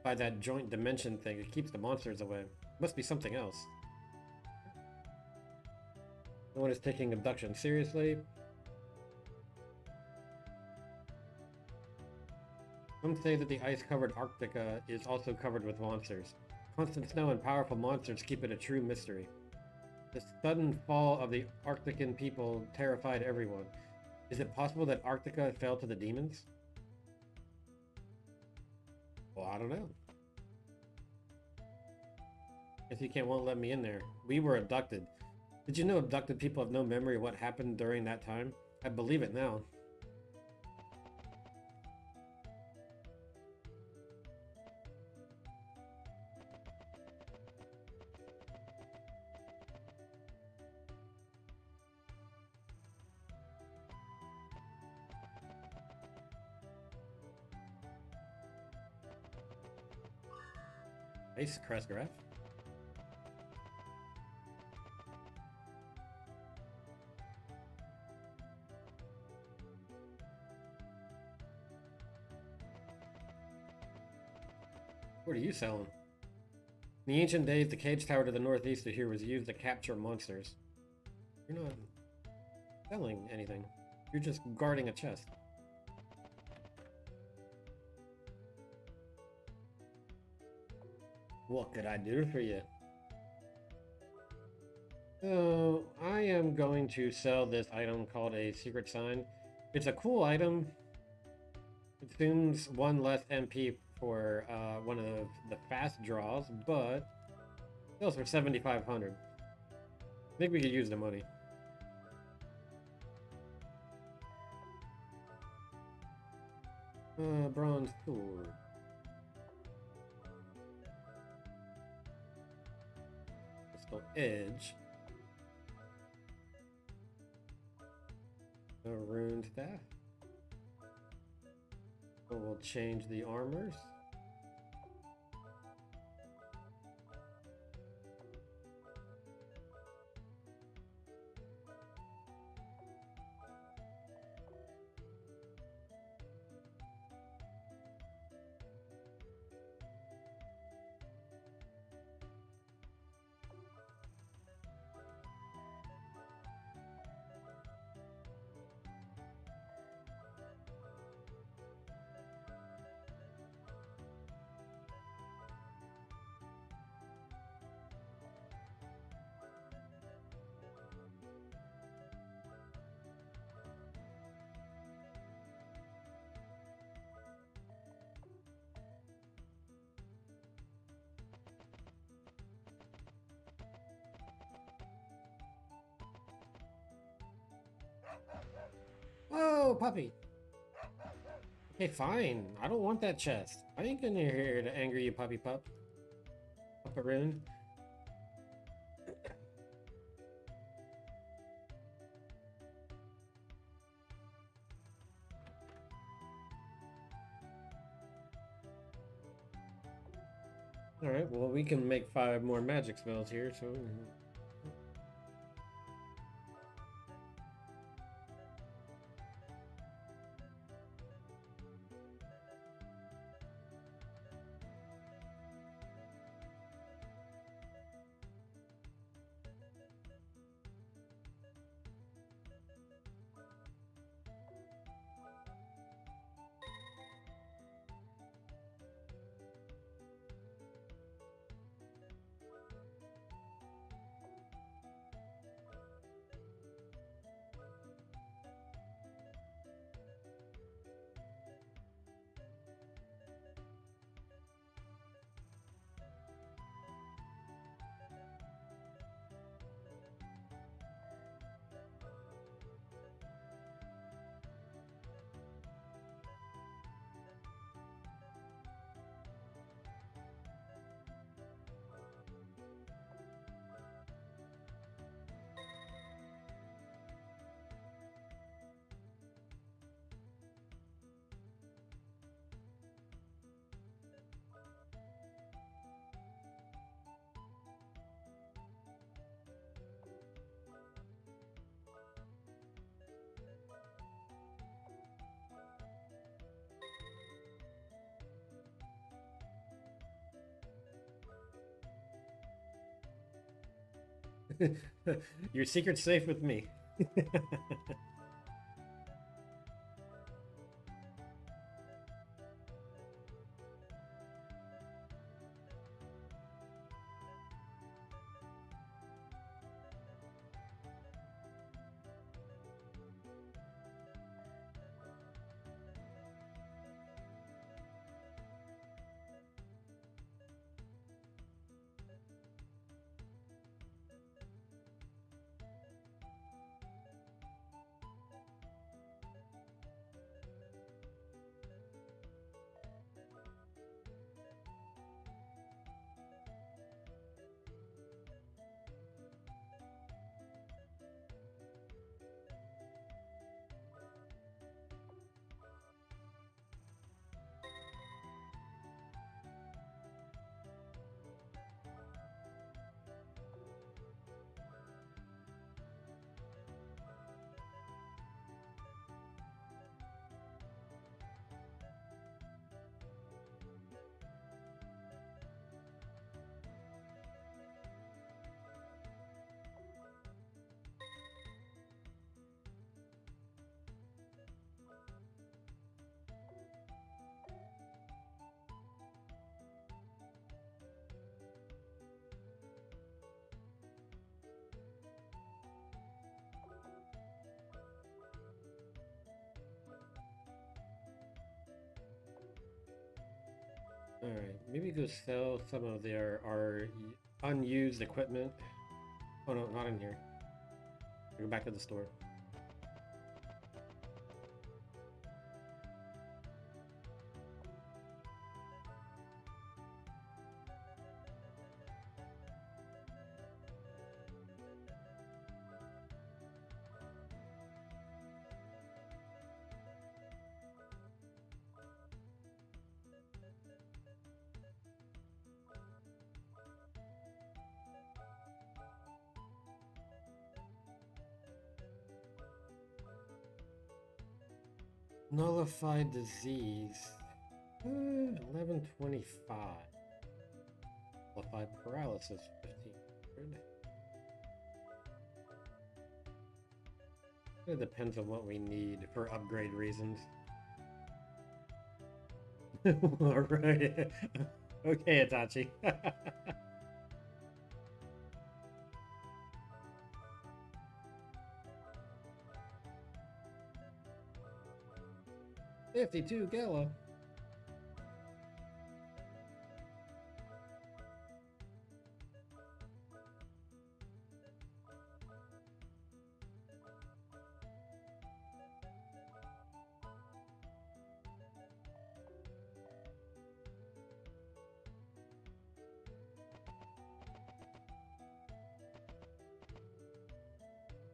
by that joint dimension thing. It keeps the monsters away. Must be something else. No one is taking abduction seriously. Some say that the ice-covered Arctica is also covered with monsters. Constant snow and powerful monsters keep it a true mystery. The sudden fall of the Arctican people terrified everyone. Is it possible that Arctica fell to the demons? Well, I don't know. Guess you won't let me in there. We were abducted. Did you know abducted people have no memory of what happened during that time? I believe it now. Nice, Crestgraph. What are you selling? In the ancient days, the cage tower to the northeast of here was used to capture monsters. You're not selling anything. You're just guarding a chest. What could I do for you? So, I am going to sell this item called a secret sign. It's a cool item. It consumes one less MP for one of the fast draws, but sells for 7,500. I think we could use the money. Bronze sword. Crystal edge. A rune staff. So we'll change the armors. Oh, puppy. Okay, fine. I don't want that chest. I ain't gonna here to anger you, puppy pup. Pupperoon. Alright, well, we can make 5 more magic spells here, so... Your secret's safe with me. Alright, maybe go sell some of our unused equipment. Oh no, not in here. Go back to the store. Nullify disease. 1125. Nullify paralysis. 1500. It depends on what we need for upgrade reasons. Alright. Okay, Itachi. 52 Gala.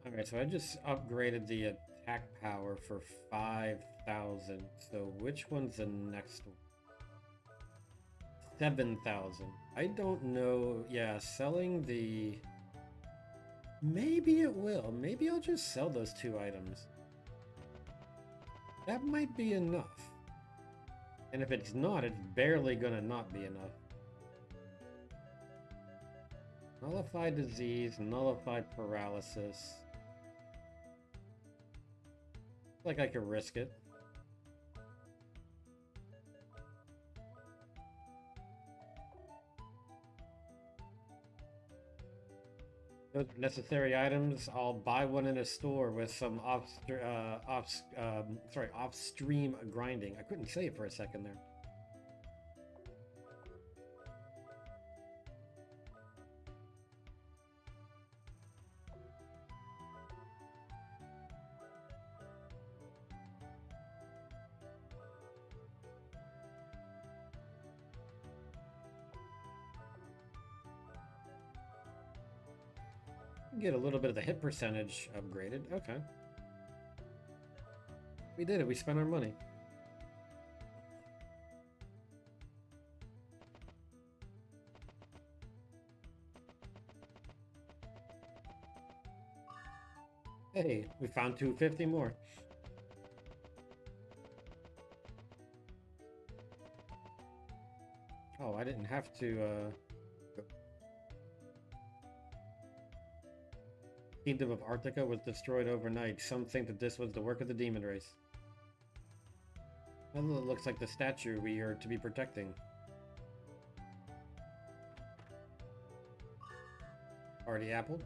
Alright, so I just upgraded the attack power for 5,000. So which one's the next one? 7,000. I don't know. Yeah, selling the... Maybe it will. Maybe I'll just sell those 2 items. That might be enough. And if it's not, it's barely gonna not be enough. Nullify disease, nullify paralysis. Like I could risk it. Those are necessary items. I'll buy one in a store with some off-stream grinding. I couldn't say it for a second there. Get a little bit of the hit percentage upgraded. Okay. We did it. We spent our money. Hey, we found 250 more. Oh, I didn't have to, Kingdom of Arctica was destroyed overnight. Some think that this was the work of the demon race. Well, it looks like the statue we are to be protecting. Already apple?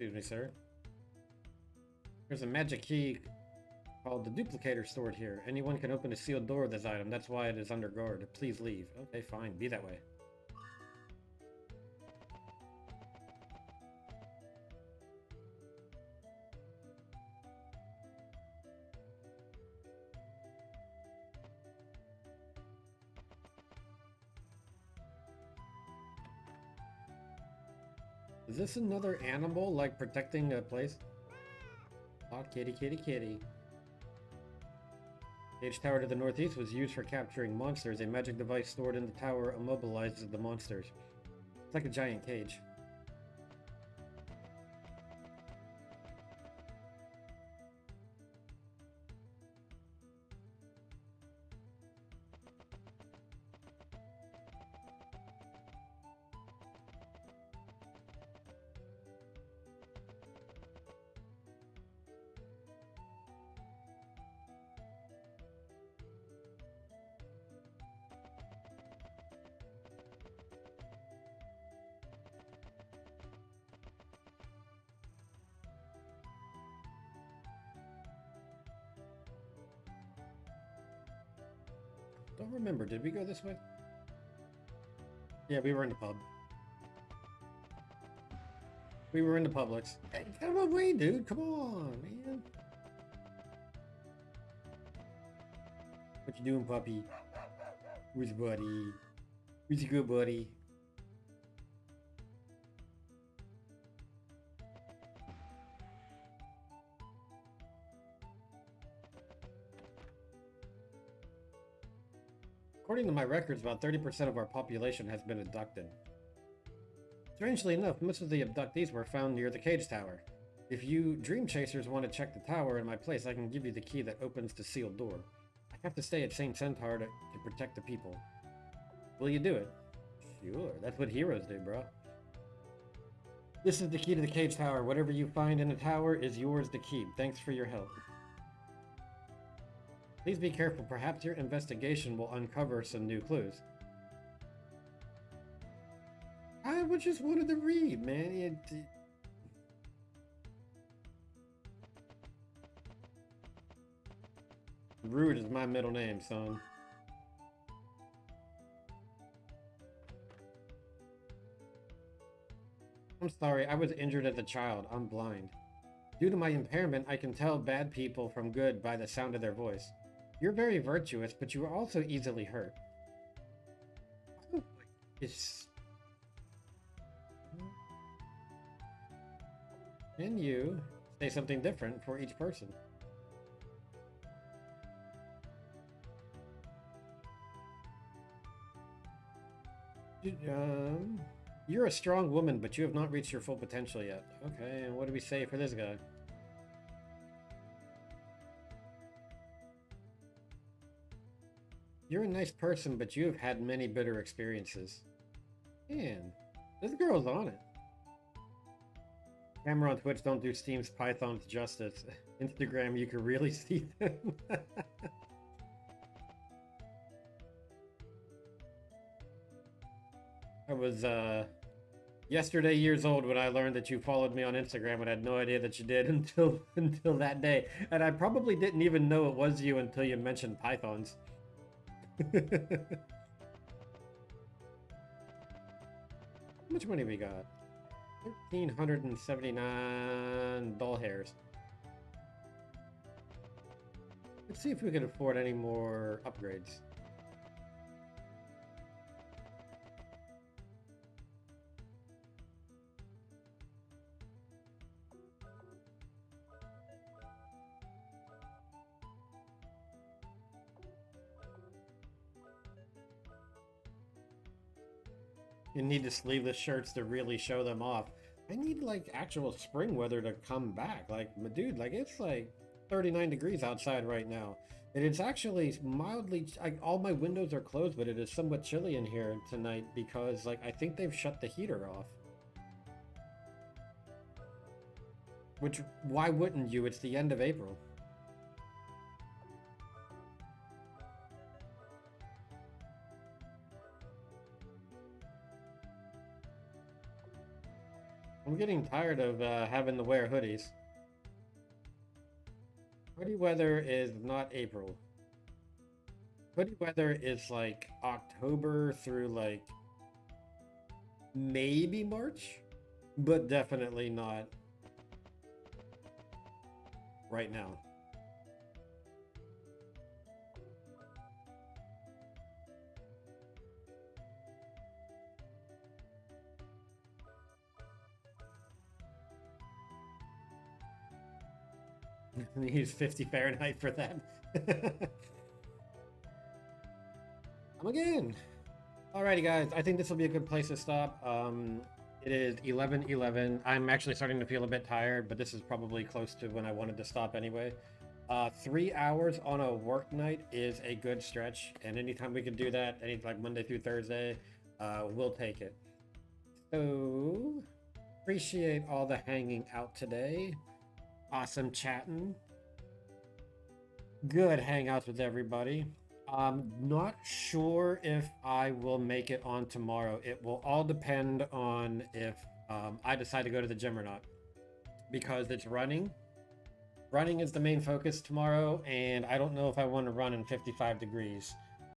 Excuse me, sir. There's a magic key called the duplicator stored here. Anyone can open a sealed door with this item. That's why it is under guard. Please leave. Okay, fine. Be that way. Is this another animal, like protecting a place? Oh, kitty, kitty, kitty. Cage tower to the northeast was used for capturing monsters. A magic device stored in the tower immobilizes the monsters. It's like a giant cage. Don't remember, did we go this way? Yeah, we were in the pub. We were in the Publix. Hey, come away, dude. Come on, man. What you doing, puppy? Where's buddy? Where's your good buddy? According to my records, about 30% of our population has been abducted. Strangely enough, most of the abductees were found near the cage tower. If you dream chasers want to check the tower in my place, I can give you the key that opens the sealed door. I have to stay at St. Centaur to protect the people. Will you do it? Sure, that's what heroes do, bro. This is the key to the cage tower. Whatever you find in the tower is yours to keep. Thanks for your help. Please be careful. Perhaps your investigation will uncover some new clues. I just wanted to read, man. Rude is my middle name, son. I'm sorry, I was injured as a child. I'm blind. Due to my impairment, I can tell bad people from good by the sound of their voice. You're very virtuous, but you are also easily hurt. Can you say something different for each person? You're a strong woman, but you have not reached your full potential yet. Okay, and what do we say for this guy? You're a nice person, but you have had many bitter experiences. Man, this girl's on it. Camera on Twitch don't do Steam's Pythons justice. Instagram, you can really see them. I was, yesterday years old when I learned that you followed me on Instagram, and I had no idea that you did until that day. And I probably didn't even know it was you until you mentioned pythons. How much money we got? 1,379 doll hairs. Let's see if we can afford any more upgrades. You need the sleeveless shirts to really show them off. I need like actual spring weather to come back. Like, dude, like it's like 39 degrees outside right now. And it's actually mildly, all my windows are closed, but it is somewhat chilly in here tonight because like I think they've shut the heater off. Which, why wouldn't you? It's the end of April. I'm getting tired of having to wear hoodies. Hoodie weather is not April. Hoodie weather is like October through like maybe March, but definitely not right now. Use 50 Fahrenheit for that. Come again. Alrighty, guys. I think this will be a good place to stop. It is 11:11. I'm actually starting to feel a bit tired, but this is probably close to when I wanted to stop anyway. 3 hours on a work night is a good stretch, and anytime we can do that, any like Monday through Thursday, we'll take it. So, appreciate all the hanging out today. Awesome chatting. Good hangouts with everybody. I'm not sure if I will make it on tomorrow. It will all depend on if I decide to go to the gym or not. Because it's running. Running is the main focus tomorrow, and I don't know if I want to run in 55 degrees.